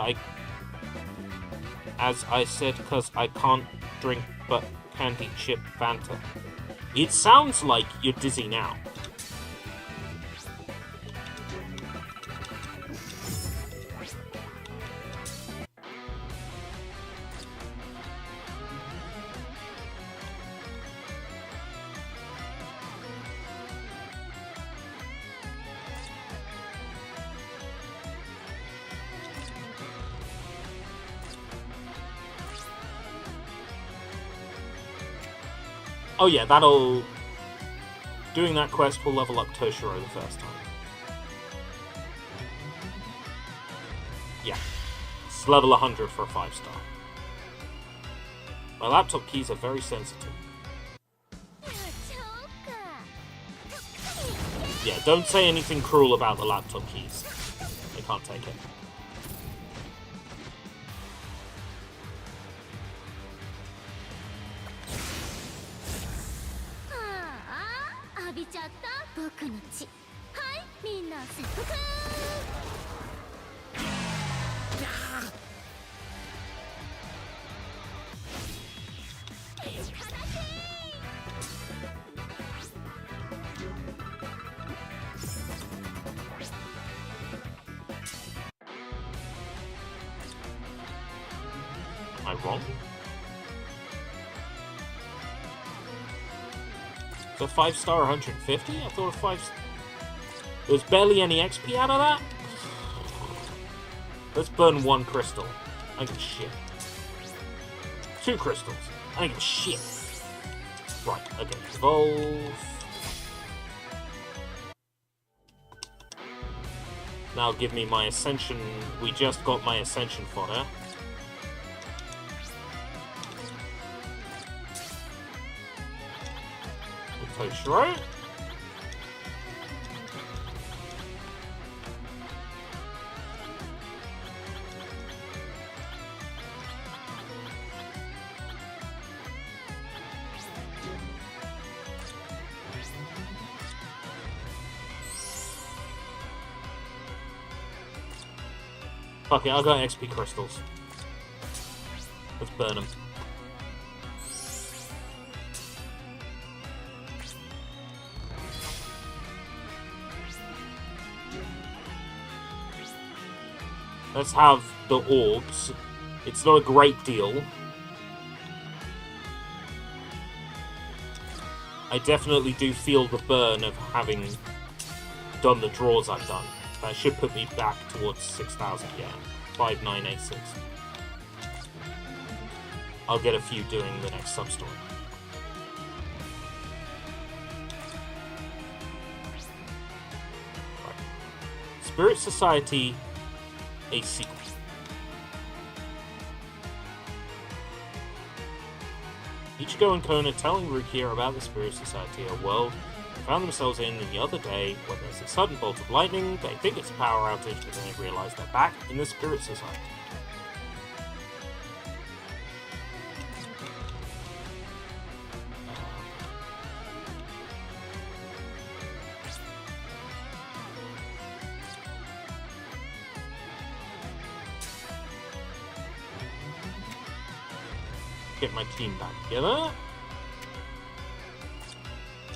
because I can't drink but candy chip Fanta. It sounds like you're dizzy now. Oh yeah, doing that quest will level up Toshiro the first time. Yeah. It's level 100 for a 5-star. My laptop keys are very sensitive. Yeah, don't say anything cruel about the laptop keys. I can't take it. Am I wrong? So 5-star 150? I thought a 5. There's barely any XP out of that? Let's burn 1 crystal. I give a shit. 2 crystals. I give a shit. Right, okay. Evolve. Now give me my Ascension. We just got my Ascension fodder. Toshiro. Fuck it, I got XP crystals. Let's burn them. Let's have the orbs. It's not a great deal. I definitely do feel the burn of having done the draws I've done. That should put me back towards 6,000, yeah. 5986. I'll get a few doing the next sub-story. Spirit Society, a sequel. Ichigo and Kona telling Rukia about the Spirit Society, a world they found themselves in the other day when there's a sudden bolt of lightning. They think it's a power outage, but then they realize they're back in the Spirit Society. Get my team back together.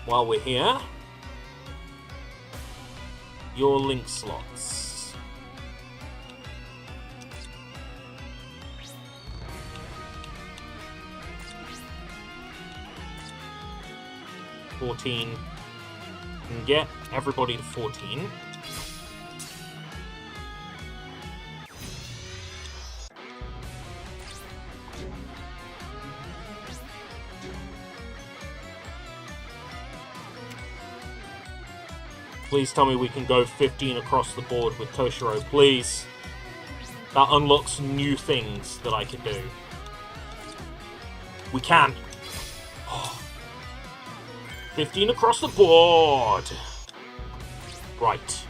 While we're here, your link slots. $14. Can get everybody to 14. Please tell me we can go 15 across the board with Toshiro, please. That unlocks new things that I can do. We can. 15 across the board. Right.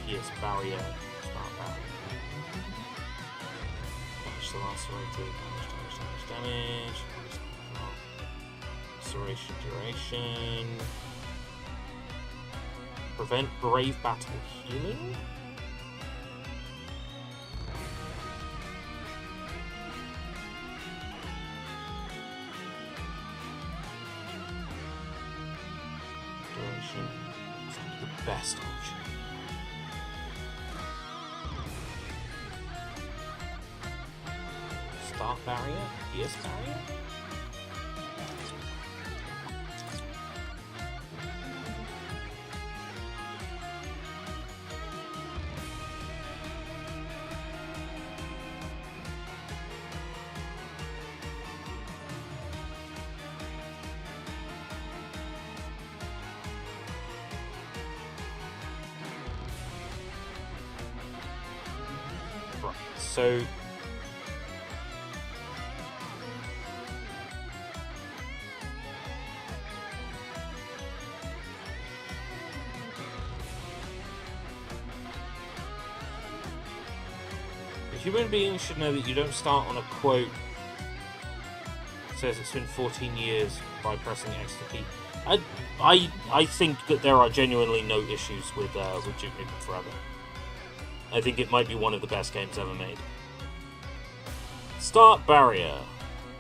Pierce barrier, start barrier. Damage the lacerated, damage. Laceration duration. Prevent brave battle healing. Duration. It's like the best option. Start barrier, pierce barrier. Right, so human beings should know that you don't start on a quote that says it's been 14 years by pressing X to P. I think that there are genuinely no issues with Duke Nukem Forever. I think it might be one of the best games ever made. Start barrier.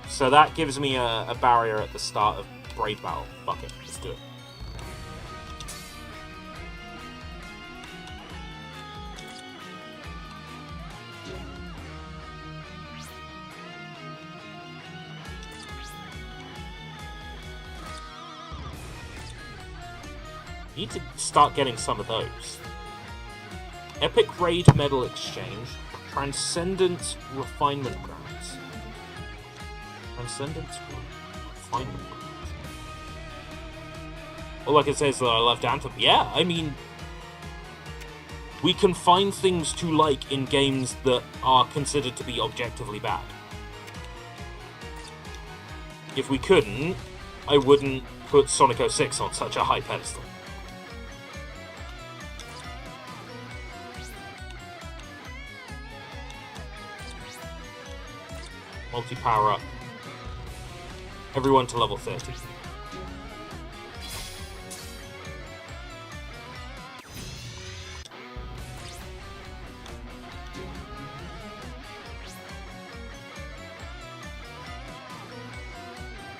So that gives me a barrier at the start of Brave Battle. Fuck it, let's do it. Need to start getting some of those. Epic Raid Medal Exchange. Transcendent Refinement Grounds. Transcendent Refinement Grounds. Well, like it says that I loved Anthem. Yeah, I mean, we can find things to like in games that are considered to be objectively bad. If we couldn't, I wouldn't put Sonic 06 on such a high pedestal. Multi-power up. Everyone to level 30.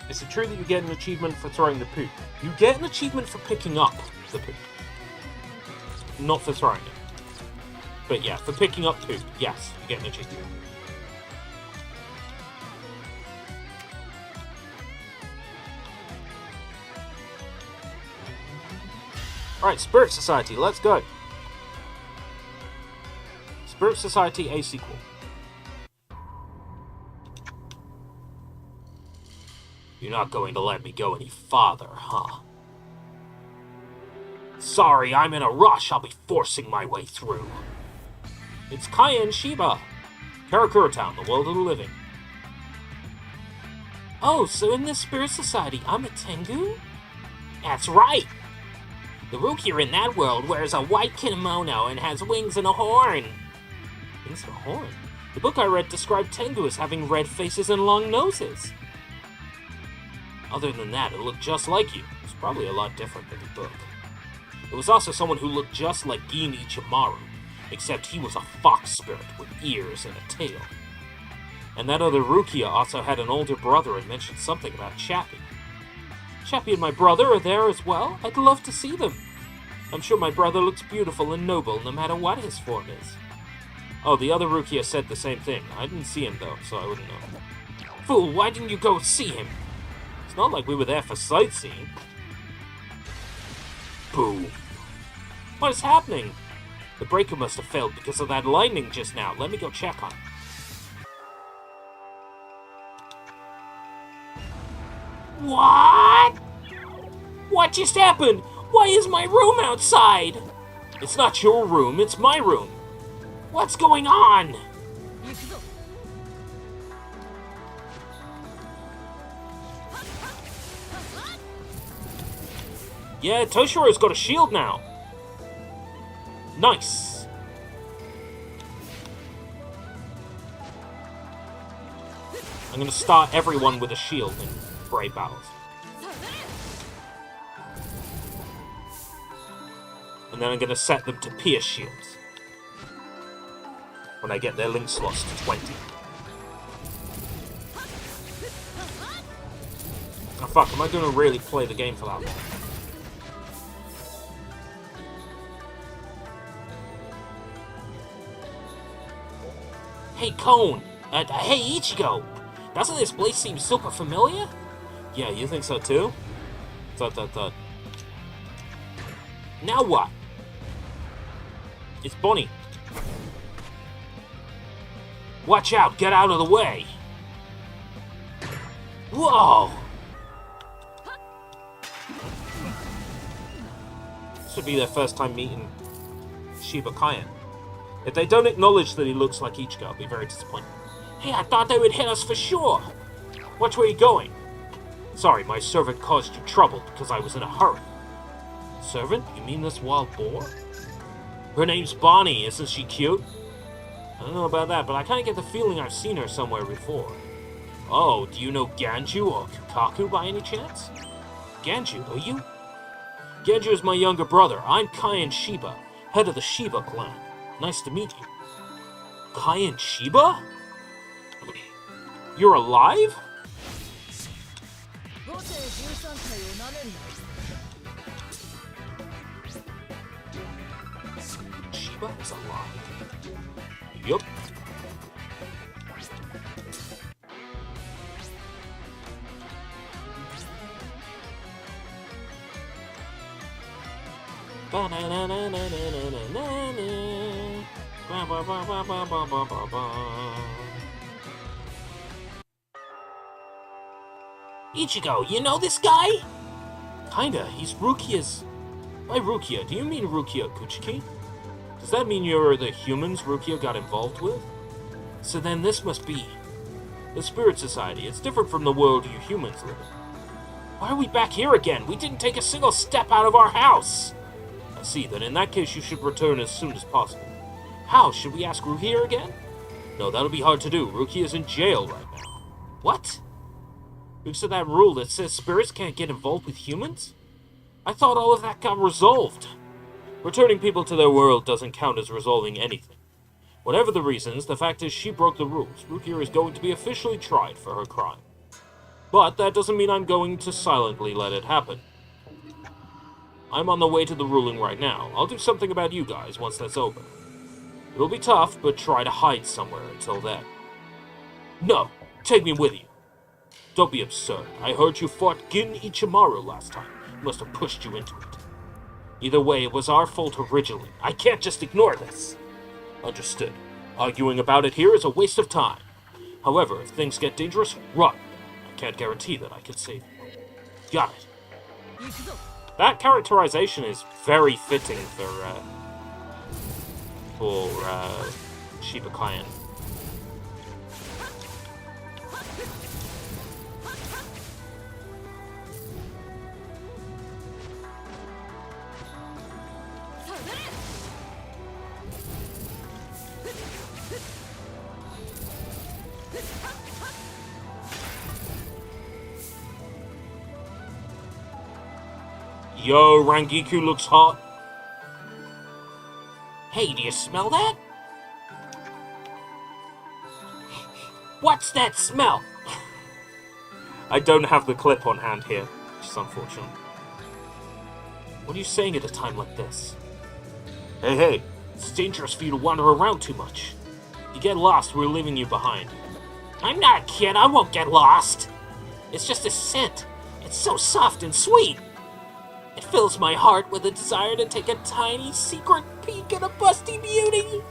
Is it true that you get an achievement for throwing the poop? You get an achievement for picking up the poop. Not for throwing it. But yeah, for picking up poop, yes, you get an achievement. Alright, Spirit Society, let's go. Spirit Society A sequel. You're not going to let me go any farther, huh? Sorry, I'm in a rush. I'll be forcing my way through. It's Kaya and Shiba. Karakura Town, the world of the living. Oh, so in this Spirit Society, I'm a Tengu? That's right! The Rukia in that world wears a white kimono and has wings and a horn. Wings and a horn? The book I read described Tengu as having red faces and long noses. Other than that, it looked just like you. It's probably a lot different than the book. There was also someone who looked just like Gin Ichimaru, except he was a fox spirit with ears and a tail. And that other Rukia also had an older brother and mentioned something about Chappie. Chappie and my brother are there as well? I'd love to see them. I'm sure my brother looks beautiful and noble no matter what his form is. Oh, the other Rukia said the same thing. I didn't see him though, so I wouldn't know. Fool, why didn't you go see him? It's not like we were there for sightseeing. Boom. What is happening? The breaker must have failed because of that lightning just now. Let me go check on it. What? What just happened? Why is my room outside? It's not your room, it's my room. What's going on? Yeah, Toshiro's got a shield now. Nice. I'm gonna start everyone with a shield in brave battles. And then I'm gonna set them to pierce shields when I get their link slots to 20. Oh fuck, am I gonna really play the game for that long? Hey, Cone! Hey, Ichigo! Doesn't this place seem super familiar? Yeah, you think so too? Thud. Now what? It's Bonnie. Watch out, get out of the way! Whoa! This would be their first time meeting Shiba Kaien. If they don't acknowledge that he looks like Ichigo, I'll be very disappointed. Hey, I thought they would hit us for sure! Watch where you're going. Sorry, my servant caused you trouble because I was in a hurry. Servant? You mean this wild boar? Her name's Bonnie, isn't she cute? I don't know about that, but I kinda get the feeling I've seen her somewhere before. Oh, do you know Ganju or Kukaku by any chance? Ganju, are you? Ganju is my younger brother. I'm Kaien Shiba, head of the Shiba clan. Nice to meet you. Kaien Shiba? You're alive? Shiba is alive. Yup. Ichigo, you know this guy? Kinda, he's Rukia's... By Rukia, do you mean Rukia Kuchiki? Does that mean you're the humans Rukia got involved with? So then this must be... the Spirit Society. It's different from the world you humans live in. Why are we back here again? We didn't take a single step out of our house! I see, then in that case you should return as soon as possible. How? Should we ask Rukia again? No, that'll be hard to do. Rukia is in jail right now. What? Who said that rule that says spirits can't get involved with humans? I thought all of that got resolved. Returning people to their world doesn't count as resolving anything. Whatever the reasons, the fact is she broke the rules. Rukia is going to be officially tried for her crime. But that doesn't mean I'm going to silently let it happen. I'm on the way to the ruling right now. I'll do something about you guys once that's over. It'll be tough, but try to hide somewhere until then. No! Take me with you! Don't be absurd. I heard you fought Gin Ichimaru last time. Must have pushed you into it. Either way, it was our fault originally. I can't just ignore this. Understood. Arguing about it here is a waste of time. However, if things get dangerous, run. I can't guarantee that I can save you. Got it. That characterization is very fitting for Shiba Clan. Yo, Rangiku looks hot. Hey, do you smell that? What's that smell? I don't have the clip on hand here, which is unfortunate. What are you saying at a time like this? Hey, it's dangerous for you to wander around too much. If you get lost, we're leaving you behind. I'm not a kid, I won't get lost. It's just a scent. It's so soft and sweet. It fills my heart with a desire to take a tiny secret peek at a busty beauty.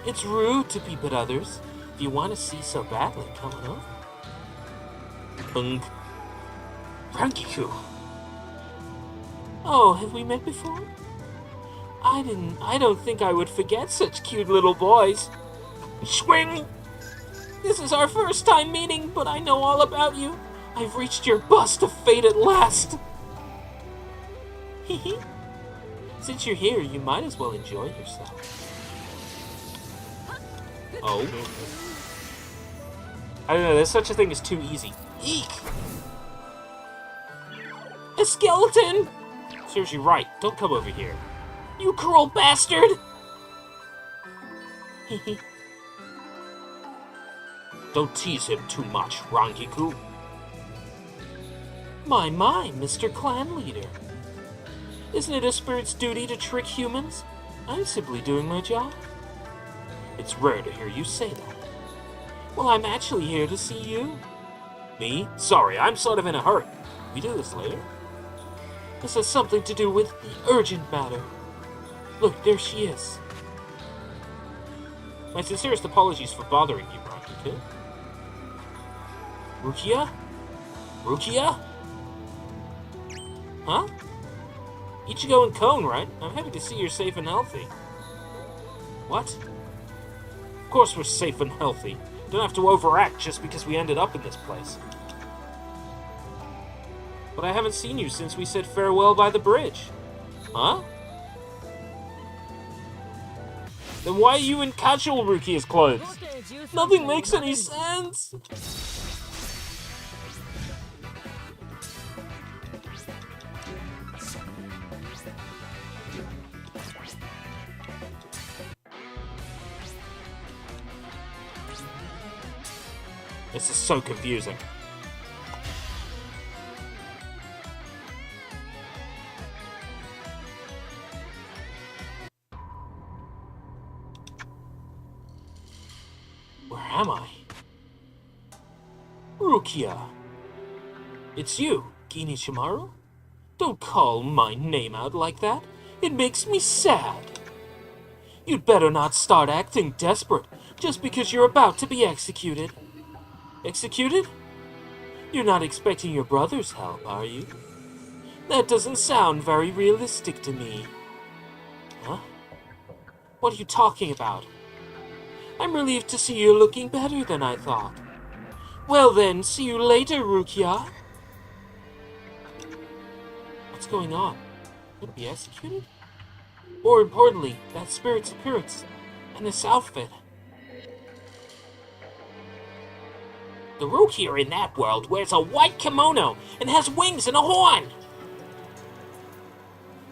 It's rude to peep at others. If you want to see so badly, come on over. Rangiku. Oh, have we met before? I don't think I would forget such cute little boys. Swing! This is our first time meeting, but I know all about you. I've reached your bust of fate at last. Hehe. Since you're here, you might as well enjoy yourself. Oh. I don't know, there's such a thing as too easy. Eek! A skeleton! Serves you right, don't come over here. You cruel bastard! Hehe. Don't tease him too much, Rangiku. My, Mr. Clan Leader. Isn't it a spirit's duty to trick humans? I'm simply doing my job. It's rare to hear you say that. Well, I'm actually here to see you. Me? Sorry, I'm sort of in a hurry. We do this later? This has something to do with the urgent matter. Look, there she is. My sincerest apologies for bothering you, Rangiku. Rukia? Rukia? Huh? Ichigo and Cone, right? I'm happy to see you're safe and healthy. What? Of course we're safe and healthy. Don't have to overact just because we ended up in this place. But I haven't seen you since we said farewell by the bridge. Huh? Then why are you in casual Rukia's clothes? Nothing makes any sense! This is so confusing. Where am I? Rukia. It's you, Ginichimaru? Don't call my name out like that. It makes me sad. You'd better not start acting desperate just because you're about to be executed. Executed? You're not expecting your brother's help, are you? That doesn't sound very realistic to me. Huh? What are you talking about? I'm relieved to see you looking better than I thought. Well then, see you later, Rukia. What's going on? Gonna be executed? More importantly, that spirit's appearance and this outfit. The Rukia in that world wears a white kimono and has wings and a horn!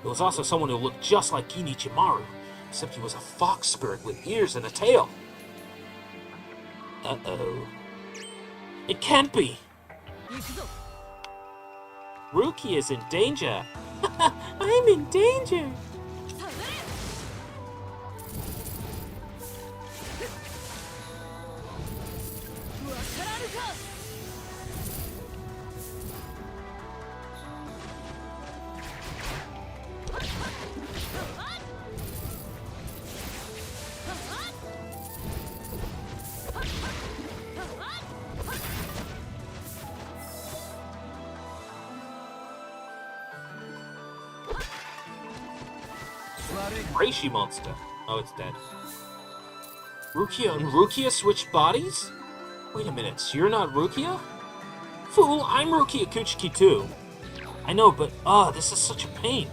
There was also someone who looked just like Ginichimaru, except he was a fox spirit with ears and a tail. Uh-oh. It can't be! Rukia is in danger! I'm in danger! Reishi monster. Oh, it's dead. Rukia and Rukia switched bodies? Wait a minute, so you're not Rukia? Fool, I'm Rukia Kuchiki too. I know, but this is such a pain.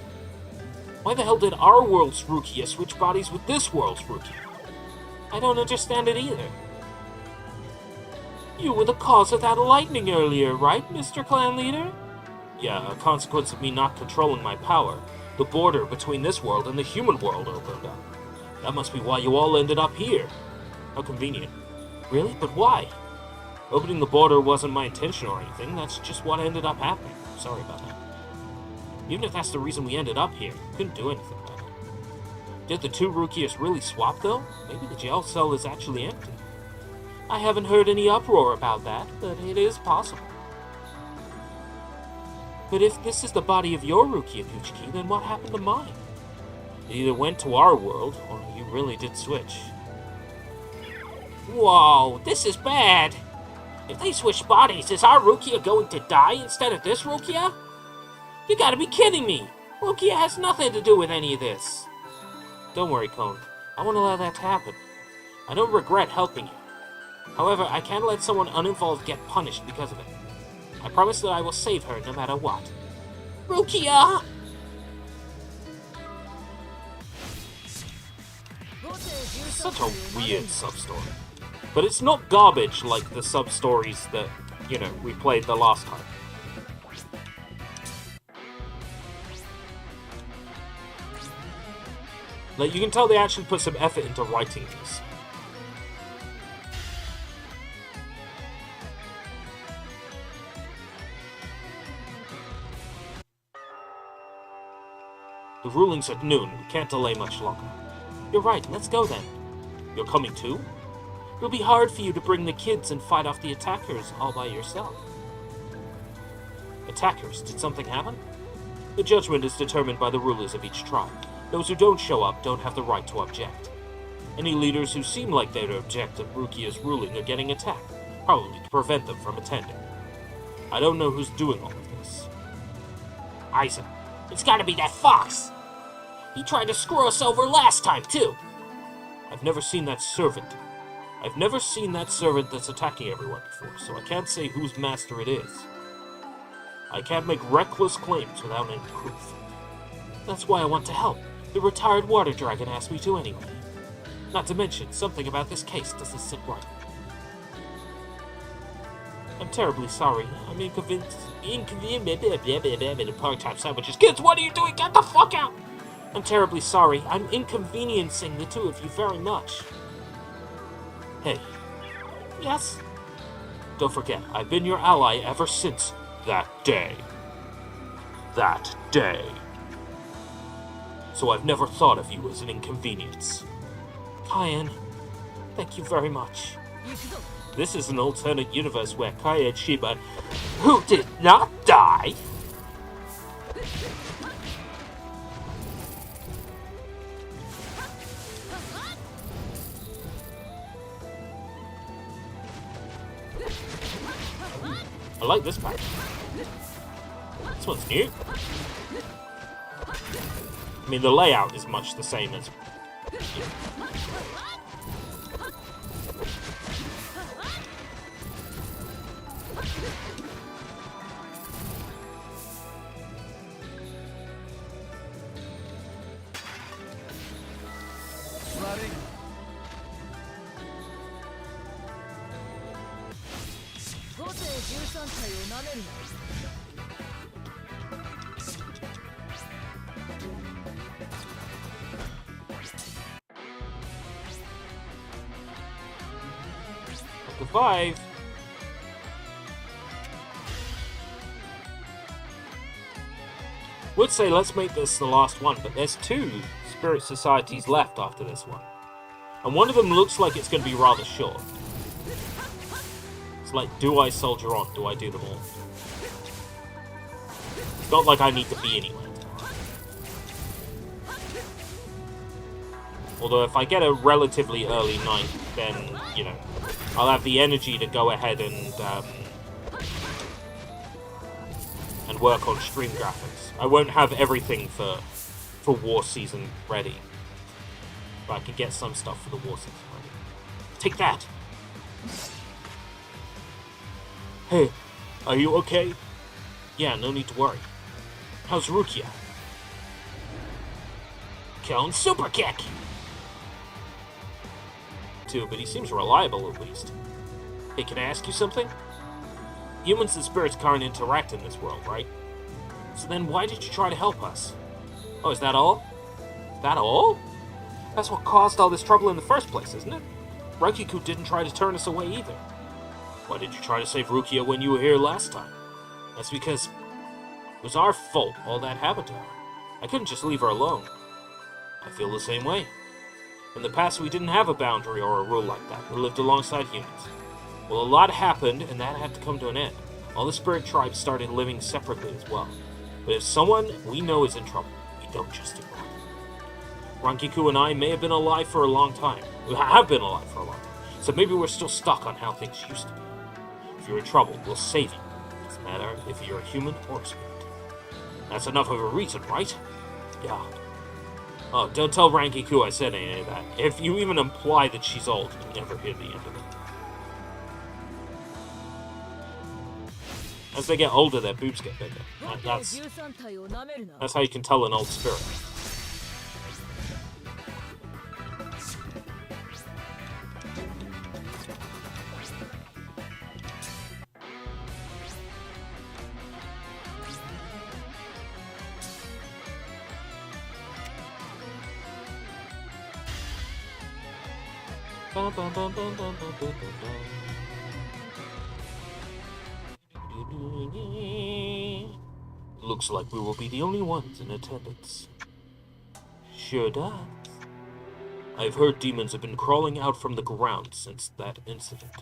Why the hell did our world's Rukia switch bodies with this world's Rukia? I don't understand it either. You were the cause of that lightning earlier, right, Mr. Clan Leader? Yeah, a consequence of me not controlling my power. The border between this world and the human world opened up. That must be why you all ended up here. How convenient. Really? But why? Opening the border wasn't my intention or anything, that's just what ended up happening. Sorry about that. Even if that's the reason we ended up here, couldn't do anything about it. Did the two Rukias really swap, though? Maybe the jail cell is actually empty. I haven't heard any uproar about that, but it is possible. But if this is the body of your Rukia Kuchiki, then what happened to mine? It either went to our world, or you really did switch. Whoa, this is bad! If they switch bodies, is our Rukia going to die instead of this Rukia? You gotta be kidding me! Rukia has nothing to do with any of this! Don't worry, Cone. I won't allow that to happen. I don't regret helping you. However, I can't let someone uninvolved get punished because of it. I promise that I will save her no matter what. Rukia! Such a weird sub-story. But it's not garbage like the sub-stories that, we played the last time. Like, you can tell they actually put some effort into writing these. The ruling's at noon. We can't delay much longer. You're right, let's go then. You're coming too? It'll be hard for you to bring the kids and fight off the attackers all by yourself. Attackers? Did something happen? The judgment is determined by the rulers of each tribe. Those who don't show up don't have the right to object. Any leaders who seem like they'd object to Rukia's ruling are getting attacked, probably to prevent them from attending. I don't know who's doing all of this. Isa, it's gotta be that fox! He tried to screw us over last time, too! I've never seen that servant. I've never seen that servant that's attacking everyone before, so I can't say whose master it is. I can't make reckless claims without any proof. That's why I want to help. The retired water dragon asked me to anyway. Not to mention, something about this case doesn't sit right. I'm terribly sorry. I'm inconvenient part-time sandwiches. Kids, what are you doing? Get the fuck out! I'm terribly sorry. I'm inconveniencing the two of you very much. Hey. Yes? Don't forget, I've been your ally ever since that day. That day. So I've never thought of you as an inconvenience. Cayenne, thank you very much. This is an alternate universe where Cayenne Shiba, who did not die, I like this pack. This one's new. I mean, the layout is much the same as... Up to 5. Would say let's make this the last one, but there's 2 Spirit Societies left after this one. And one of them looks like it's going to be rather short. It's like, do I soldier on? Do I do them all? It's not like I need to be anywhere. Although if I get a relatively early night, then, you know, I'll have the energy to go ahead and work on stream graphics. I won't have everything for for war season ready. But I can get some stuff for the war season ready. Take that! Hey, are you okay? Yeah, no need to worry. How's Rukia? Cone super kick! Too, but he seems reliable at least. Hey, can I ask you something? Humans and spirits can't interact in this world, right? So then why did you try to help us? Oh, is that all? That all? That's what caused all this trouble in the first place, isn't it? Rakiku didn't try to turn us away either. Why did you try to save Rukia when you were here last time? That's because it was our fault all that happened to her. I couldn't just leave her alone. I feel the same way. In the past, we didn't have a boundary or a rule like that. We lived alongside humans. Well, a lot happened, and that had to come to an end. All the spirit tribes started living separately as well. But if someone we know is in trouble, we don't just ignore them. Rankiku and I may have been alive for a long time. We have been alive for a long time. So maybe we're still stuck on how things used to be. If you're in trouble, we'll save you. It doesn't matter if you're a human or a spirit. That's enough of a reason, right? Yeah. Oh, don't tell Rankiku I said any of that. If you even imply that she's old, you'll never hear the end of it. As they get older, their boobs get bigger. That's how you can tell an old spirit. Looks like we will be the only ones in attendance. Sure does. I've heard demons have been crawling out from the ground since that incident.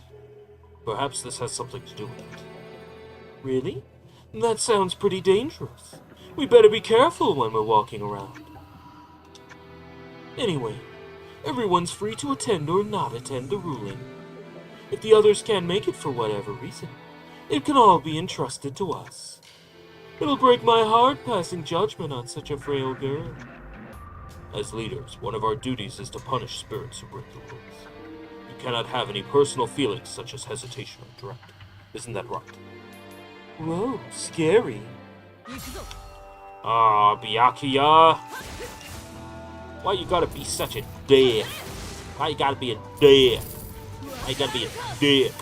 Perhaps this has something to do with it. Really? That sounds pretty dangerous. We better be careful when we're walking around. Anyway, everyone's free to attend or not attend the ruling. If the others can't make it for whatever reason, it can all be entrusted to us. It'll break my heart passing judgment on such a frail girl. As leaders, one of our duties is to punish spirits who break the rules. You cannot have any personal feelings such as hesitation or dread. Isn't that right? Whoa, scary. Ah, Byakuya. Why you gotta be such a dick? Why you gotta be a dick? Why you gotta be a dick?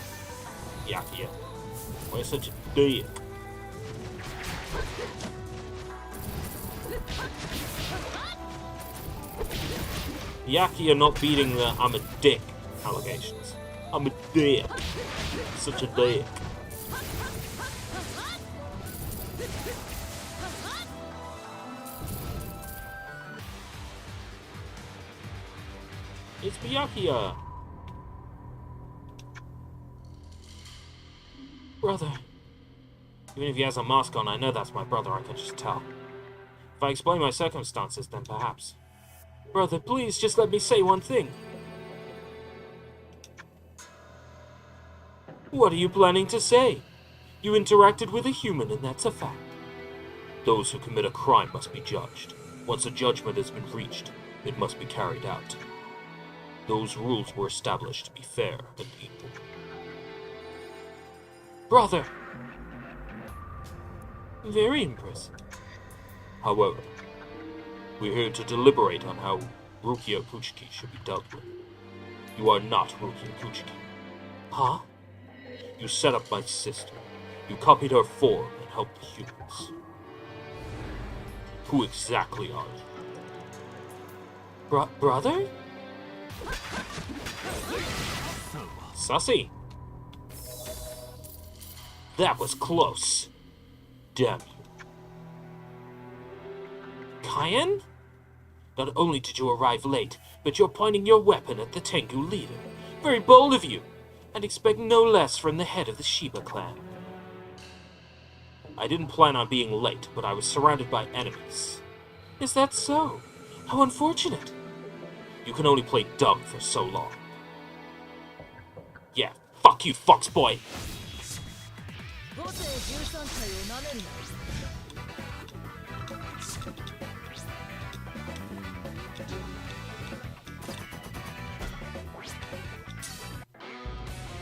Byakuya. Why you such a dick? Byakuya not beating the I'm a dick allegations. I'm a dick. Such a dick. It's Byakuya. Brother. Even if he has a mask on, I know that's my brother, I can just tell. If I explain my circumstances, then perhaps. Brother, please, just let me say one thing. What are you planning to say? You interacted with a human, and that's a fact. Those who commit a crime must be judged. Once a judgment has been reached, it must be carried out. Those rules were established to be fair and equal. Brother! Very impressive. However, we're here to deliberate on how Rukia Kuchiki should be dealt with. You are not Rukia Kuchiki. Huh? You set up my sister. You copied her form and helped the humans. Who exactly are you? Brother? Sussy. That was close. Damn you. Kyan? Not only did you arrive late, but you're pointing your weapon at the Tengu leader. Very bold of you, and expect no less from the head of the Shiba clan. I didn't plan on being late, but I was surrounded by enemies. Is that so? How unfortunate. You can only play dumb for so long. Yeah, fuck you, fox boy!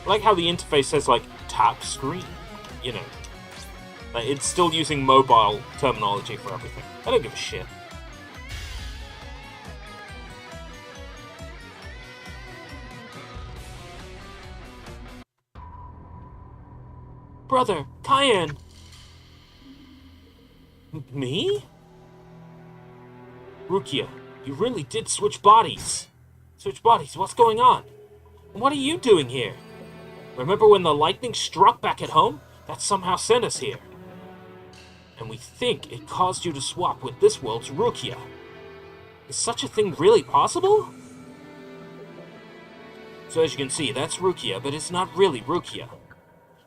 I like how the interface says, like, tap screen. You know. Like, it's still using mobile terminology for everything. I don't give a shit. Brother, Cayenne! Me? Rukia, you really did switch bodies. Switch bodies, what's going on? And what are you doing here? Remember when the lightning struck back at home? That somehow sent us here. And we think it caused you to swap with this world's Rukia. Is such a thing really possible? So as you can see, that's Rukia, but it's not really Rukia.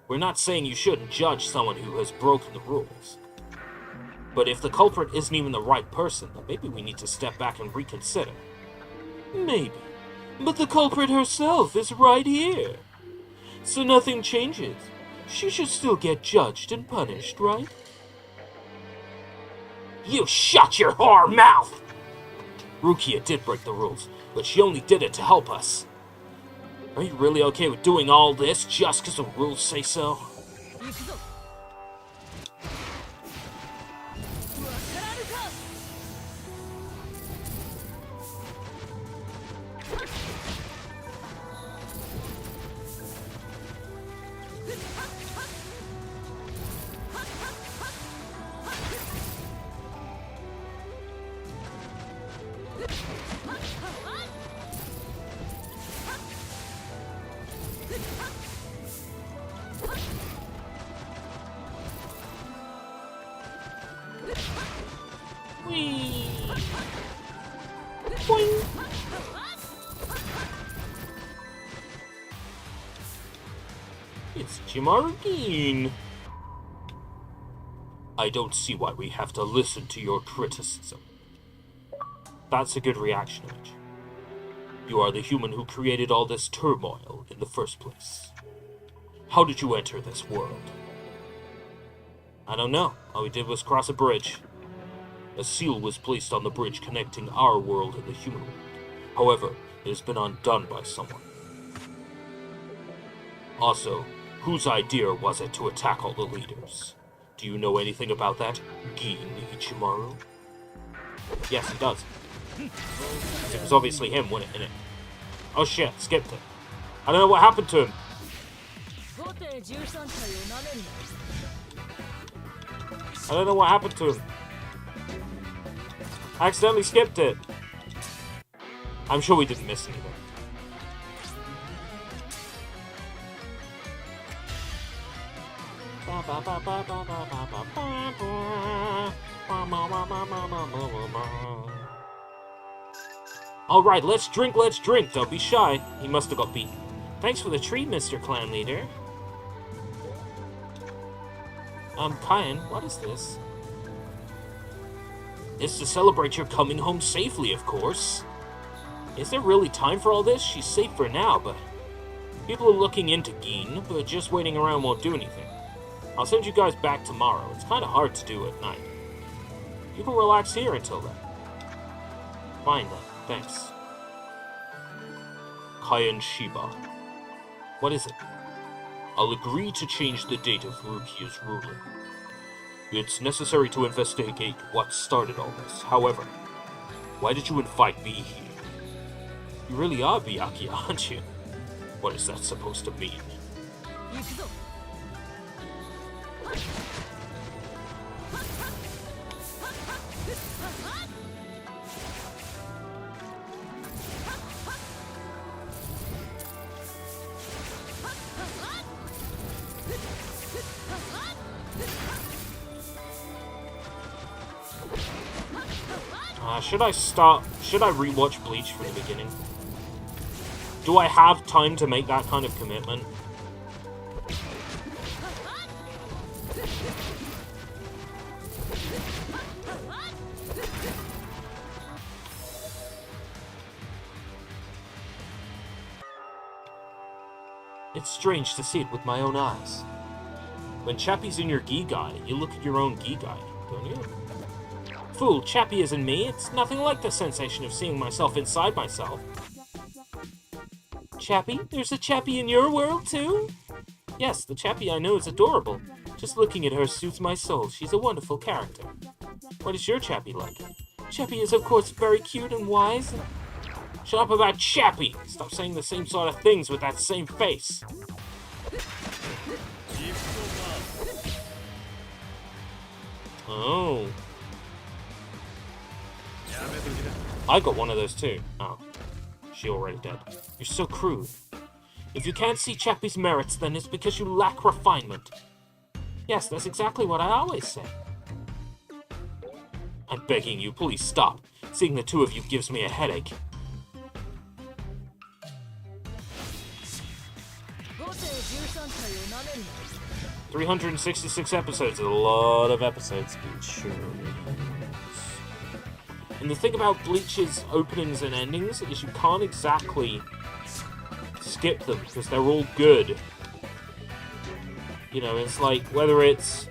We're not saying you shouldn't judge someone who has broken the rules. But if the culprit isn't even the right person, then maybe we need to step back and reconsider. Maybe. But the culprit herself is right here. So nothing changes. She should still get judged and punished, right? You shut your whore mouth! Rukia did break the rules, but she only did it to help us. Are you really okay with doing all this just because the rules say so? Whee! Boing! It's Jimarugin. I don't see why we have to listen to your criticism. That's a good reaction, Edge. You are the human who created all this turmoil in the first place. How did you enter this world? I don't know. All we did was cross a bridge. A seal was placed on the bridge connecting our world and the human world. However, it has been undone by someone. Also, whose idea was it to attack all the leaders? Do you know anything about that, Gin Ichimaru? Yes, he does. It was obviously him, wasn't it? Oh shit, skipped it. I don't know what happened to him. I don't know what happened to him. I accidentally skipped it. I'm sure we didn't miss anything. Alright, let's drink, Don't be shy. He must have got beaten. Thanks for the treat, Mr. Clan Leader. Kyan, what is this? It's to celebrate your coming home safely, of course. Is there really time for all this? She's safe for now, but... people are looking into Gin, but just waiting around won't do anything. I'll send you guys back tomorrow. It's kind of hard to do at night. You can relax here until then. Fine then, thanks. Kyan Shiba. What is it? I'll agree to change the date of Rukia's ruling. It's necessary to investigate what started all this. However, why did you invite me here? You really are Byakuya, aren't you? What is that supposed to mean? Should I rewatch Bleach from the beginning? Do I have time to make that kind of commitment? It's strange to see it with my own eyes. When Chappie's in your gi guide, you look at your own gi guide, don't you? Fool, Chappie isn't me. It's nothing like the sensation of seeing myself inside myself. Chappie? There's a Chappie in your world, too? Yes, the Chappie I know is adorable. Just looking at her soothes my soul. She's a wonderful character. What is your Chappie like? Chappie is, of course, very cute and wise. Shut up about Chappie! Stop saying the same sort of things with that same face. Oh. I got one of those too. Oh. She already dead. You're so crude. If you can't see Chappie's merits, then it's because you lack refinement. Yes, that's exactly what I always say. I'm begging you, please stop. Seeing the two of you gives me a headache. 366 episodes is a lot of episodes. It sure is. And the thing about Bleach's openings and endings is you can't exactly skip them because they're all good. You know, it's like whether it's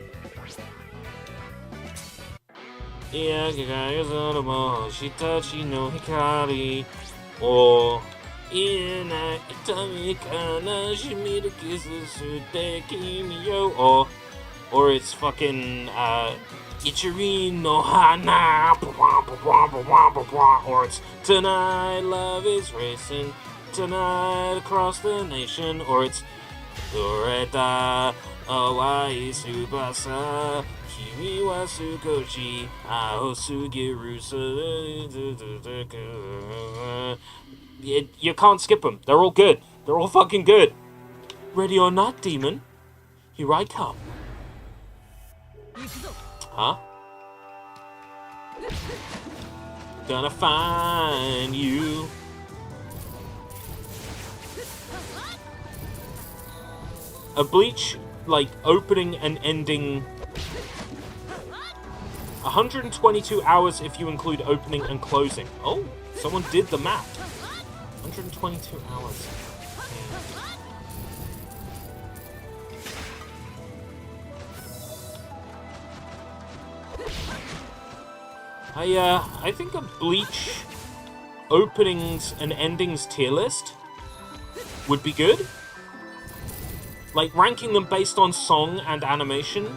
or or it's fucking Ichiri no Hana, or it's Tonight Love is Racing, Tonight Across the Nation, or it's Doreta Awai Subasa, Kimi wa Sukochi, Aosugirusa. You can't skip them. They're all good. They're all fucking good. Ready or not, demon? Here I come. Huh? Gonna find you. A Bleach, like, opening and ending 122 hours if you include opening and closing. Oh, someone did the math. 122 hours. I think a Bleach openings and endings tier list would be good. Like, ranking them based on song and animation.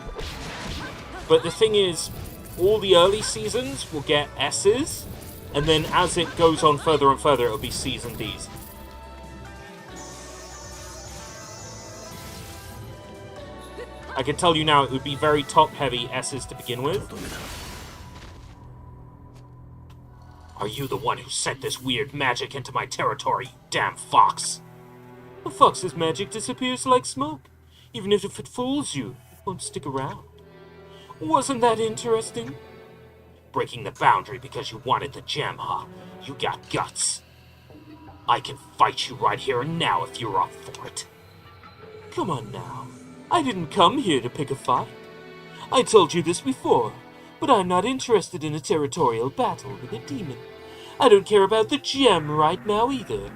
But the thing is, all the early seasons will get S's, and then as it goes on further and further, it'll be C's and D's. I can tell you now, it would be very top-heavy S's to begin with. Are you the one who sent this weird magic into my territory, you damn fox? A fox's magic disappears like smoke. Even if it fools you, it won't stick around. Wasn't that interesting? Breaking the boundary because you wanted the gem, huh? You got guts. I can fight you right here and now if you're up for it. Come on now. I didn't come here to pick a fight. I told you this before, but I'm not interested in a territorial battle with a demon. I don't care about the gem right now either.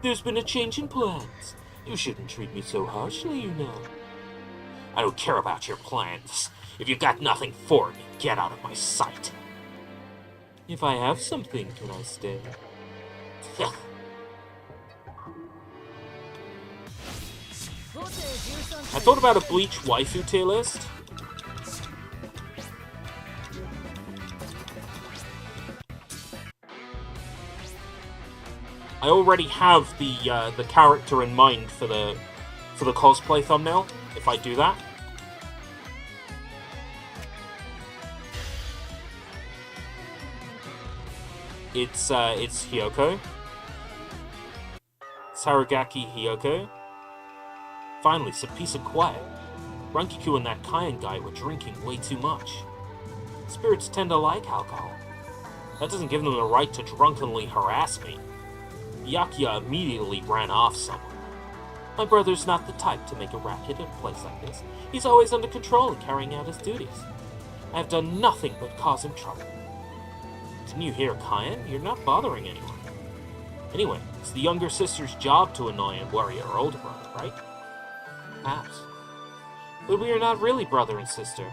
There's been a change in plans. You shouldn't treat me so harshly, you know. I don't care about your plans. If you've got nothing for me, get out of my sight. If I have something, can I stay? I thought about a Bleach waifu tier list. I already have the character in mind for the cosplay thumbnail. If I do that, it's Hyoko, Sarugaki Hyoko. Finally, some peace and quiet. Rankiku and that Kaien guy were drinking way too much. Spirits tend to like alcohol. That doesn't give them the right to drunkenly harass me. Byakuya immediately ran off somewhere. My brother's not the type to make a racket at a place like this. He's always under control and carrying out his duties. I have done nothing but cause him trouble. Didn't you hear, Kaien? You're not bothering anyone. Anyway, it's the younger sister's job to annoy and worry her older brother, right? Perhaps. But we are not really brother and sister.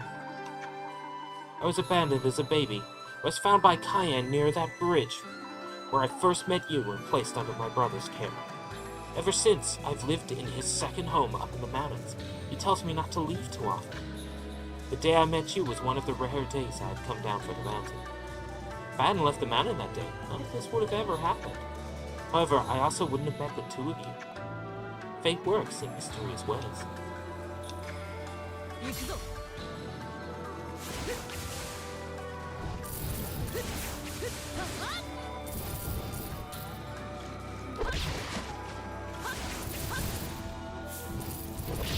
I was abandoned as a baby. I was found by Kaien near that bridge, where I first met you and placed under my brother's care. Ever since, I've lived in his second home up in the mountains. He tells me not to leave too often. The day I met you was one of the rare days I had come down from the mountain. If I hadn't left the mountain that day, none of this would have ever happened. However, I also wouldn't have met the two of you. Fate works in mysterious ways.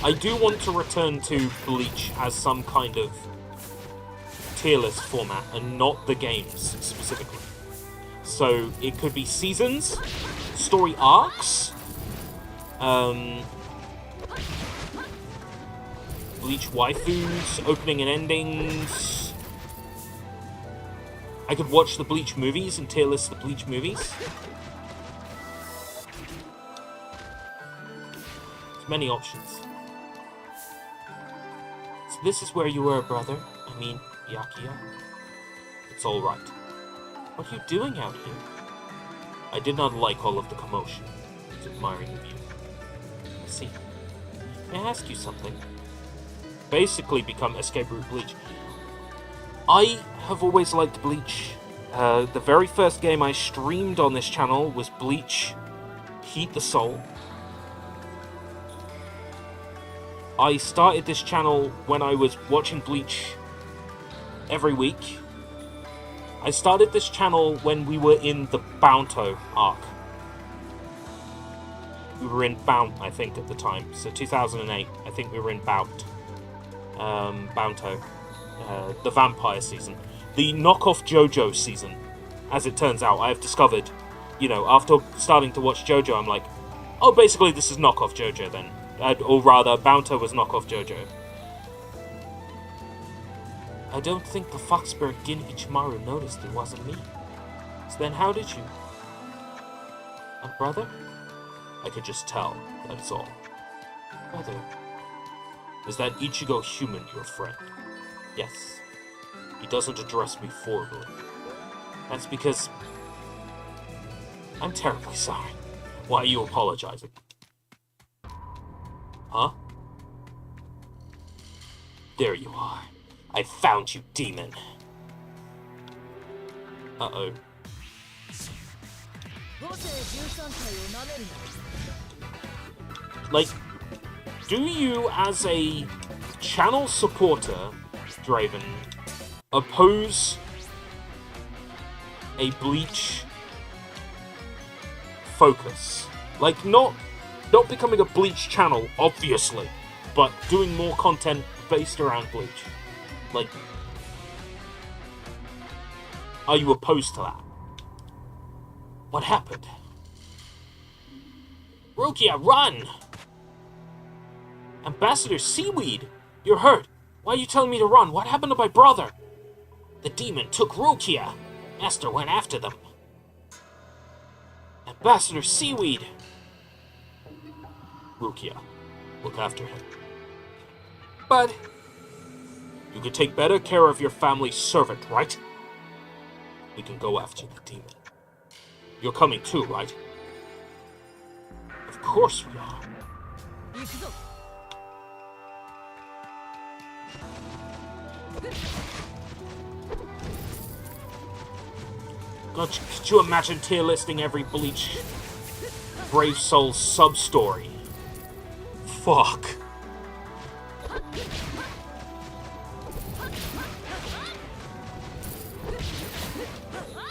I do want to return to Bleach as some kind of tier list format and not the games specifically. So it could be seasons, story arcs, Bleach waifus, opening and endings. I could watch the Bleach movies and tier list the Bleach movies. There's many options. So this is where you were, brother. I mean, Yakuya. It's alright. What are you doing out here? I did not like all of the commotion. I was admiring the view. I see. May I ask you something? Basically become Escape Route Bleach. I have always liked Bleach. The very first game I streamed on this channel was Bleach Heat the Soul. I started this channel when I was watching Bleach every week. I started this channel when we were in the Bounto arc. We were in Bount, I think, at the time. So 2008, I think we were in Bount. Bounto. The vampire season. The knockoff JoJo season. As it turns out, I have discovered, you know, after starting to watch JoJo, I'm like, oh, basically this is knockoff JoJo then. Or rather, Bounto was knockoff JoJo. I don't think the fox spirit Gin Ichimaru noticed it wasn't me. So then how did you? A brother? I could just tell, that's all. Brother. Is that Ichigo human your friend? Yes. He doesn't address me formally. That's because... I'm terribly sorry. Why are you apologizing? Huh? There you are. I found you, demon. Uh-oh. Like, do you, as a channel supporter, Draven, oppose a Bleach focus? Like, not becoming a Bleach channel, obviously, but doing more content based around Bleach. Like, are you opposed to that? What happened? Rukia, run! Ambassador Seaweed, you're hurt. Why are you telling me to run? What happened to my brother? The demon took Rukia. Master went after them. Ambassador Seaweed! Rukia, look after him. But... you could take better care of your family's servant, right? We can go after the demon. You're coming too, right? Of course we are. Could you imagine tier listing every Bleach Brave Soul sub-story? Fuck.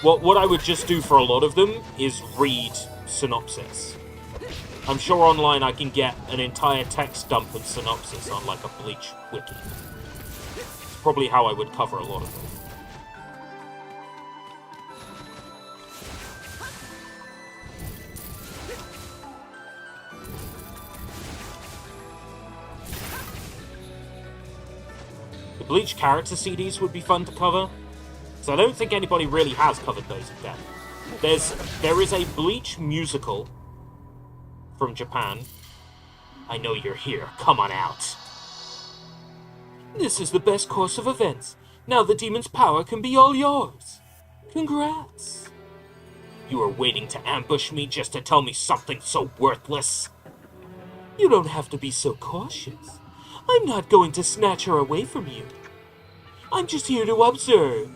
What I would just do for a lot of them is read synopsis. I'm sure online I can get an entire text dump and synopsis on like a Bleach wiki. It's probably how I would cover a lot of them. The Bleach character CDs would be fun to cover. So I don't think anybody really has covered those in depth. There is a Bleach musical from Japan. I know you're here. Come on out. This is the best course of events. Now the demon's power can be all yours. Congrats. You were waiting to ambush me just to tell me something so worthless? You don't have to be so cautious. I'm not going to snatch her away from you. I'm just here to observe,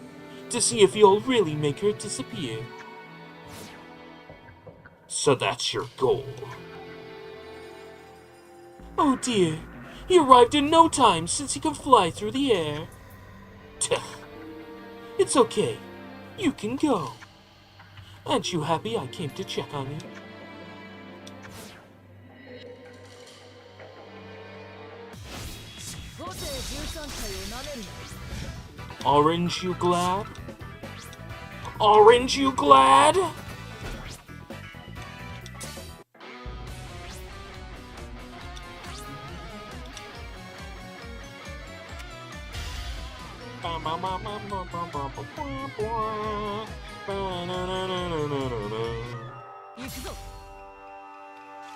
to see if you'll really make her disappear. So that's your goal. Oh dear, he arrived in no time since he can fly through the air. Tuh. It's okay, you can go. Aren't you happy I came to check on you? Orange, you glad? Orange, you glad?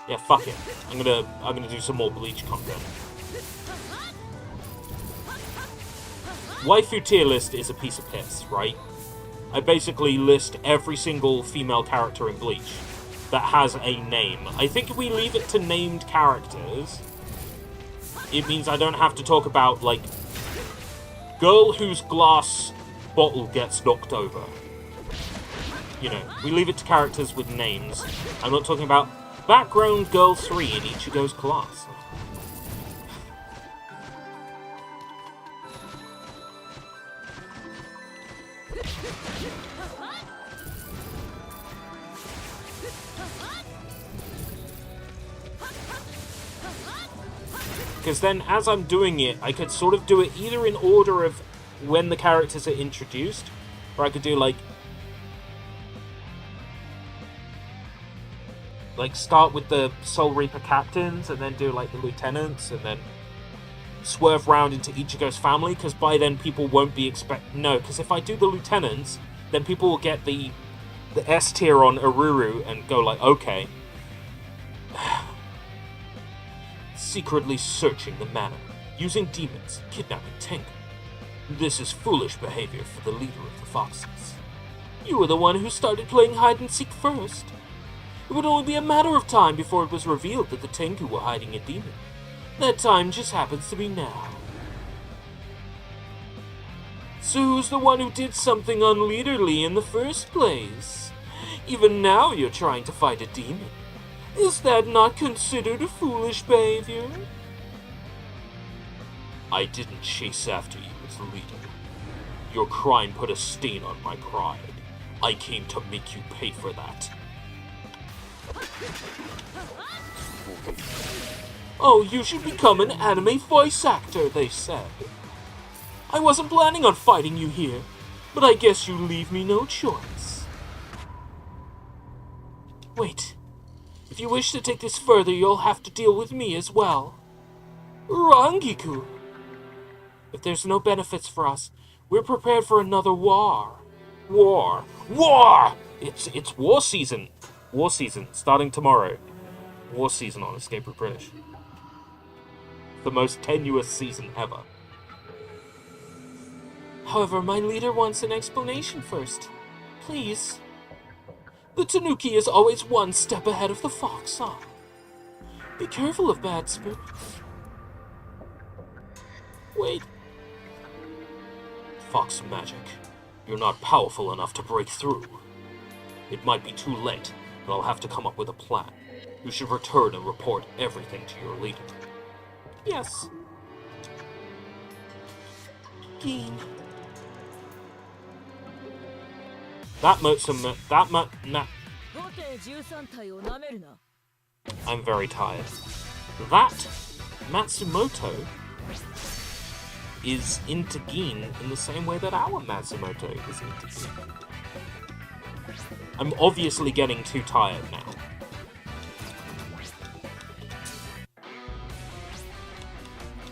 Yeah, fuck it. I'm gonna do some more Bleach content. Waifu tier list is a piece of piss, right? I basically list every single female character in Bleach that has a name. I think if we leave it to named characters, it means I don't have to talk about, like, girl whose glass bottle gets knocked over. You know, we leave it to characters with names. I'm not talking about background girl 3 in Ichigo's class. Because then, as I'm doing it, I could sort of do it either in order of when the characters are introduced, or I could do, like, start with the Soul Reaper captains, and then do, like, the lieutenants, and then swerve round into Ichigo's family, because by then people won't be No, because if I do the lieutenants, then people will get the S tier on Aruru and go like, okay. Secretly searching the manor, using demons, kidnapping Tengu. This is foolish behavior for the leader of the Foxes. You were the one who started playing hide-and-seek first. It would only be a matter of time before it was revealed that the Tengu were hiding a demon. That time just happens to be now. So who's the one who did something unleaderly in the first place? Even now you're trying to fight a demon. Is that not considered a foolish behavior? I didn't chase after you as a leader. Your crime put a stain on my pride. I came to make you pay for that. Oh, you should become an anime voice actor, they said. I wasn't planning on fighting you here, but I guess you leave me no choice. Wait. If you wish to take this further, you'll have to deal with me as well. Rangiku! If there's no benefits for us, we're prepared for another war. War! War! It's war season. War season, starting tomorrow. War season on Escape with British. The most tenuous season ever. However, my leader wants an explanation first. Please. The Tanuki is always one step ahead of the fox, huh? Be careful of bad spirits. Wait. Fox magic. You're not powerful enough to break through. It might be too late, and I'll have to come up with a plan. You should return and report everything to your leader. Yes. Geen. I'm very tired. That Matsumoto is into Geen in the same way that our Matsumoto is into Geen. I'm obviously getting too tired now.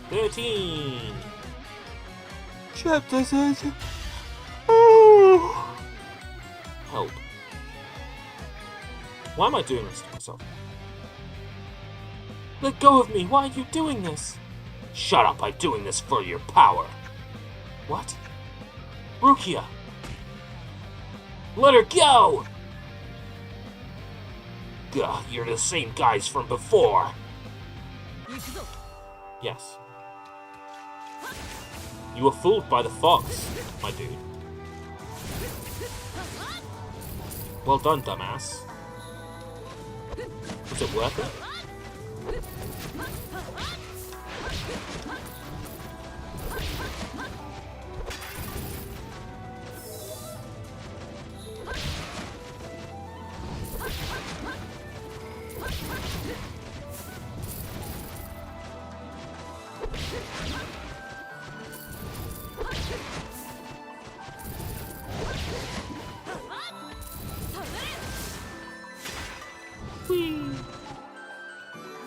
$13. Chapter 30. Oh. Help. Why am I doing this to myself? Let go of me! Why are you doing this? Shut up! I'm doing this for your power! What? Rukia! Let her go! Gah, you're the same guys from before. Yes. You were fooled by the fox, my dude. Well done, dumbass. Was it worth it?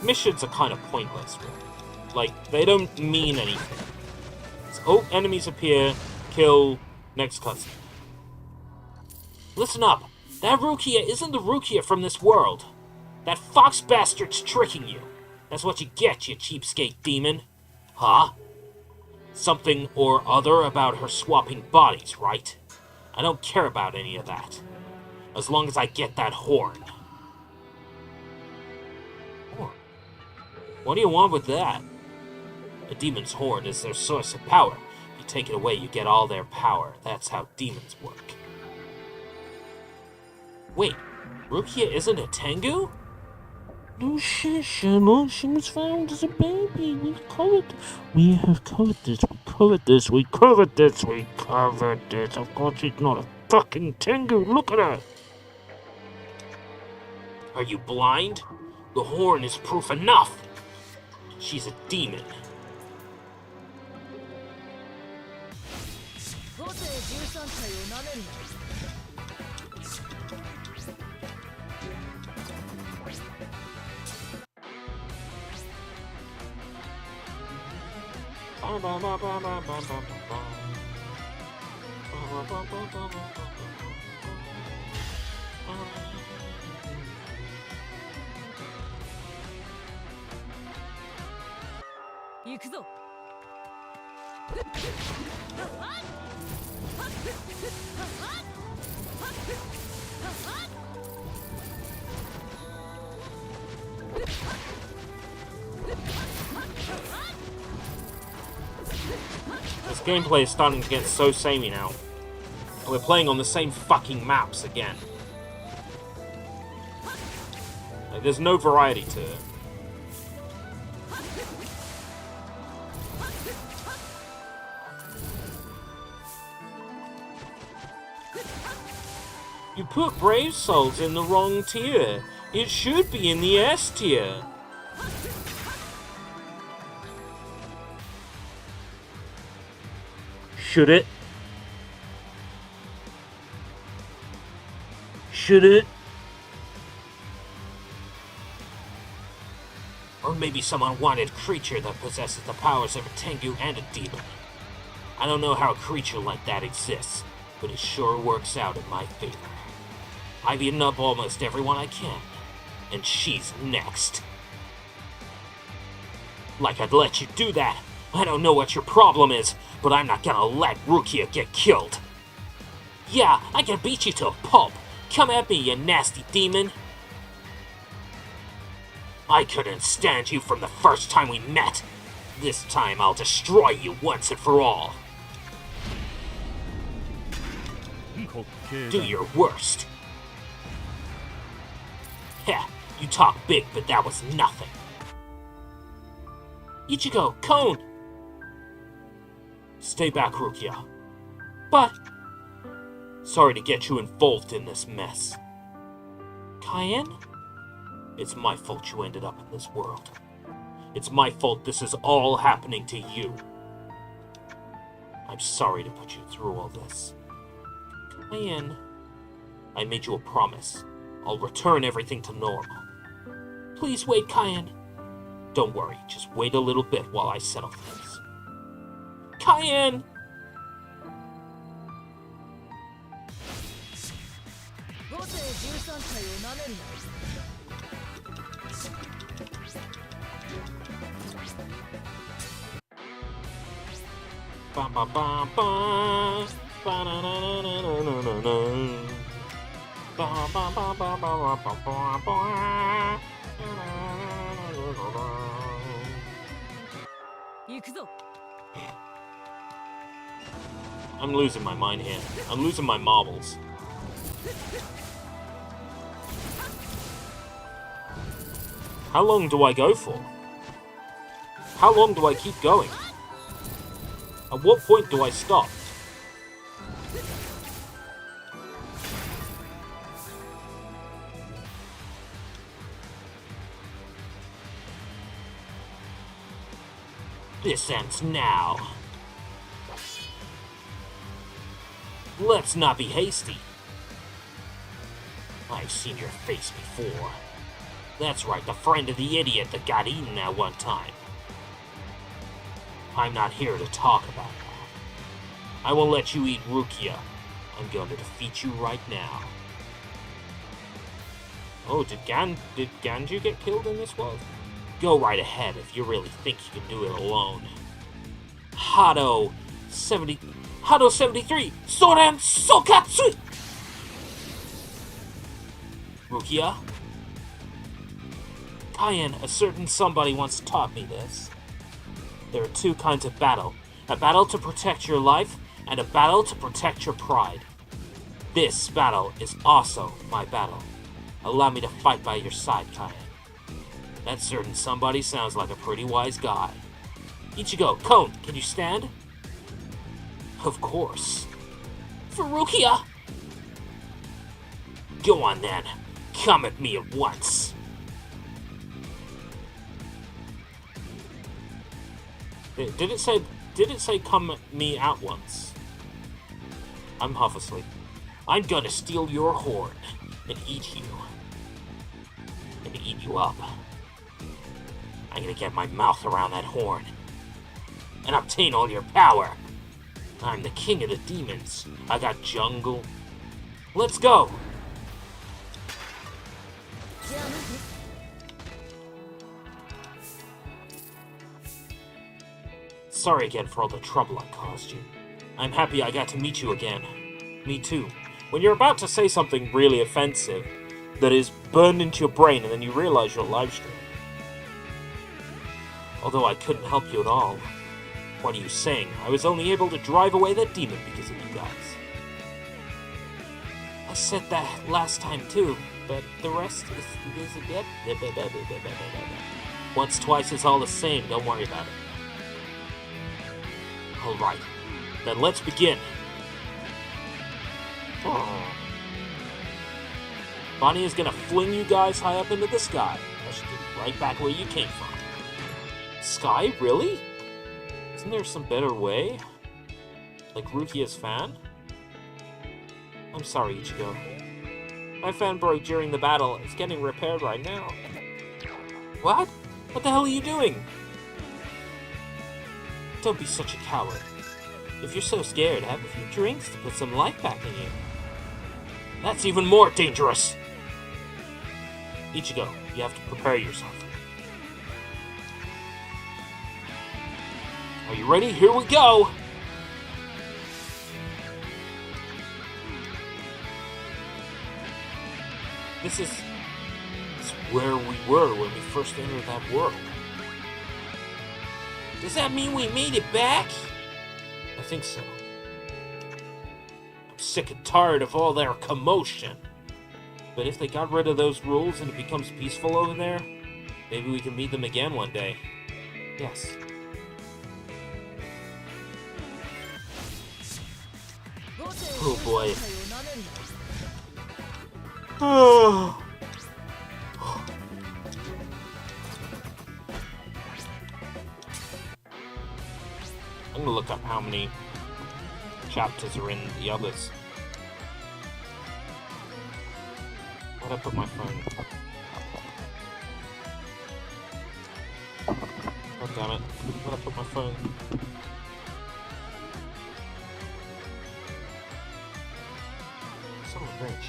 Missions are kind of pointless, really. Like, they don't mean anything. It's, oh, enemies appear, kill, next cutscene. Listen up. That Rukia isn't the Rukia from this world. That fox bastard's tricking you. That's what you get, you cheapskate demon. Huh? Something or other about her swapping bodies, right? I don't care about any of that. As long as I get that horn. Horn? What do you want with that? A demon's horn is their source of power. If you take it away, you get all their power. That's how demons work. Wait, Rukia isn't a Tengu? No shit, Shannon. She was found as a baby. We have covered this. Of course she's not a fucking Tengu. Look at her. Are you blind? The horn is proof enough. She's a demon. This gameplay is starting to get so samey now. We're playing on the same fucking maps again. Like, there's no variety to it. You put Brave Souls in the wrong tier. It should be in the S tier. Should it? Should it? Or maybe some unwanted creature that possesses the powers of a Tengu and a demon. I don't know how a creature like that exists, but it sure works out in my favor. I've eaten up almost everyone I can, and she's next. Like I'd let you do that. I don't know what your problem is, but I'm not gonna let Rukia get killed. Yeah, I can beat you to a pulp. Come at me, you nasty demon. I couldn't stand you from the first time we met. This time I'll destroy you once and for all. Do your worst. Heh, you talk big, but that was nothing. Ichigo, Cone! Stay back, Rukia. But... sorry to get you involved in this mess. Cayenne? It's my fault you ended up in this world. It's my fault this is all happening to you. I'm sorry to put you through all this. Cayenne, I made you a promise. I'll return everything to normal. Please wait, Cayenne. Don't worry, just wait a little bit while I settle things. Cayenne! Ba ba ba ba ba na na na na na na na. I'm losing my mind here. I'm losing my marbles. How long do I go for? How long do I keep going? At what point do I stop? This ends now. Let's not be hasty. I've seen your face before. That's right, the friend of the idiot that got eaten that one time. I'm not here to talk about that. I won't let you eat Rukia. I'm going to defeat you right now. Oh, did Ganju get killed in this world? Go right ahead if you really think you can do it alone. Hado 73, Soren Sokatsu! Rukia? Kaien, a certain somebody once taught me this. There are two kinds of battle. A battle to protect your life, and a battle to protect your pride. This battle is also my battle. Allow me to fight by your side, Kaien. That certain somebody sounds like a pretty wise guy. Ichigo, Kon, can you stand? Of course. For Rukia! Go on then. Come at me at once. Did it say come at me at once? I'm half asleep. I'm gonna steal your horn and eat you. And eat you up. I'm gonna get my mouth around that horn and obtain all your power. I'm the king of the demons. I got jungle. Let's go! Sorry again for all the trouble I caused you. I'm happy I got to meet you again. Me too. When you're about to say something really offensive that is burned into your brain and then you realize you're live streaming. Although I couldn't help you at all. What are you saying? I was only able to drive away that demon because of you guys. I said that last time too, but the rest is a bit. Once, twice is all the same, don't worry about it. Alright, then let's begin. Bonnie is gonna fling you guys high up into the sky. I should get right back where you came from. Sky? Really? Isn't there some better way? Like Rukia's fan? I'm sorry, Ichigo. My fan broke during the battle. It's getting repaired right now. What? What the hell are you doing? Don't be such a coward. If you're so scared, have a few drinks to put some life back in you. That's even more dangerous! Ichigo, you have to prepare yourself. Are you ready? Here we go! This is where we were when we first entered that world. Does that mean we made it back? I think so. I'm sick and tired of all their commotion. But if they got rid of those rules and it becomes peaceful over there, maybe we can meet them again one day. Yes. Oh boy. Oh. I'm gonna look up how many chapters are in the others. Where'd I put my phone? God damn it. Where'd I put my phone? Son of a bitch.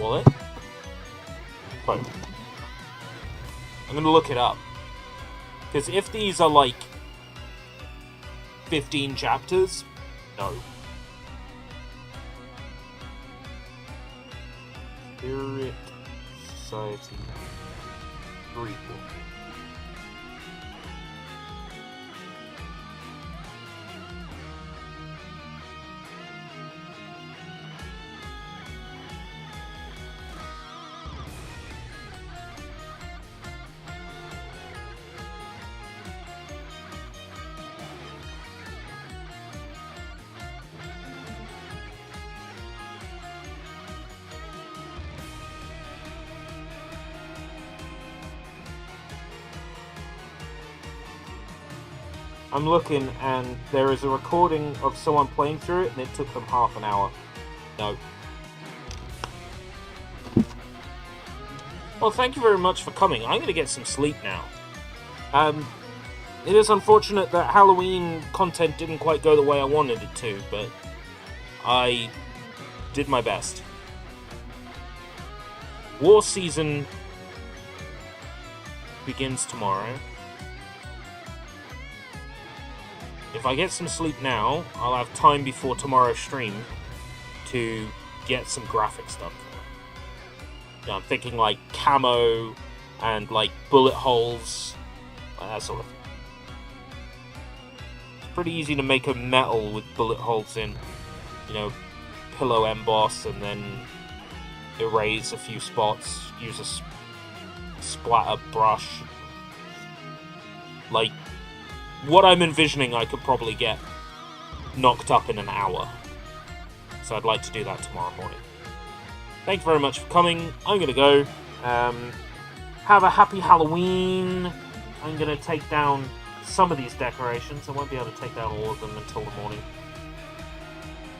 Wallet? Phone. I'm gonna look it up. Because if these are like 15 chapters, no. Spirit Society 3. I'm looking, and there is a recording of someone playing through it, and it took them half an hour. No. Well, thank you very much for coming. I'm going to get some sleep now. It is unfortunate that Halloween content didn't quite go the way I wanted it to, but I did my best. War season begins tomorrow. If I get some sleep now, I'll have time before tomorrow's stream to get some graphics done. You know, I'm thinking like camo and like bullet holes, that sort of thing. It's pretty easy to make a metal with bullet holes in, you know, pillow emboss and then erase a few spots, use a splatter brush. Like, what I'm envisioning I could probably get knocked up in an hour. So I'd like to do that tomorrow morning. Thank you very much for coming. I'm going to go. Have a happy Halloween. I'm going to take down some of these decorations. I won't be able to take down all of them until the morning.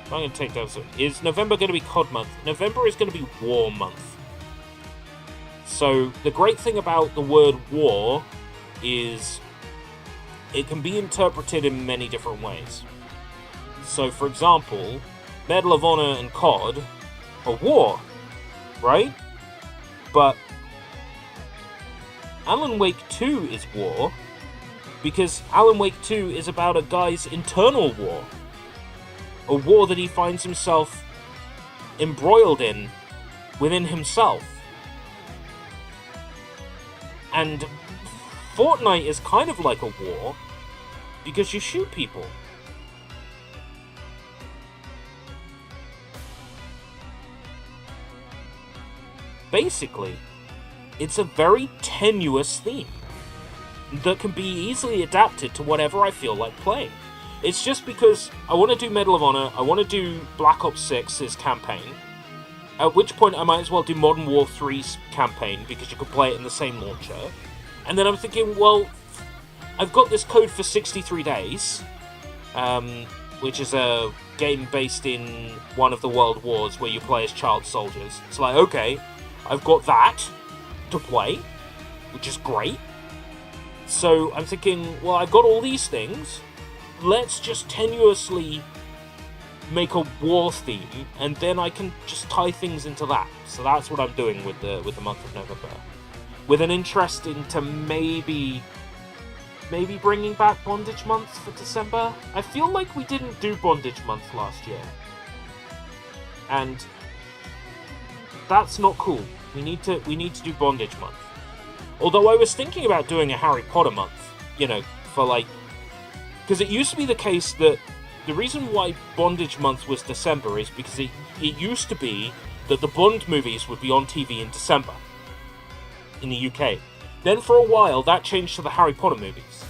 I'm going to take down some. Is November going to be COD month? November is going to be war month. So the great thing about the word war is it can be interpreted in many different ways. So, for example, Medal of Honor and COD are war, right? But Alan Wake 2 is war, because Alan Wake 2 is about a guy's internal war. A war that he finds himself embroiled in within himself. And Fortnite is kind of like a war, because you shoot people. Basically, it's a very tenuous theme that can be easily adapted to whatever I feel like playing. It's just because I want to do Medal of Honor, I want to do Black Ops 6's campaign, at which point I might as well do Modern Warfare 3's campaign, because you can play it in the same launcher. And then I'm thinking, well, I've got this code for 63 days, which is a game based in one of the world wars where you play as child soldiers. It's like, okay, I've got that to play, which is great. So I'm thinking, well, I've got all these things. Let's just tenuously make a war theme, and then I can just tie things into that. So that's what I'm doing with the month of November, with an interest into maybe bringing back Bondage Month for December. I feel like we didn't do Bondage Month last year, and that's not cool. We need to do Bondage Month. Although I was thinking about doing a Harry Potter month, you know, for like, because it used to be the case that the reason why Bondage Month was December is because it used to be that the Bond movies would be on TV in December in the UK. Then for a while that changed to the Harry Potter movies.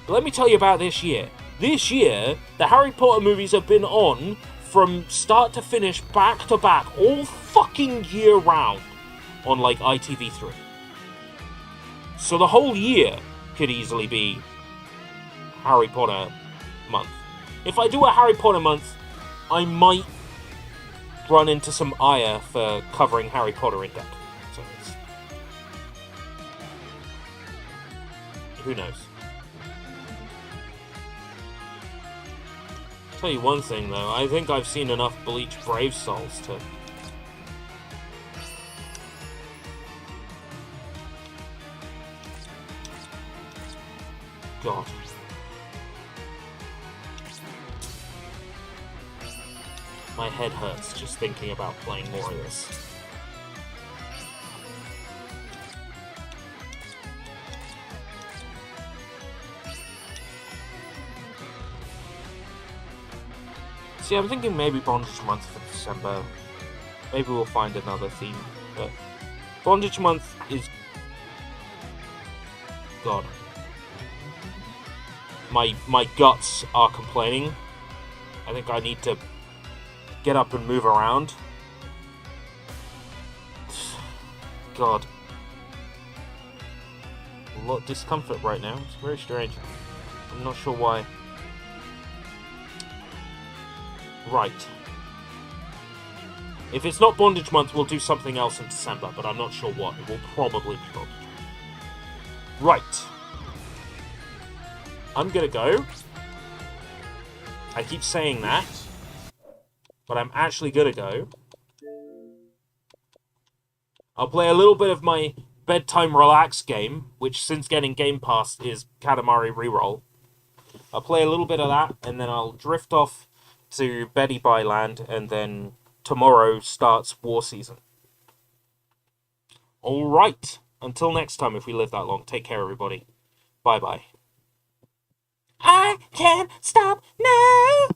But let me tell you about this year. This year, the Harry Potter movies have been on from start to finish, back to back, all fucking year round on like ITV3. So the whole year could easily be Harry Potter month. If I do a Harry Potter month, I might run into some ire for covering Harry Potter in depth. So who knows? I'll tell you one thing though, I think I've seen enough Bleach Brave Souls to... God. My head hurts just thinking about playing more of this. See, I'm thinking maybe Bondage Month for December. Maybe we'll find another theme. But Bondage Month is... God. My guts are complaining. I think I need to get up and move around. God. A lot of discomfort right now. It's very strange. I'm not sure why. Right. If it's not Bondage Month, we'll do something else in December, but I'm not sure what. It will probably be Bondage Month. Right. I'm gonna go. I keep saying that, but I'm actually gonna go. I'll play a little bit of my bedtime relax game, which since getting Game Pass is Katamari Reroll. I'll play a little bit of that, and then I'll drift off to Betty Bye Land, and then tomorrow starts War Season. Alright, until next time, if we live that long, take care everybody. Bye-bye. I can't stop now!